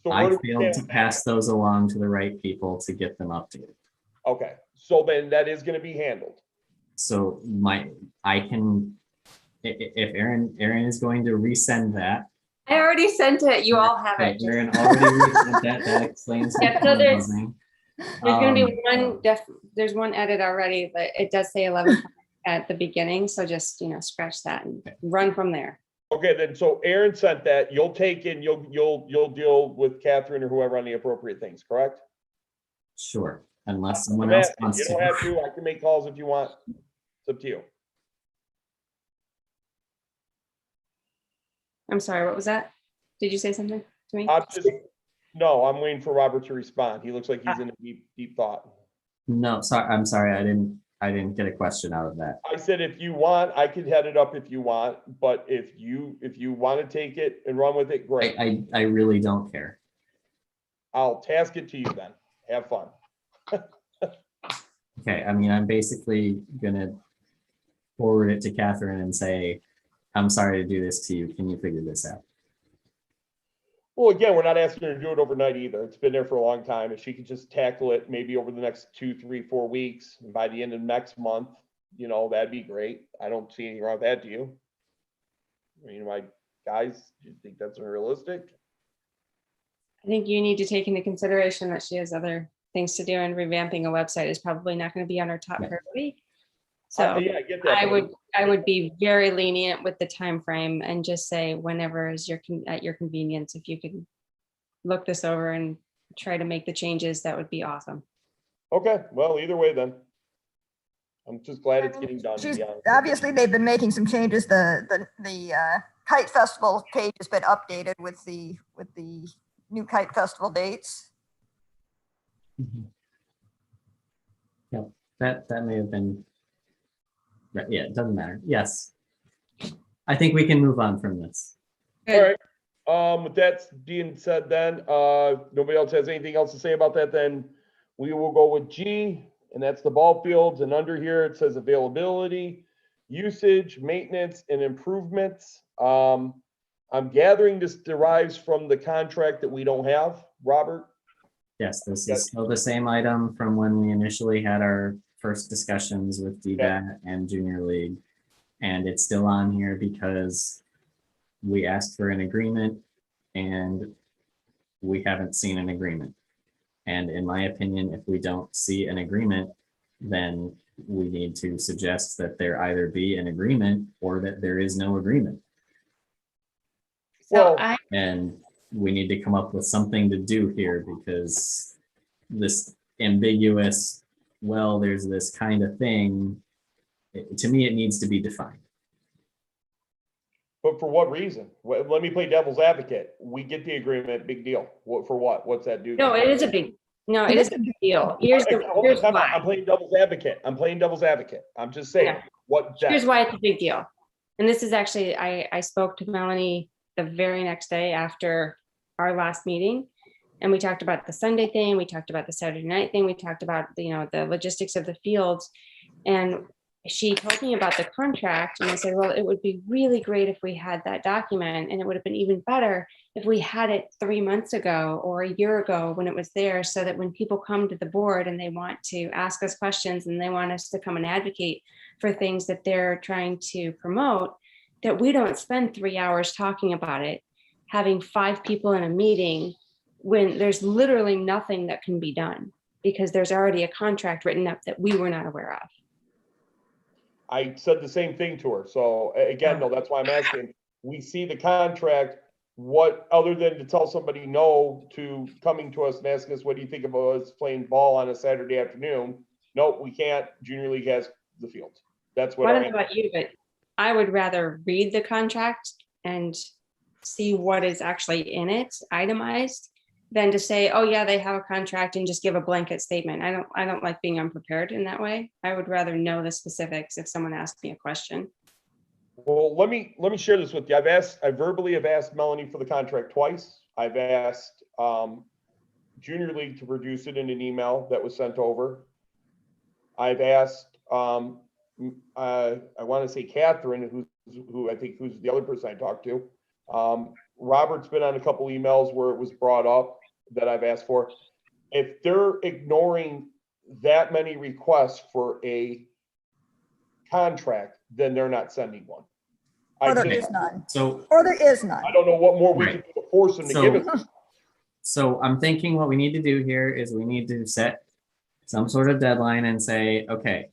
So where
I
do we
failed to
stand?
pass those along to the right people to get them updated.
Okay, so then that is going to be handled.
So if Aaron is going to resend that.
I already sent it. You all have
Okay,
it.
Aaron already resent that. That explains.
Yeah,
what
so there's-
I'm buzzing.
There's gonna be
Um,
there's one edit already, but it does say 11 at the beginning. So just, scratch that and run from there.
Okay, then, so Aaron sent that, you'll take in, you'll deal with Catherine or whoever on the appropriate things, correct?
Sure, unless someone
I'm
else
asking,
wants
you
to.
don't have to, I can make calls if you want, it's up to you.
I'm sorry, what was that? Did you say something to me?
No, I'm waiting for Robert to respond, he looks like he's in a deep thought.
No, sorry, I'm sorry, I didn't I didn't get a question out of that.
I said, if you want, I could head it up if you want, but if you want to take it and run with it, great.
I really don't care.
I'll task it to you then. Have fun.
Okay, I mean, I'm basically gonna forward it to Catherine and say, I'm sorry to do this to you. Can you figure this out?
Well, again, we're not asking her to do it overnight either. It's been there for a long time. If she could just tackle it maybe over the next 2, 3, 4 weeks, and by the end of next month, that'd be great. I don't see anything wrong with that, do you? I mean, my guys, do you think that's unrealistic?
I think you need to take into consideration that she has other things to do, and revamping a website is probably not going to be on her top
Yeah.
priority. So
Yeah, I get that.
I would be very lenient with the time frame and just say whenever is at your convenience. If you could look this over and try to make the changes, that would be awesome.
Okay, well, either way then. I'm just glad it's getting done. to
She's,
be honest.
obviously, they've been making some changes. The Kite Festival page has been updated with the new Kite Festival dates.
Yep, that may have been, right, yeah, it doesn't matter. Yes. I think we can move on from this.
All right. With that being said then, nobody else has anything else to say about that, then we will go with G, and that's the ball fields. And under here, it says availability, usage, maintenance, and improvements. I'm gathering this derives from the contract that we don't have, Robert?
Yes, this is still the same item from when we initially had our first discussions with DVAT and Junior League. And it's still on here because we asked for an agreement and we haven't seen an agreement. And in my opinion, if we don't see an agreement, then we need to suggest that there either be an agreement or that there is no agreement.
So
Well-
And we need to come up with something to do here because this ambiguous, well, there's this kind of thing, to me, it needs to be defined.
But for what reason? Let me play devil's advocate. We get the agreement, big deal. What, for what? What's that do?
no, it is a big deal. Here's why.
I'm playing devil's advocate. I'm just saying,
Yeah.
what?
Here's why it's a big deal. And this is actually, I spoke to Melanie the very next day after our last meeting. And we talked about the Sunday thing. We talked about the Saturday night thing. We talked about, the logistics of the fields. And she told me about the contract. And I said, well, it would be really great if we had that document. And it would have been even better if we had it 3 months ago or a year ago when it was there, so that when people come to the board and they want to ask us questions and they want us to come and advocate for things that they're trying to promote, that we don't spend 3 hours talking about it, having 5 people in a meeting when there's literally nothing that can be done because there's already a contract written up that we were not aware of.
I said the same thing to her. So again, though, that's why I'm asking. We see the contract. What, other than to tell somebody no to coming to us and asking us, what do you think about us playing ball on a Saturday afternoon? No, we can't. Junior League has the field. That's what
I
I
don't know about you, but I would rather read the contract and see what is actually in it, itemized, than to say, oh yeah, they have a contract and just give a blanket statement. I don't like being unprepared in that way. I would rather know the specifics if someone asks me a question.
Well, let me share this with you. I verbally have asked Melanie for the contract twice. I've asked Junior League to produce it in an email that was sent over. I've asked I want to say Catherine, who I think who's the other person I talked to. Robert's been on a couple emails where it was brought up that I've asked for. If they're ignoring that many requests for a contract, then they're not sending one.
Or there
just-
is none.
So,
Or there is none.
I don't know what more we
Right.
can do to force them to give us.
so I'm thinking what we need to do here is we need to set some sort of deadline and say, okay,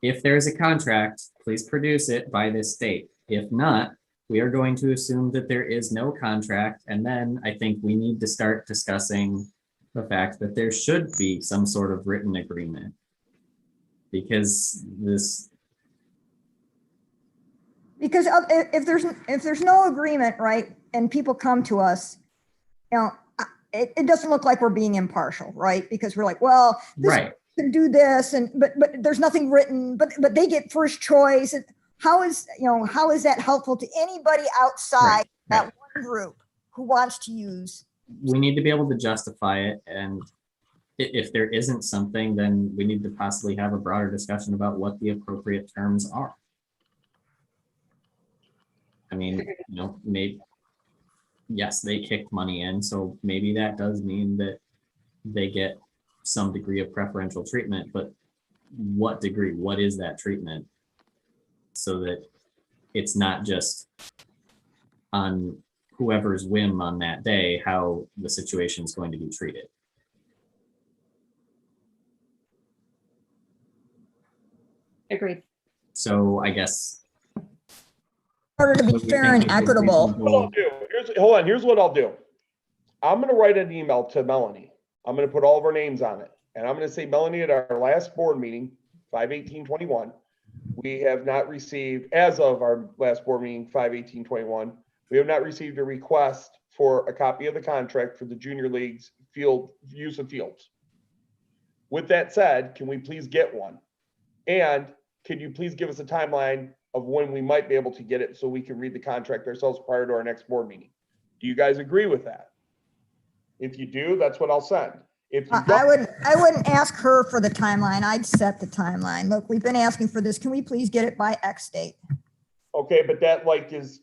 if there's a contract, please produce it by this date. If not, we are going to assume that there is no contract. And then I think we need to start discussing the fact that there should be some sort of written agreement. Because
Because if there's no agreement, right, and people come to us, it doesn't look like we're being impartial, right? Because we're like, well, this
right.
can do this, and but there's nothing written, but they get first choice. And how is that helpful to anybody outside that one group who wants to use?
We need to be able to justify it, and if there isn't something, then we need to possibly have a broader discussion about what the appropriate terms are. I mean, maybe, yes, they kicked money in, so maybe that does mean that they get some degree of preferential treatment, but what degree, what is that treatment? So that it's not just on whoever's whim on that day, how the situation is going to be treated.
Agreed.
So I guess.
In order to be
what we
fair
think
and
is a
equitable.
What I'll do, hold on, here's what I'll do. I'm gonna write an email to Melanie. I'm gonna put all of our names on it. And I'm gonna say, Melanie, at our last board meeting, 5/18/21, we have not received, as of our last board meeting, 5/18/21, we have not received a request for a copy of the contract for the junior league's use of fields. With that said, can we please get one? And can you please give us a timeline of when we might be able to get it so we can read the contract ourselves prior to our next board meeting? Do you guys agree with that? If you do, that's what I'll send. If you
I
don't,
wouldn't ask her for the timeline. I'd set the timeline. Look, we've been asking for this. Can we please get it by X date?
okay, but that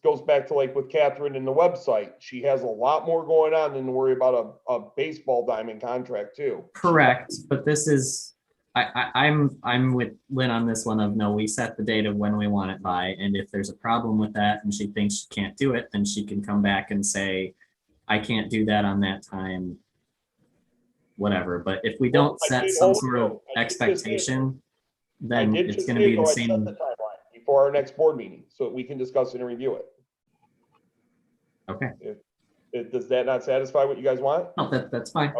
goes back to with Catherine and the website. She has a lot more going on than to worry about a baseball diamond contract too.
Correct, but this is, I'm with Lynn on this one of no, we set the date of when we want it by, and if there's a problem with that and she thinks she can't do it, then she can come back and say, I can't do that on that time, whatever. But if we don't set some sort of expectation, then it's going to be the same.
Before our next board meeting, so we can discuss it and review it.
Okay,
Does that not satisfy what you guys want?
no, that's fine.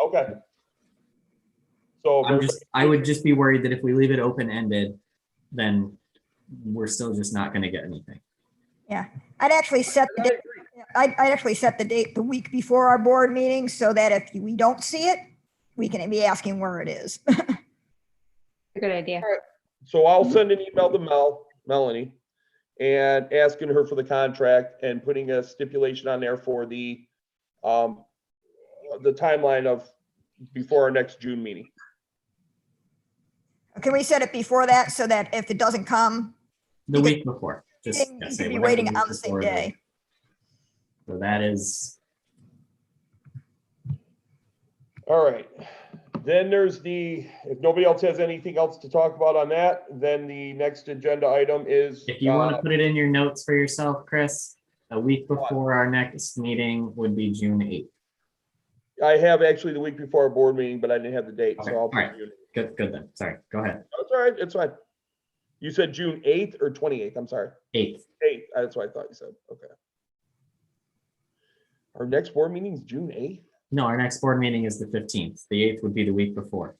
Okay. So
I would just be worried that if we leave it open-ended, then we're still just not going to get anything.
Yeah, I'd actually set the date. I'd actually set the date the week before our board meeting so that if we don't see it, we can be asking where it is.
A good idea.
So I'll send an email to Melanie and asking her for the contract and putting a stipulation on there for the timeline of before our next June meeting.
Can we set it before that so that if it doesn't come,
The week before, just
you
yeah,
can
say
be
whatever
waiting
week
on the same
before
day?
So that is,
All right. Then there's if nobody else has anything else to talk about on that, then the next agenda item is.
if you want to put it in your notes for yourself, Chris, a week before our next meeting would be June 8th.
I have actually the week before our board meeting, but I didn't have the date,
Okay,
so I'll
all
put
right.
June.
Good then. Sorry, go ahead.
That's all right. It's fine. You said June 8th or 28th? I'm sorry.
8th.
8th. That's what I thought you said. Okay. Our next board meeting is June 8th?
No, our next board meeting is the 15th. The 8th would be the week before.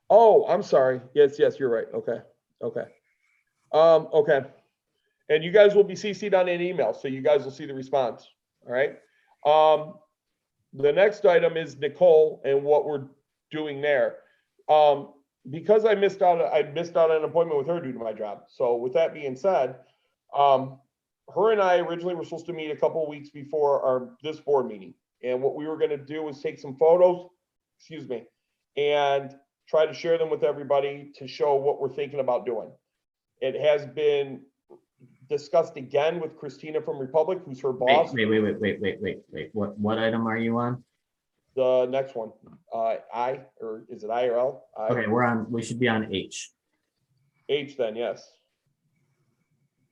Oh, I'm sorry. Yes, you're right. Okay. Okay. And you guys will be CC'd on an email, so you guys will see the response. All right. The next item is Nicole and what we're doing there. Because I missed out on an appointment with her due to my job. So with that being said, her and I originally were supposed to meet a couple of weeks before this board meeting. And what we were going to do was take some photos, and try to share them with everybody to show what we're thinking about doing. It has been discussed again with Christina from Republic, who's her boss.
Wait. What item are you on?
The next one, I, or is it I or L?
Okay, we should be on H.
H then, yes.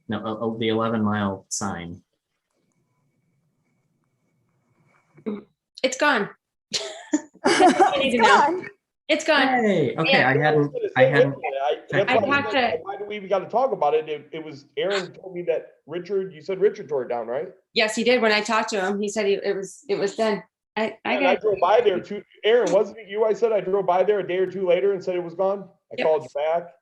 No, the 11-mile sign.
It's gone.
It's
need to know.
gone.
It's gone.
Hey, okay,
Yeah.
I hadn't.
That's
I
why
talked to-
why do we even got to talk about it? It was, Aaron told me that you said Richard tore it down, right?
Yes, he did. When I talked to him, he said it was done. I
And I
got
drove by there too. Aaron, wasn't it you? I said I drove by there a day or two later and said it was gone. I
Yep.
called you back.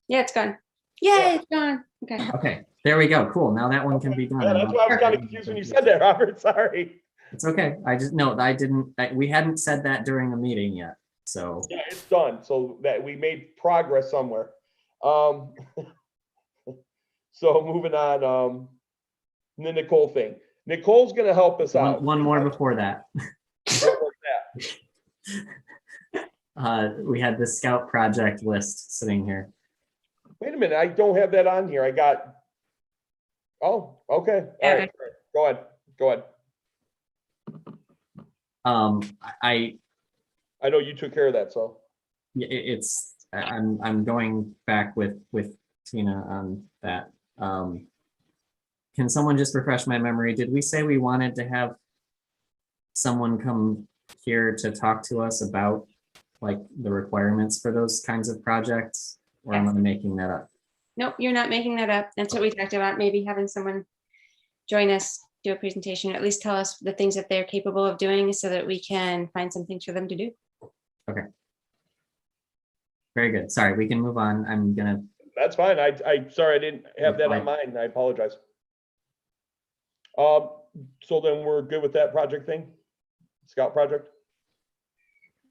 yeah, it's gone. Yay, it's gone. Okay.
Okay, there we go. Cool. Now that one can be done.
Yeah, that's why I was kind of confused when you said that, Robert. Sorry.
It's okay. I didn't. We hadn't said that during the meeting yet. So
Yeah, it's done. So that we made progress somewhere. So moving on, the Nicole thing. Nicole's gonna help us out.
one more before that.
What was that?
We had the scout project list sitting here.
Wait a minute, I don't have that on here. I got. Oh, okay. All right. Go ahead. Go ahead.
I
I know you took care of that, so.
I'm going back with Tina on that. Can someone just refresh my memory? Did we say we wanted to have someone come here to talk to us about like the requirements for those kinds of projects? Or am I making that up?
Nope, you're not making that up. That's what we talked about, maybe having someone join us, do a presentation, or at least tell us the things that they're capable of doing so that we can find some things for them to do.
Very good. Sorry, we can move on. I'm gonna,
That's fine. Sorry, I didn't have that on mine. I apologize. So then we're good with that project thing? Scout project?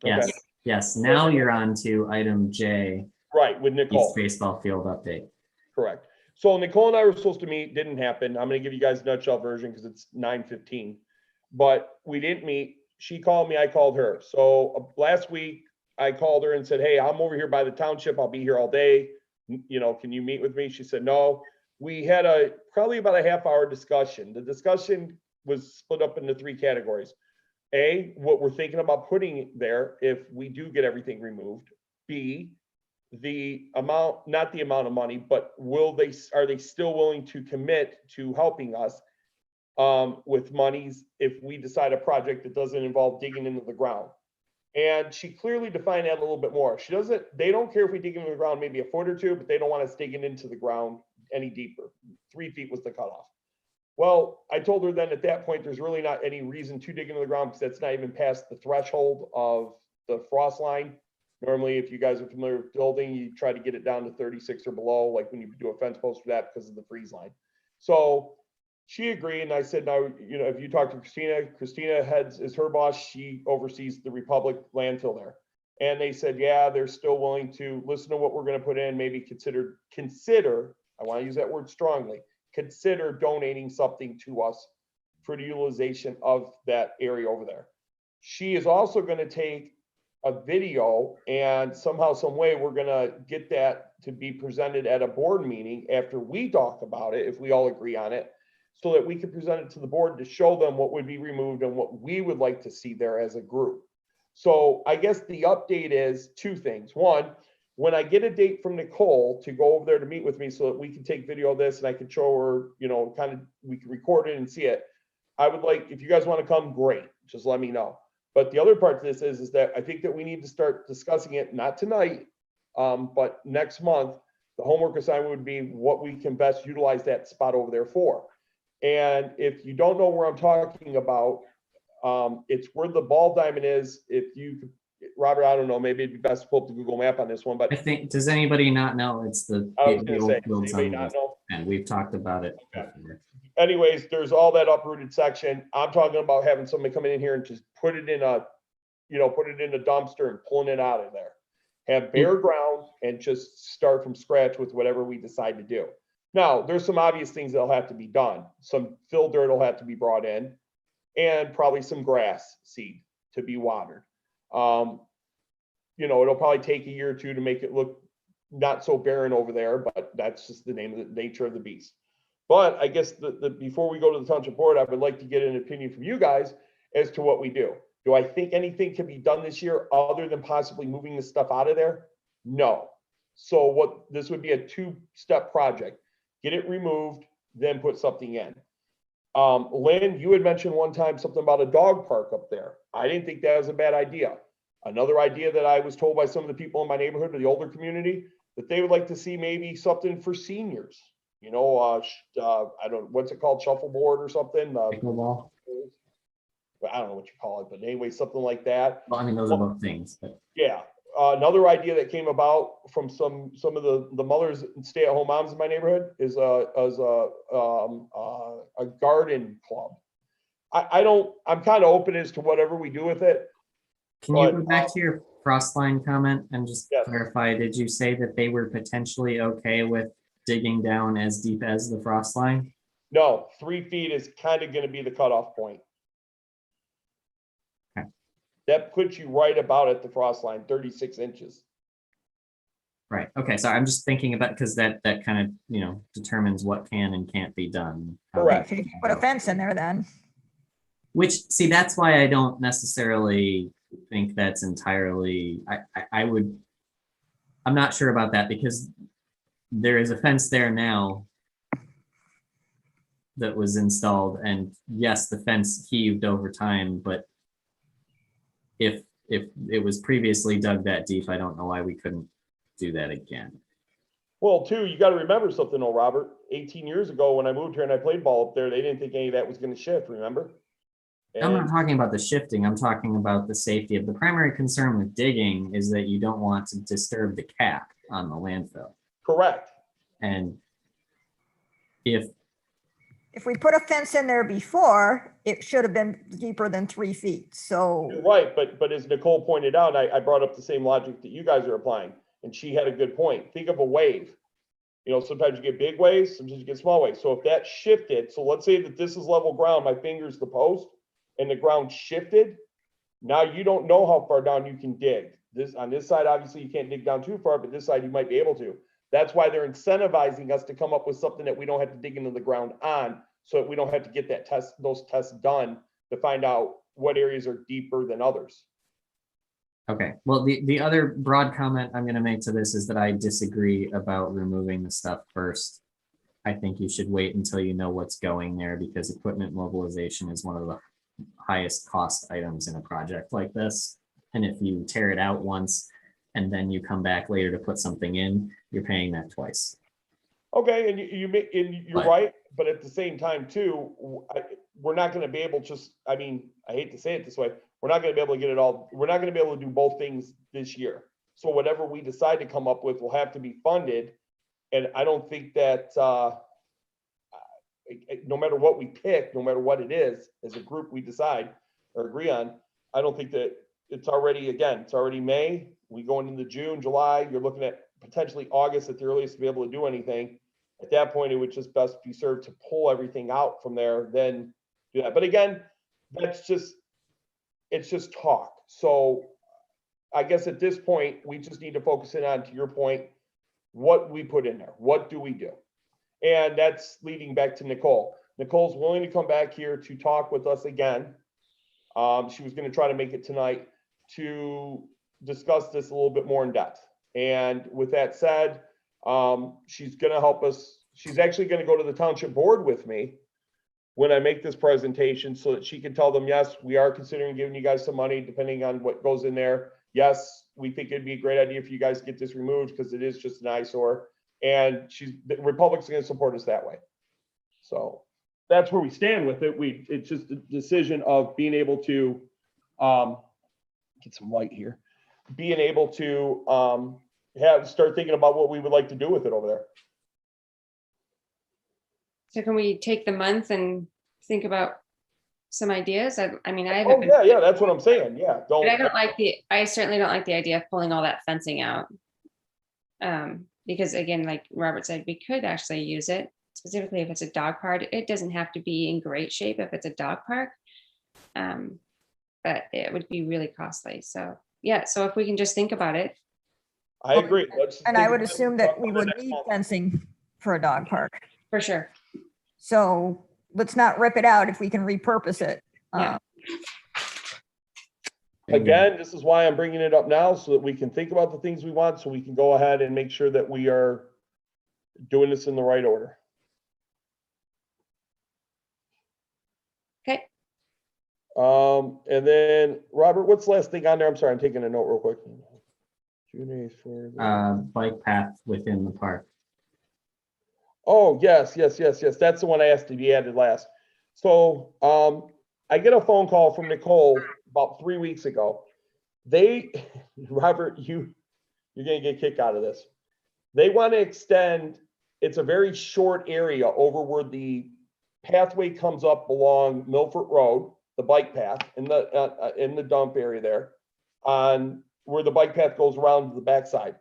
yes,
Okay.
yes. Now you're on to item J,
Right, with Nicole.
East Baseball Field update.
Correct. So Nicole and I were supposed to meet, didn't happen. I'm gonna give you guys a nutshell version because it's 9:15. But we didn't meet. She called me, I called her. So last week, I called her and said, hey, I'm over here by the township. I'll be here all day. You know, can you meet with me? She said, no. We had probably about a half-hour discussion. The discussion was split up into 3 categories. A, what we're thinking about putting there if we do get everything removed. B, the amount, not the amount of money, but are they still willing to commit to helping us with monies if we decide a project that doesn't involve digging into the ground? And she clearly defined that a little bit more. They don't care if we dig into the ground maybe a foot or 2, but they don't want us digging into the ground any deeper. 3 feet was the cutoff. Well, I told her then at that point, there's really not any reason to dig into the ground because that's not even past the threshold of the frost line. Normally, if you guys are familiar with building, you try to get it down to 36 or below, like when you do a fence post for that because of the freeze line. So she agreed, and I said, now, you know, if you talk to Christina is her boss. She oversees the Republic landfill there. And they said, yeah, they're still willing to listen to what we're going to put in, maybe consider, I want to use that word strongly, consider donating something to us for the utilization of that area over there. She is also going to take a video and somehow, some way, we're going to get that to be presented at a board meeting after we talk about it, if we all agree on it, so that we can present it to the board to show them what would be removed and what we would like to see there as a group. So I guess the update is 2 things. One, when I get a date from Nicole to go over there to meet with me so that we can take video of this and I can show her, you know, kind of, we can record it and see it. I would like, if you guys want to come, great, just let me know. But the other part to this is that I think that we need to start discussing it, not tonight, but next month. The homework assignment would be what we can best utilize that spot over there for. And if you don't know where I'm talking about, it's where the ball diamond is. If you, Robert, I don't know, maybe it'd be best to pull up the Google map on this one, but
I think, does anybody not know? It's the
I was gonna
old
say,
fields
does anybody
on
not
the-
know?
and we've talked about it.
Okay.
before.
Anyways, there's all that uprooted section. I'm talking about having somebody come in here and just put it in a, you know, put it in a dumpster and pulling it out of there. Have bare ground and just start from scratch with whatever we decide to do. Now, there's some obvious things that'll have to be done. Some fill dirt will have to be brought in and probably some grass seed to be watered. You know, it'll probably take a year or 2 to make it look not so barren over there, but that's just the name of the nature of the beast. But I guess before we go to the township board, I would like to get an opinion from you guys as to what we do. Do I think anything can be done this year other than possibly moving the stuff out of there? No. So this would be a 2-step project. Get it removed, then put something in. Lynn, you had mentioned one time something about a dog park up there. I didn't think that was a bad idea. Another idea that I was told by some of the people in my neighborhood or the older community, that they would like to see maybe something for seniors. You know, I don't, what's it called? Shuffleboard or something?
Pickleball?
I don't know what you call it, but anyway, something like that.
Well, I mean, those are both things, but
Yeah. Another idea that came about from some of the mothers and stay-at-home moms in my neighborhood is a garden club. I'm kind of open as to whatever we do with it.
can you
But,
go back to your frost line comment and just
Yes.
clarify, did you say that they were potentially okay with digging down as deep as the frost line?
No, 3 feet is kind of gonna be the cutoff point.
Okay.
That puts you right about at the frost line, 36 inches.
Right, okay, so I'm just thinking about, because that kind of, you know, determines what can and can't be done.
Correct.
So you can put a fence in there then.
Which, see, that's why I don't necessarily think that's entirely, I would, I'm not sure about that because there is a fence there now that was installed, and yes, the fence heaved over time, but if it was previously dug that deep, I don't know why we couldn't do that again.
Well, too, you gotta remember something though, Robert. 18 years ago, when I moved here and I played ball up there, they didn't think any of that was gonna shift, remember?
I'm not
And
talking about the shifting, I'm talking about the safety of the primary concern with digging is that you don't want to disturb the cap on the landfill.
correct.
And if,
If we put a fence in there before, it should have been deeper than 3 feet. So
You're right, but as Nicole pointed out, I brought up the same logic that you guys are applying, and she had a good point. Think of a wave. You know, sometimes you get big waves, sometimes you get small waves. So if that shifted, so let's say that this is level ground, my finger's the post, and the ground shifted, now you don't know how far down you can dig. This, on this side, obviously you can't dig down too far, but this side you might be able to. That's why they're incentivizing us to come up with something that we don't have to dig into the ground on, so that we don't have to get that test, those tests done to find out what areas are deeper than others.
okay, well, the other broad comment I'm gonna make to this is that I disagree about removing the stuff first. I think you should wait until you know what's going there because equipment mobilization is one of the highest cost items in a project like this. And if you tear it out once and then you come back later to put something in, you're paying that twice.
Okay, and you're
But-
right, but at the same time too, we're not gonna be able just, I mean, I hate to say it this way, we're not gonna be able to get it all, we're not gonna be able to do both things this year. So whatever we decide to come up with will have to be funded, and I don't think that, no matter what we pick, no matter what it is, as a group we decide or agree on, I don't think that it's already, again, it's already May, we going into June, July, you're looking at potentially August at the earliest to be able to do anything. At that point, it would just best be served to pull everything out from there, then do that. But again, that's just, it's just talk. So I guess at this point, we just need to focus in on, to your point, what we put in there. What do we do? And that's leading back to Nicole. Nicole's willing to come back here to talk with us again. She was going to try to make it tonight to discuss this a little bit more in depth. And with that said, she's going to help us. She's actually going to go to the township board with me when I make this presentation so that she can tell them, yes, we are considering giving you guys some money depending on what goes in there. Yes, we think it'd be a great idea for you guys to get this removed because it is just an eyesore. And the Republic's going to support us that way. So that's where we stand with it. It's just a decision of being able to get some light here, being able to start thinking about what we would like to do with it over there.
So can we take the month and think about some ideas? I mean, I
Oh,
haven't been,
yeah, that's what I'm saying. Yeah.
but I certainly don't like the idea of pulling all that fencing out. Because again, like Robert said, we could actually use it specifically if it's a dog park. It doesn't have to be in great shape if it's a dog park. But it would be really costly. So yeah, so if we can just think about it.
I agree.
And I would assume that we would need fencing for a dog park.
For sure.
So let's not rip it out if we can repurpose it.
Yeah.
Again, this is why I'm bringing it up now so that we can think about the things we want, so we can go ahead and make sure that we are doing this in the right order.
Okay.
And then Robert, what's the last thing on there? I'm sorry, I'm taking a note real quick. June 8th for
Bike path within the park.
Oh, yes. That's the one I asked to be added last. So, I get a phone call from Nicole about 3 weeks ago. Robert, you're gonna get a kick out of this. They want to extend, it's a very short area over where the pathway comes up along Milford Road, the bike path in the dump area there, on where the bike path goes around to the backside.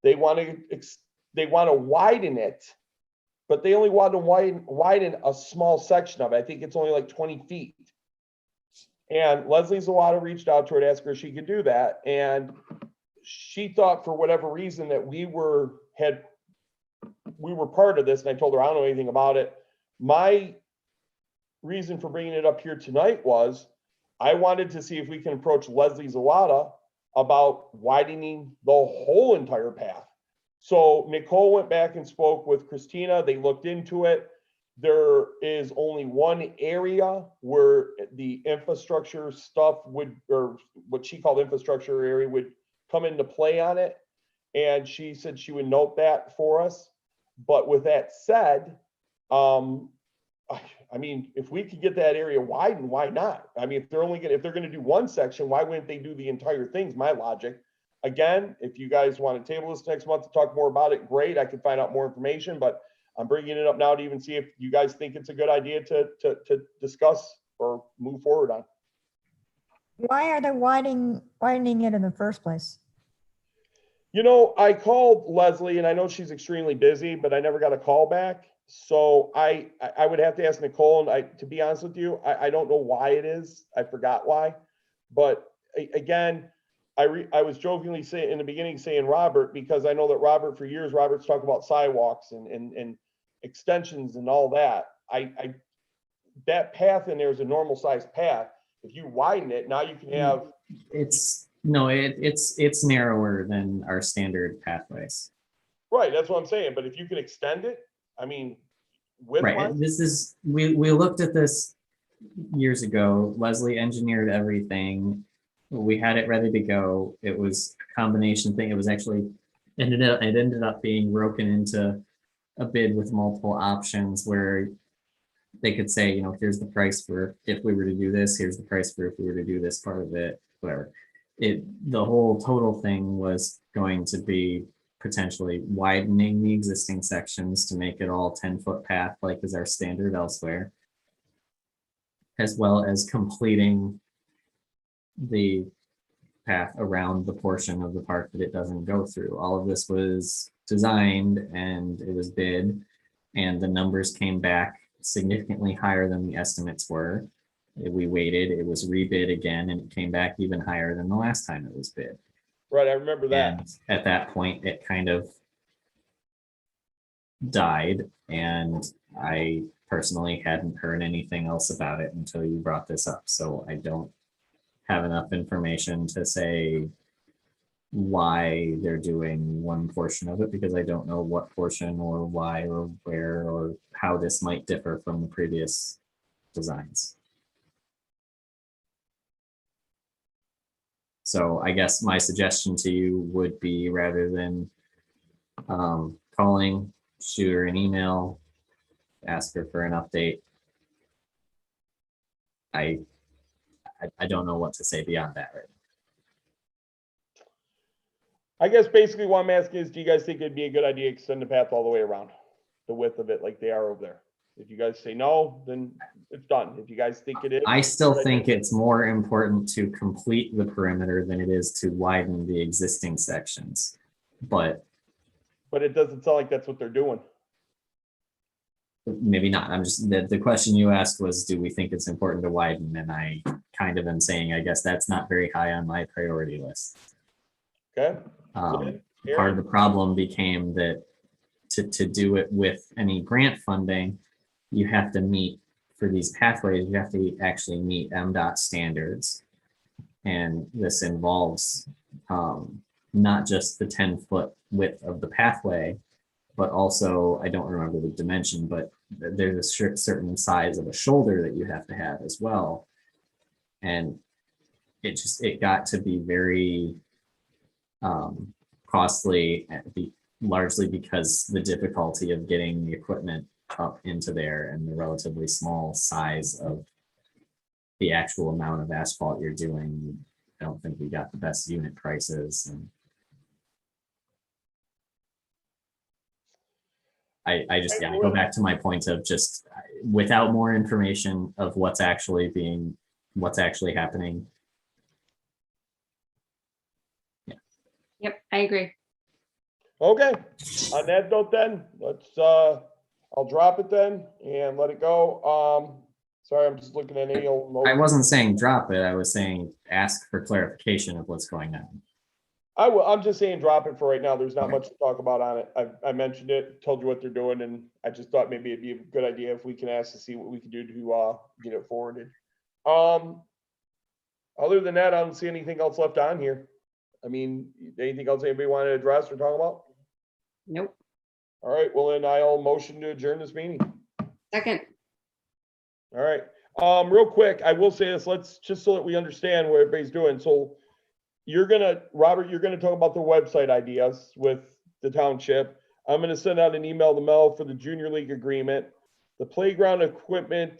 They want to widen it, but they only want to widen a small section of it. I think it's only like 20 feet. And Leslie Zawada reached out to her to ask her if she could do that. And she thought for whatever reason that we were part of this. And I told her, I don't know anything about it. My reason for bringing it up here tonight was I wanted to see if we can approach Leslie Zawada about widening the whole entire path. So Nicole went back and spoke with Christina. They looked into it. There is only one area where the infrastructure stuff would, or what she called infrastructure area, would come into play on it. And she said she would note that for us. But with that said, I mean, if we could get that area widened, why not? I mean, if they're gonna do one section, why wouldn't they do the entire thing? Is my logic. Again, if you guys want to table this next month to talk more about it, great. I can find out more information, but I'm bringing it up now to even see if you guys think it's a good idea to discuss or move forward on.
Why are they widening it in the first place?
You know, I called Leslie and I know she's extremely busy, but I never got a call back. So I would have to ask Nicole, and to be honest with you, I don't know why it is. I forgot why. But again, I was jokingly saying in the beginning saying Robert, because I know that Robert for years, Robert's talked about sidewalks and extensions and all that. That path in there is a normal sized path. If you widen it, now you can have.
It's narrower than our standard pathways.
Right, that's what I'm saying. But if you can extend it, I mean,
Right, we looked at this years ago. Leslie engineered everything. We had it ready to go. It was a combination thing. It was actually it ended up being broken into a bid with multiple options where they could say, you know, here's the price for if we were to do this, here's the price for if we were to do this part of it, whatever. The whole total thing was going to be potentially widening the existing sections to make it all 10-foot path like is our standard elsewhere, as well as completing the path around the portion of the park that it doesn't go through. All of this was designed and it was bid, and the numbers came back significantly higher than the estimates were. We waited, it was rebid again, and it came back even higher than the last time it was bid.
Right, I remember that.
And at that point, it kind of died, and I personally hadn't heard anything else about it until you brought this up. So I don't have enough information to say why they're doing one portion of it, because I don't know what portion or why or where or how this might differ from the previous designs. So I guess my suggestion to you would be, rather than calling, shoot her an email, ask her for an update. I don't know what to say beyond that right now.
I guess basically what I'm asking is, do you guys think it'd be a good idea to extend the path all the way around the width of it like they are over there? If you guys say no, then it's done. If you guys think it is.
I still think it's more important to complete the perimeter than it is to widen the existing sections. But
it doesn't sound like that's what they're doing.
maybe not. I'm just, the question you asked was, do we think it's important to widen? And I kind of am saying, I guess that's not very high on my priority list.
Okay.
Part of the problem became that to do it with any grant funding, you have to meet, for these pathways, you have to actually meet MDOT standards. And this involves not just the 10-foot width of the pathway, but also, I don't remember the dimension, but there's a certain size of a shoulder that you have to have as well. And it got to be very costly, largely because the difficulty of getting the equipment up into there and the relatively small size of the actual amount of asphalt you're doing. I don't think we got the best unit prices. And I just, yeah, I go back to my point of just without more information of what's actually happening,
Yep, I agree.
Okay, on that note then, I'll drop it then and let it go. Sorry, I'm just looking at any old.
I wasn't saying drop it. I was saying ask for clarification of what's going on.
I'm just saying drop it for right now. There's not
Okay.
much to talk about on it. I mentioned it, told you what they're doing, and I just thought maybe it'd be a good idea if we can ask to see what we can do to, get it forwarded. Other than that, I don't see anything else left on here. I mean, anything else anybody want to address or talk about?
Nope.
All right, well then I'll motion to adjourn this meeting.
Second.
All right, real quick, I will say this, let's, just so that we understand what everybody's doing, so Robert, you're gonna talk about the website ideas with the township. I'm gonna send out an email to Mel for the junior league agreement, the playground equipment,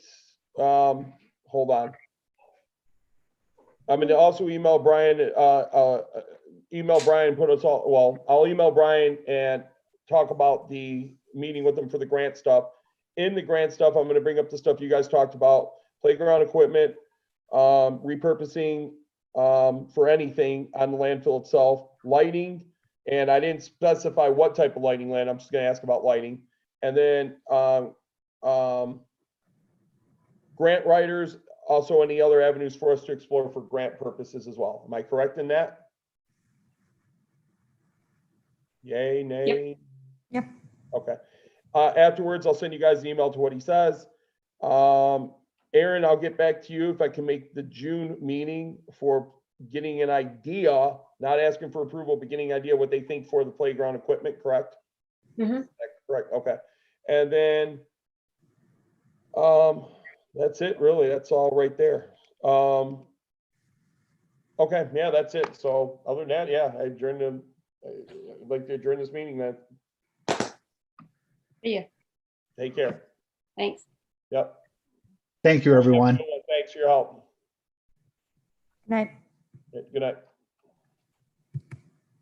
hold on. I'm gonna also email Brian, put us all, well, I'll email Brian and talk about the meeting with him for the grant stuff. In the grant stuff, I'm gonna bring up the stuff you guys talked about, playground equipment, repurposing, for anything on the landfill itself, lighting, and I didn't specify what type of lighting, Land, I'm just gonna ask about lighting. And then, grant writers, also any other avenues for us to explore for grant purposes as well. Am I correct in that? Yay, nay?
Yep.
Okay. Afterwards, I'll send you guys the email to what he says. Aaron, I'll get back to you if I can make the June meeting for getting an idea, not asking for approval, but getting an idea what they think for the playground equipment, correct?
Mhm.
Correct, okay. And then, that's it, really. That's all right there. Okay, yeah, that's it. So other than that, yeah, I'd like to adjourn this meeting then.
See ya.
Take care.
Thanks.
Yep.
Thank you, everyone.
Thanks for your help.
Night.
Good night.